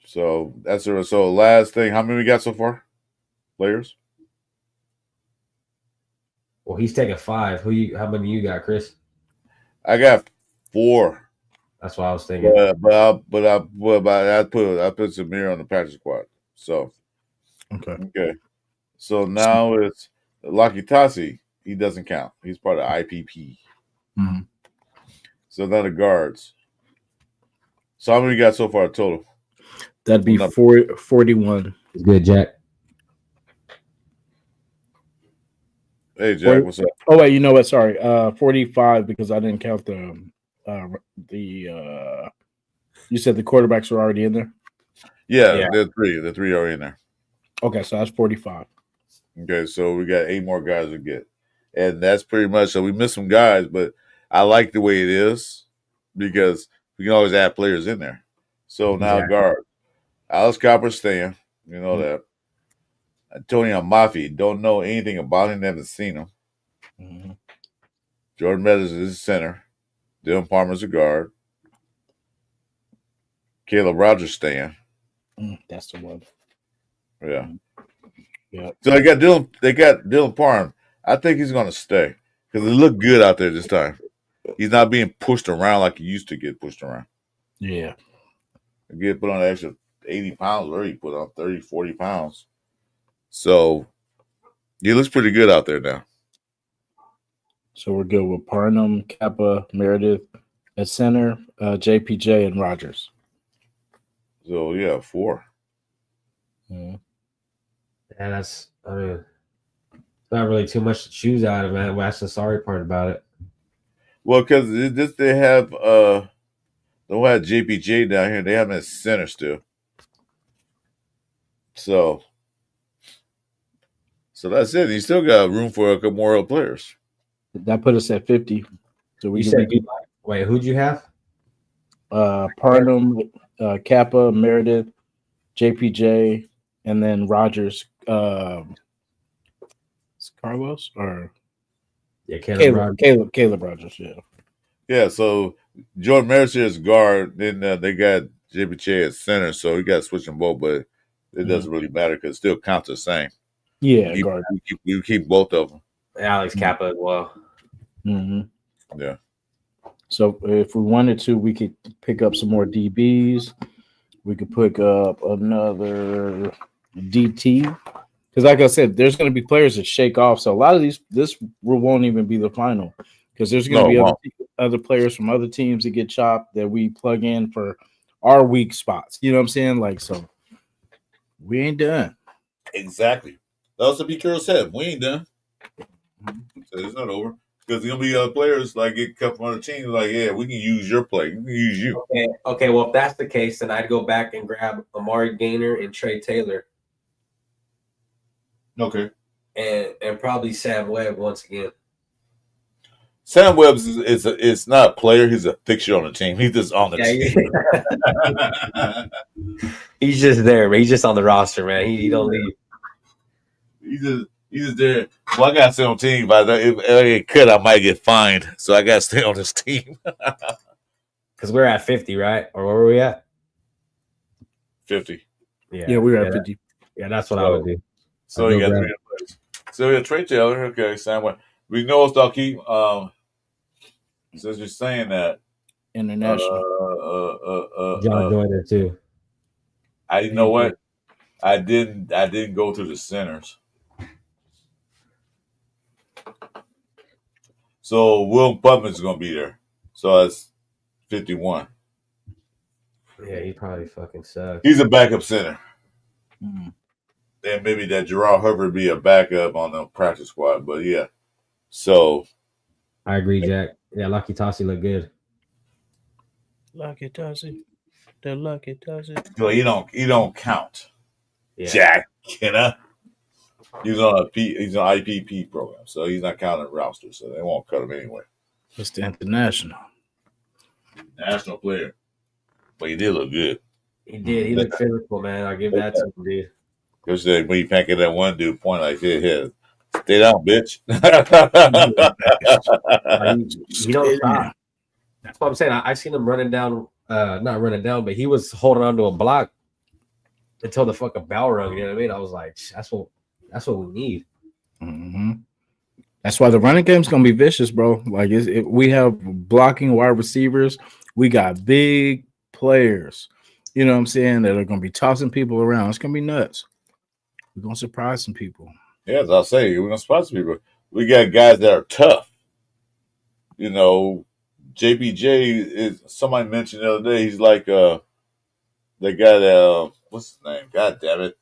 So that's it. So last thing, how many we got so far? Players? Well, he's taking 5. How many you got, Chris? I got 4. That's what I was thinking. I put Samir on the practice squad. So okay. So now it's Lakitasi. He doesn't count. He's part of IPP. Mm-hmm. So now the guards. So how many you got so far total? That'd be 41. Good, Jack. Hey, Jack, what's up? Oh wait, you know what? Sorry, 45 because I didn't count the. You said the quarterbacks were already in there. Yeah. The three are in there. Okay, so that's 45. Okay, so we got 8 more guys to get, and that's pretty much. So we missed some guys, but I like the way it is because we can always add players in there. So now guard, Alex Copper staying. You know that. Antonio Mafi, don't know anything about him, never seen him. Mm-hmm. Jordan Meadows is the center. Dylan Palmer's a guard. Caleb Rogers staying. That's the one. Yeah. Yeah. So they got Dylan Parham. I think he's gonna stay because he looked good out there this time. He's not being pushed around like he used to get pushed around. Yeah. He get put on an extra 80 pounds, or he put on 30, 40 pounds. So he looks pretty good out there now. So we're good with Parham, Kappa, Meredith at center, JPJ, and Rogers. So yeah, 4. Mm-hmm. Yeah, it's not really too much to choose out of, man. Well, that's the sorry part about it. Well, because they have don't have JPJ down here. They have him at center still. So that's it. He still got room for a couple more players. That put us at 50. So we wait, who'd you have? Parham, Kappa, Meredith, JPJ, and then Rogers. Carlos or Caleb Rogers. Yeah. So Jordan Meredith is guard. Then they got JPJ at center, so he got to switch them both, but it doesn't really matter because it still counts the same. Yeah, you keep both of them. Alex Kappa as well. Mm-hmm. Yeah. So if we wanted to, we could pick up some more DBs. We could pick up another DT. Because like I said, there's going to be players that shake off. So a lot of this won't even be the final. Because there's going to be other players from other teams that get chopped that we plug in for our weak spots. You know what I'm saying? Like, so we ain't done. Exactly. That's what Pete Carroll said. We ain't done. So it's not over. Because there's going to be other players like get cut from other teams. Like, yeah, we can use your play. We can use you. Okay. Well, if that's the case, then I'd go back and grab Amari Gaynor and Trey Taylor. Okay. And probably Sam Webb once again. Sam Webb is not a player. He's a fixture on the team. He's just on the team. He's just there, man. He's just on the roster, man. He don't leave. He's just there. Well, I got to stay on the team. But if I get cut, I might get fined. So I got to stay on this team. Because we're at 50, right? Or where were we at? 50. Yeah, we were at 50. Yeah, that's what I would do. So you got 3 players. So yeah, Trey Taylor. Okay, Sam. We know start keep. Since you're saying that, International. John Joyner too. I know what I didn't go to the centers. So Will Putman's going to be there. So that's 51. Yeah, he probably fucking sucks. He's a backup center. Mm. Then maybe that Gerard Herbert be a backup on the practice squad. But yeah, so I agree, Jack. Yeah, Lucky Tossie looked good. Lucky Tossie. The Lucky Tossie. so he don't count. Yeah. Jack Kenna. He's on he's on IPP program, so he's not counting roster, so they won't cut him anyway. It's the international. National player, but he did look good. He did. He looked physical, man. I'll give that to him, dude. Because when you pack at that one dude point like, hey, stay down, bitch. He don't stop. That's what I'm saying. I seen him running down, not running down, but he was holding on to a block until the fucking bell rung. You know what I mean? I was like, that's what we need. Mm-hmm. That's why the running game's gonna be vicious, bro. Like we have blocking wide receivers. We got big players. You know what I'm saying? That are gonna be tossing people around. It's gonna be nuts. We're gonna surprise some people. Yeah, as I say, we're gonna surprise people. We got guys that are tough. You know, JPJ is somebody mentioned the other day. He's like the guy that what's his name? God damn it.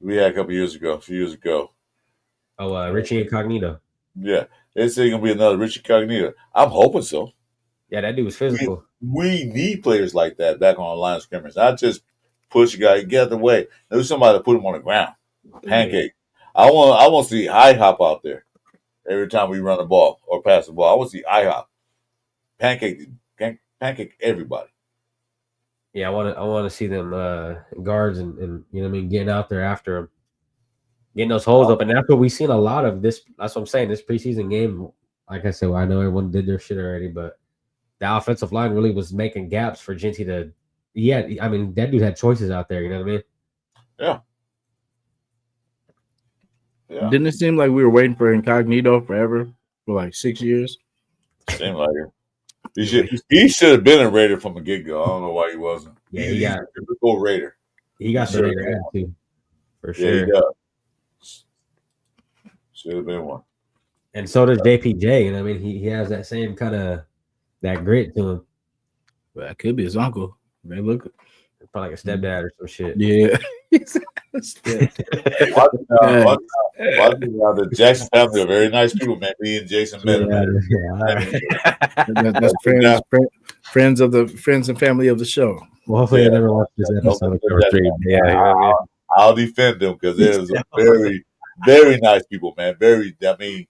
We had a few years ago. Oh, Richie Incognito. Yeah. They say he's gonna be another Richie Cognito. I'm hoping so. Yeah, that dude was physical. We need players like that back on the line of scrimmage. Not just push a guy, get out the way. There's somebody to put him on the ground. Pancake. I want to see IHOP out there every time we run the ball or pass the ball. I want to see IHOP. Pancake everybody. Yeah, I want to see them guards and you know what I mean, getting out there after him, getting those holes up, and that's what we've seen a lot of this. That's what I'm saying. This preseason game, like I said, I know everyone did their shit already, but the offensive line really was making gaps for Ginty to. Yeah, I mean that dude had choices out there. You know what I mean? Yeah. Didn't it seem like we were waiting for Incognito forever for like 6 years? Seemed like it. He should have been a Raider from the get go. I don't know why he wasn't. Yeah, he's a typical Raider. He got the Raider attitude for sure. Yeah, he does. Should have been one. And so does JPJ. You know what I mean? He has that same kind of that grit to him. Well, that could be his uncle. They look probably like a stepdad or some shit. Yeah. The Jackson family are very nice people, man. Me and Jason met him. That's friends and family of the show. Well, hopefully I never watch this episode. I'll defend them because there's some very, very nice people, man. You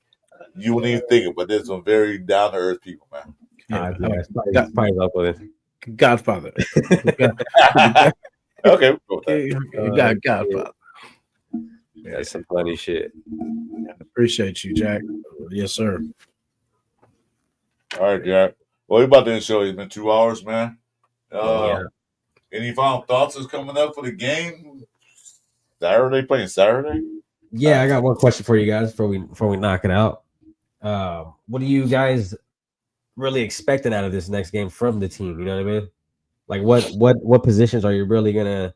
wouldn't even think it, but there's some very down to earth people, man. Probably up with it. Godfather. Okay, Godfather. That's some funny shit. Appreciate you, Jack. Yes, sir. All right, Jack. Well, we're about to end the show. It's been 2 hours, man. Any final thoughts is coming up for the game? Playing Saturday? Yeah, I got one question for you guys before we knock it out. What are you guys really expecting out of this next game from the team? You know what I mean? Like what positions are you really gonna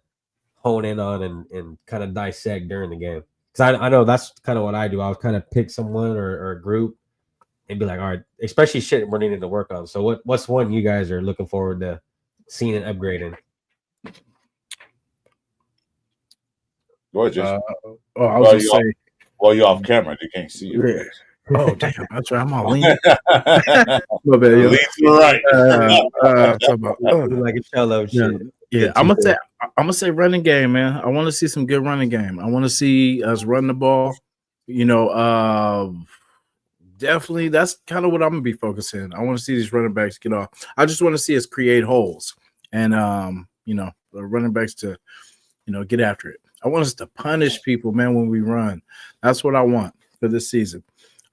hone in on and kind of dissect during the game? Because I know that's kind of what I do. I'll kind of pick someone or a group and be like, all right, especially shit we're needing to work on. So what's one you guys are looking forward to seeing and upgrading? Go ahead, Jason. I was just saying. Well, you're off camera. You can't see you. Yeah. Oh, damn. That's right. I'm all lean. Lean to the right. Like a cello shit. Yeah, I'm gonna say running game, man. I want to see some good running game. I want to see us run the ball. You know, definitely that's kind of what I'm gonna be focusing. I want to see these running backs get off. I just want to see us create holes and you know, the running backs to, you know, get after it. I want us to punish people, man, when we run. That's what I want for this season.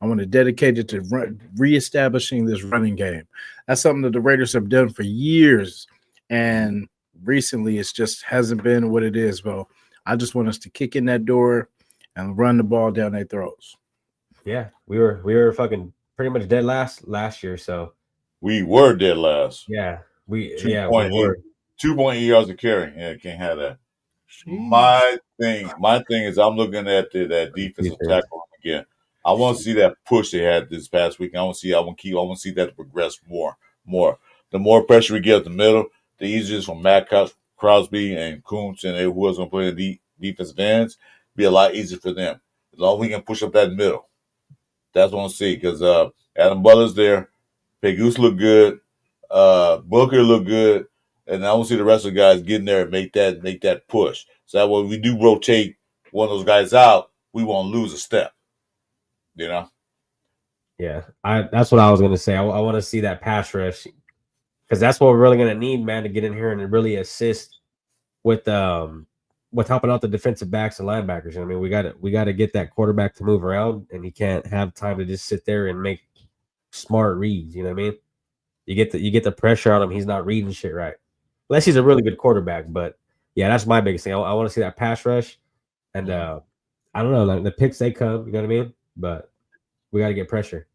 I want to dedicate it to reestablishing this running game. That's something that the Raiders have done for years, and recently it just hasn't been what it is. Well, I just want us to kick in that door and run the ball down their throats. Yeah, we were fucking pretty much dead last year. So We were dead last. yeah, we 2.8 were. 2.8 yards of carry. Yeah, can't have that. Jeez. My thing is, I'm looking at that defensive Defense. tackle again. I want to see that push they had this past week. I want to see that progress more. The more pressure we get at the middle, the easier it's for Matt Crosby and Kuntz and who else going to play the defensive ends. Be a lot easier for them as long as we can push up that middle. That's what I want to see because Adam Butler's there. Pegus look good. Booker look good. And I want to see the rest of the guys get in there and make that push. So that when we do rotate one of those guys out, we won't lose a step. You know? Yeah, that's what I was gonna say. I want to see that pass rush because that's what we're really gonna need, man, to get in here and really assist with helping out the defensive backs and linebackers. You know what I mean, we got to get that quarterback to move around, and he can't have time to just sit there and make smart reads. You know what I mean? You get the pressure on him. He's not reading shit right, unless he's a really good quarterback. But yeah, that's my biggest thing. I want to see that pass rush, and I don't know, like the picks they come. You know what I mean? But we got to get pressure.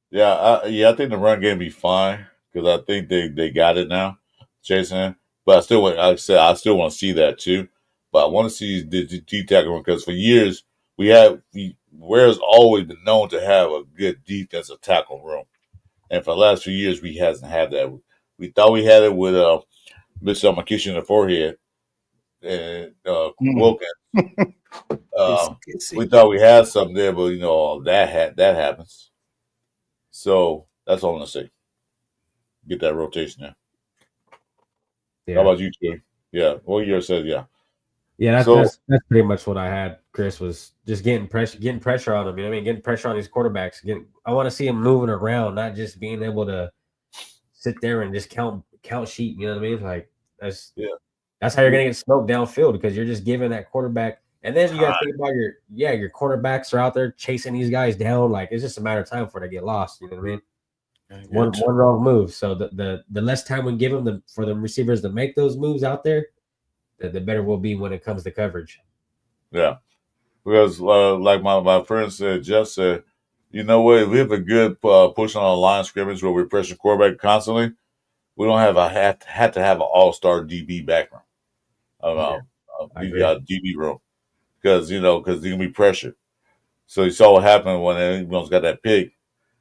Yeah, I think the run game be fine because I think they got it now, Jason. But like I said, I still want to see that too. But I want to see the D tackle because for years Ware's always been known to have a good defensive tackle room, and for the last few years we hasn't had that. We thought we had it with Mr. McKish in the forehead and Wilkins. We thought we had something there, but that happens. So that's all I'm gonna say. Get that rotation there. Yeah. How about you, Trey? Yeah, what year said yeah. Yeah, that's pretty much what I had. Chris was just getting pressure on him. You know what I mean? Getting pressure on these quarterbacks. I want to see him moving around, not just being able to sit there and just count sheep. You know what I mean? Like that's how you're gonna get smoked downfield because you're just giving that quarterback. And then you got to think about your quarterbacks are out there chasing these guys down. Like it's just a matter of time before they get lost. You know what I mean? One wrong move. So the less time we give them for the receivers to make those moves out there, the better we'll be when it comes to coverage. Yeah, because like my friend said, Jeff said, you know what? If we have a good push on the line scrimmage where we pressure quarterback constantly, we don't have to have an all-star DB background. DB room because there's gonna be pressure. So you saw what happened when everyone's got that pick.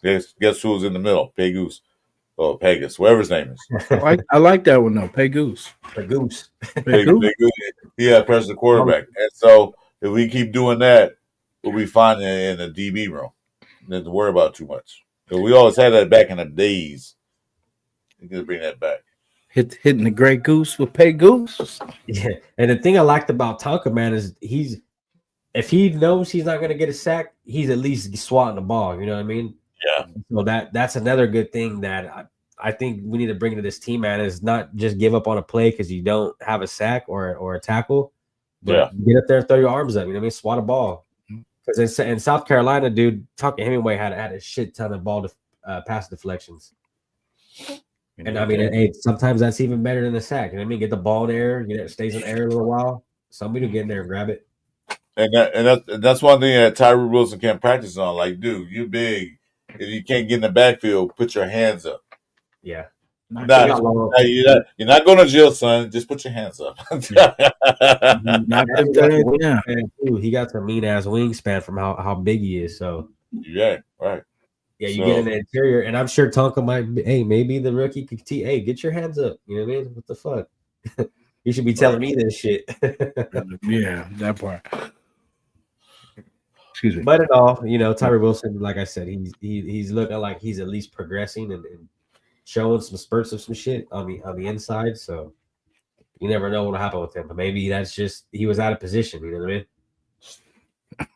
Guess who's in the middle? Pegus or Pegas, whatever his name is. I like that one though. Pegus. Pegus. He had pressure the quarterback, and so if we keep doing that, we'll be fine in the DB room. Don't to worry about too much. Because we always had that back in the days. You can bring that back. Hitting the Grey Goose with Pegus. Yeah, and the thing I liked about Tonka, man, is if he knows he's not going to get a sack, he's at least swatting the ball. You know what I mean? Yeah. So that's another good thing that I think we need to bring to this team, man, is not just give up on a play because you don't have a sack or a tackle, but get up there and throw your arms up. You know what I mean? Swat a ball. Because in South Carolina, dude, Tonka Hemingway had a shit ton of pass deflections. And I mean, sometimes that's even better than a sack. You know what I mean? Get the ball in the air, it stays in the air a little while. Somebody will get in there and grab it. And that's one thing that Tyree Wilson can't practice on. Like, dude, you're big. If you can't get in the backfield, put your hands up. Yeah. You're not going to jail, son. Just put your hands up. He got some mean ass wingspan from how big he is. So yeah, right. Yeah, you get in the interior, and I'm sure Tonka might be, maybe the rookie could get your hands up. You know what I mean? What the fuck? You should be telling me this shit. Yeah, that part. Excuse me. But in all, Tyree Wilson, like I said, he's looking like he's at least progressing and showing some spurts of some shit on the inside. So you never know what'll happen with him. But maybe that's just he was out of position. You know what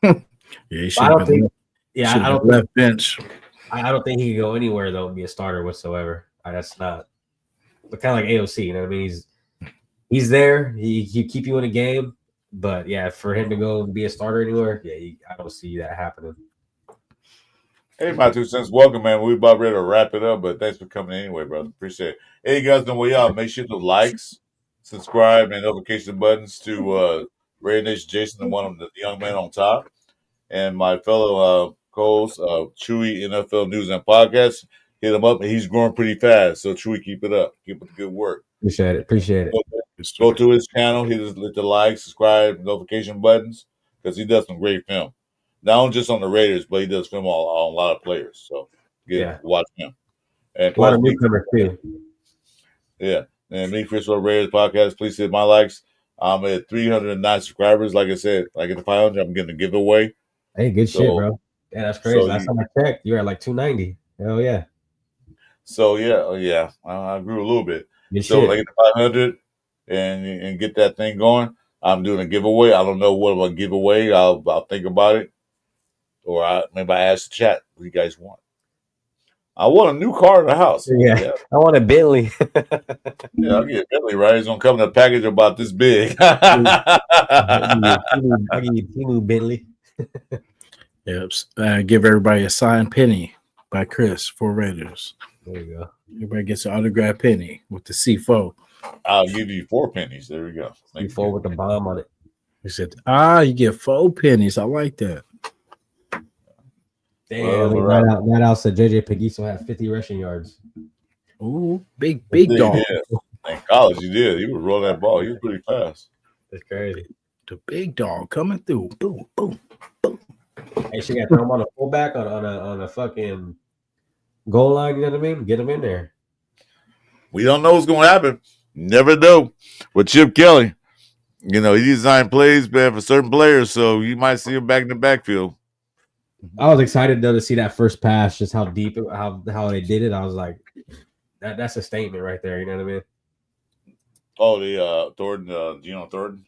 I mean? Yeah, he should have been. I don't left bench. I don't think he can go anywhere though and be a starter whatsoever. That's not. But kind of like AOC, you know what I mean? He's there. He keep you in a game. But yeah, for him to go and be a starter anywhere, I don't see that happening. Hey, my 2 cents. Welcome, man. We about ready to wrap it up, but thanks for coming anyway, brother. Appreciate it. Hey, you guys know where y'all. Make sure to likes, subscribe, and notification buttons to Ray Nation Jason, and one of the young men on top, and my fellow co-host, Chewy NFL News and Podcast. Hit him up, and he's growing pretty fast. So Chewy, keep it up. Keep up the good work. Appreciate it. Appreciate it. Go to his channel. Hit the like, subscribe, notification buttons because he does some great film. Not only just on the Raiders, but he does film on a lot of players. So watch him. And A lot of newcomers too. Yeah. And me, Chris Raiders Podcast, please hit my likes. I'm at 309 subscribers. Like I said, I get to 500, I'm getting a giveaway. Hey, good shit, bro. Yeah, that's crazy. Last time I checked, you're at like 290. Hell yeah. So I grew a little bit. Good so shit. I get to 500 and get that thing going. I'm doing a giveaway. I don't know what I'm gonna give away. I'll think about it, or maybe I ask the chat what you guys want. I want a new car in the house. Yeah. I want a Bentley. Yeah, I'll get a Bentley, right? It's gonna come in a package about this big. I give you a new Bentley. Yep. Give everybody a signed penny by Chris for Raiders. There you go. Everybody gets an autographed penny with the C4. I'll give you 4 pennies. There we go. C4 with the bomb on it. He said, you get 4 pennies. I like that. Damn, that out said JJ Pegues had 50 rushing yards. Ooh, big dog. In college, he did. He would roll that ball. He was pretty fast. That's crazy. The big dog coming through. Boom, boom, boom. Hey, she got to throw him on a fullback on a fucking goal line. You know what I mean? Get him in there. We don't know what's going to happen. Never know. With Chip Kelly, he designed plays, man, for certain players, so you might see him back in the backfield. I was excited though to see that first pass, just how deep, how they did it. I was like, that's a statement right there. You know what I mean? Oh, the Thornton, Geno Thornton.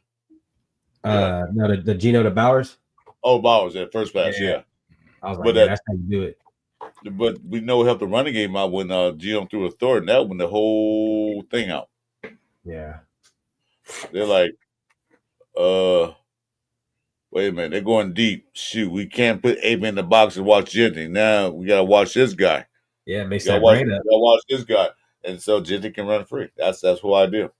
No, the Geno to Bowers. Oh, Bowers, that first pass, yeah. I was like, that's how you do it. But we know it helped the running game out when Geno threw a Thornton. That went the whole thing out. Yeah. They're like, wait a minute, they're going deep. Shoot, we can't put Abe in the box and watch Gentry. Now we gotta watch this guy. Yeah, it makes that brain up. Gotta watch this guy, and so Gentry can run free. That's whole idea.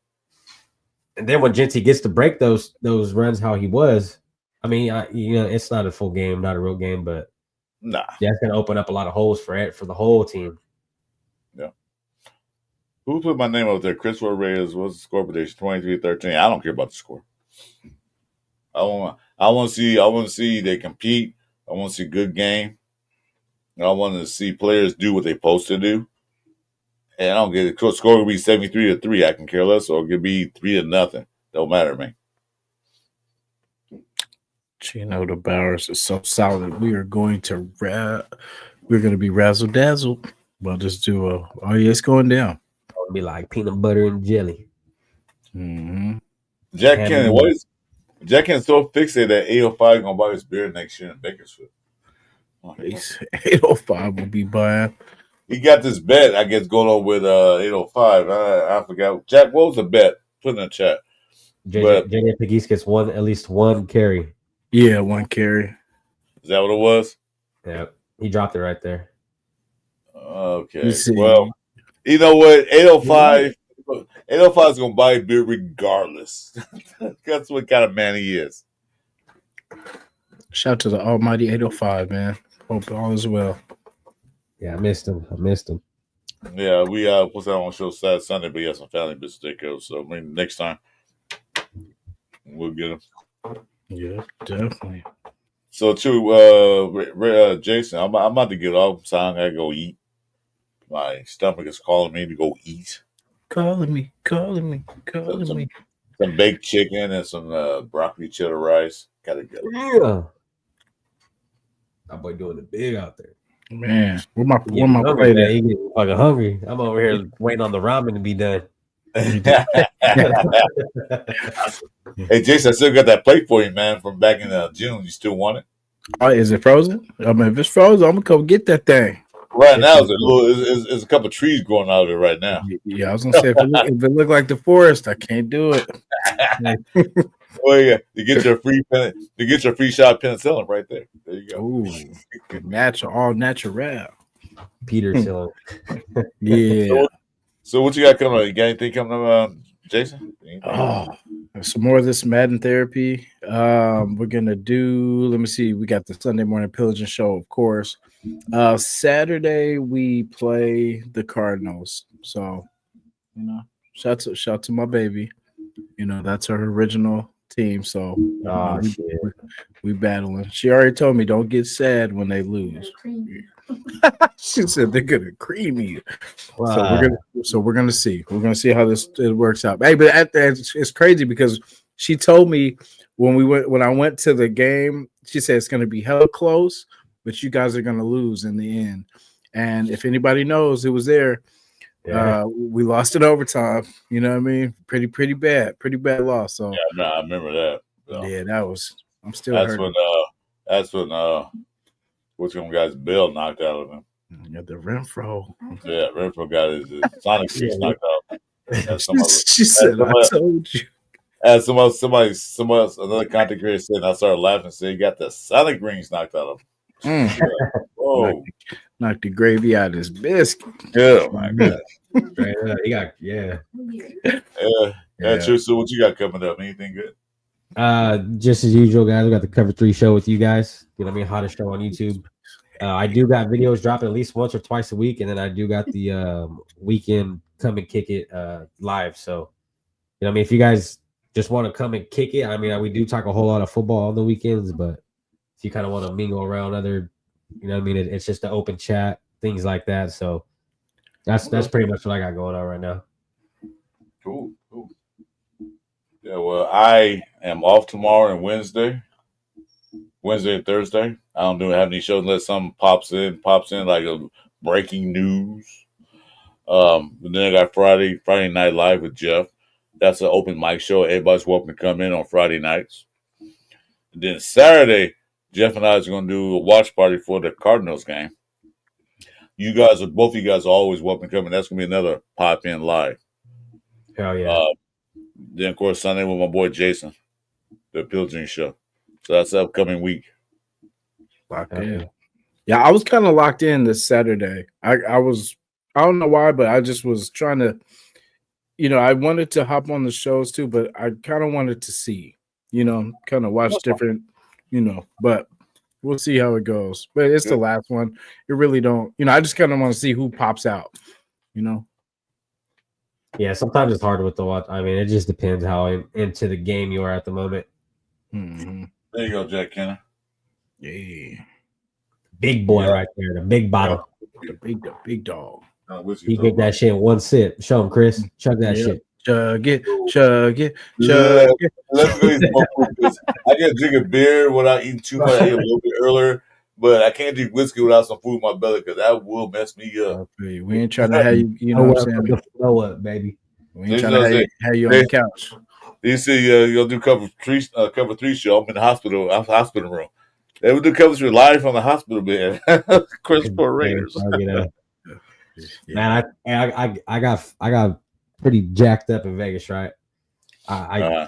And then when Gentry gets to break those runs, how he was, I mean, it's not a full game, not a real game, but that's gonna open up a lot of holes for the whole team. Yeah. Who put my name up there? Chris Raiders. What's the score prediction? 23-13. I don't care about the score. I want to see they compete. I want to see a good game. I want to see players do what they're supposed to do. And I don't get it. Score will be 73-3. I can care less, or it could be 3-0. Don't matter to me. Geno to Bowers is so solid. We are going to be razzle dazzle. We'll just do it's going down. It'll be like peanut butter and jelly. Mm-hmm. Jack Kenn's so fixated that 805 gonna buy his beer next year in Bakersfield. 805 will be buying. He got this bet, I guess, going on with 805. I forgot. Jack, what was the bet? Put in the chat. JJ Pegues gets at least one carry. Yeah, 1 carry. Is that what it was? Yeah, he dropped it right there. Okay. Well, you know what? 805 is gonna buy a beer regardless. That's what kind of man he is. Shout out to the almighty 805, man. Hope all is well. Yeah, I missed him. Yeah, we put that on show Saturday, Sunday, but he has some family business to take care of. So next time we'll get him. Yeah, definitely. So Jason, I'm about to get off. So I gotta go eat. My stomach is calling me to go eat. Calling me. Some baked chicken and some broccoli cheddar rice. Gotta go. Yeah. That boy doing it big out there. Man, where my plate at? He getting fucking hungry. I'm over here waiting on the ramen to be done. Hey, Jason, I still got that plate for you, man, from back in June. You still want it? Oh, is it frozen? I mean, if it's frozen, I'm gonna come get that thing. Right now, there's a couple of trees growing out of it right now. Yeah, I was gonna say if it look like the forest, I can't do it. Well, yeah, you get your free shot penicillin right there. There you go. Ooh, natural, all natural. Peter Sillon. Yeah. So what you got coming up? You got anything coming up Jason? Oh, some more of this Madden therapy. We're gonna do. Let me see. We got the Sunday morning pillaging show, of course. Saturday we play the Cardinals. So, shout to my baby. That's her original team. So we battling. She already told me don't get sad when they lose. She said they're gonna cream you. So we're gonna see. We're gonna see how it works out. Hey, but it's crazy because she told me when I went to the game, she said it's gonna be hella close, but you guys are gonna lose in the end. And if anybody knows, it was there. We lost in overtime. You know what I mean? Pretty bad loss. So yeah, I remember that. So. Yeah, that was. I'm still. That's when which one guy's Bill knocked out of him. Yeah, the Renfro. Yeah, Renfro got his Sonic Streets knocked out. She said, "I told you." As somebody else, another content creator said, and I started laughing. Said he got the Sonic rings knocked out of him. Whoa! Knocked the gravy out of his biscuit. Yeah, my God. He got Yeah. True. So what you got coming up? Anything good? Just as usual, guys. We got the Cover 3 show with you guys. You know what I mean? Hottest show on YouTube. I do got videos dropping at least once or twice a week, and then I do got the weekend come and kick it live. So, you know what I mean? If you guys just want to come and kick it, I mean, we do talk a whole lot of football on the weekends, but if you kind of want to mingle around other, you know what I mean? It's just an open chat, things like that. So that's pretty much what I got going on right now. Cool. Yeah, well, I am off tomorrow and Wednesday and Thursday. I don't have any shows unless something pops in like a breaking news. And then I got Friday Night Live with Jeff. That's an open mic show. Everybody's welcome to come in on Friday nights. And then Saturday, Jeff and I is going to do a watch party for the Cardinals game. Both of you guys are always welcome to come in. That's going to be another pop in live. Hell yeah. Then, of course, Sunday with my boy Jason, the Pilgrim Show. So that's the upcoming week. Locked in. Yeah, I was kind of locked in this Saturday. I don't know why, but I just was trying to, I wanted to hop on the shows too, but I kind of wanted to see, kind of watch different, but we'll see how it goes. But it's the last one. It really don't, I just kind of want to see who pops out, Yeah, sometimes it's hard with the watch. I mean, it just depends how into the game you are at the moment. Mm-hmm. There you go, Jack Kenner. Yeah. Big boy right there, the big bottle. The big dog. He get that shit in one sip. Show him, Chris. Chug that shit. Chug it. Let's go eat I can drink a beer without eating too much. I ate a little bit earlier, but I can't drink whiskey without some food in my belly because that will mess me up. We ain't trying to have you, what I'm saying? Flow up, baby. We ain't trying to have you on the couch. You see, you'll do cover three show. I'm in the hospital room. They would do cover 3 live from the hospital bed. Christopher Raiders. Man, I got pretty jacked up in Vegas, right? I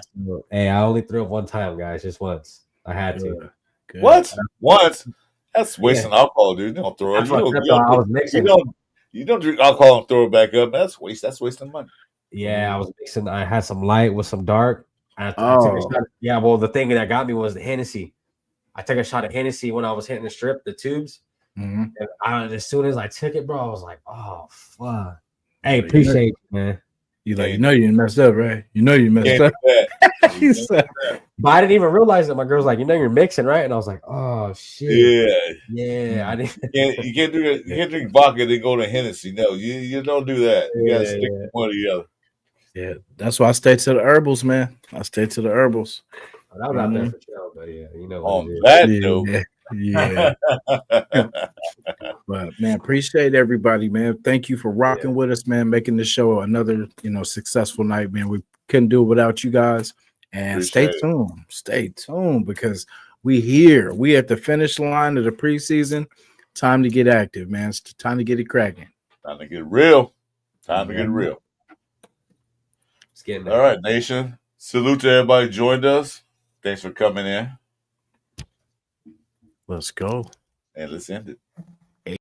only threw up one time, guys, just once. I had to. Good. What? Once? That's wasting alcohol, dude. You don't throw up. You don't drink alcohol and throw it back up. That's wasting money. Yeah, I was mixing. I had some light with some dark. I took a shot. Yeah, well, the thing that got me was the Hennessy. I took a shot of Hennessy when I was hitting the strip, the tubes. Mm-hmm. And as soon as I took it, bro, I was like, "Oh fuck!" Hey, appreciate it, man. You you messed up, right? You messed up. But I didn't even realize that. My girl's like, you're mixing, right? And I was like, oh shit. Yeah. I didn't. You can't do it. You can't drink vodka then go to Hennessy. No, you don't do that. You gotta stick to one or the other. Yeah, that's why I stay to the herbals, man. I stay to the herbals. Oh, that was out there for sure, but yeah, on that note. Yeah. But man, appreciate everybody, man. Thank you for rocking with us, man, making this show another, successful night, man. We couldn't do it without you guys. And stay tuned because we at the finish line of the preseason. Time to get active, man. It's time to get it cracking. Time to get real. It's getting there. All right, nation. Salute to everybody who joined us. Thanks for coming in. Let's go. And let's end it.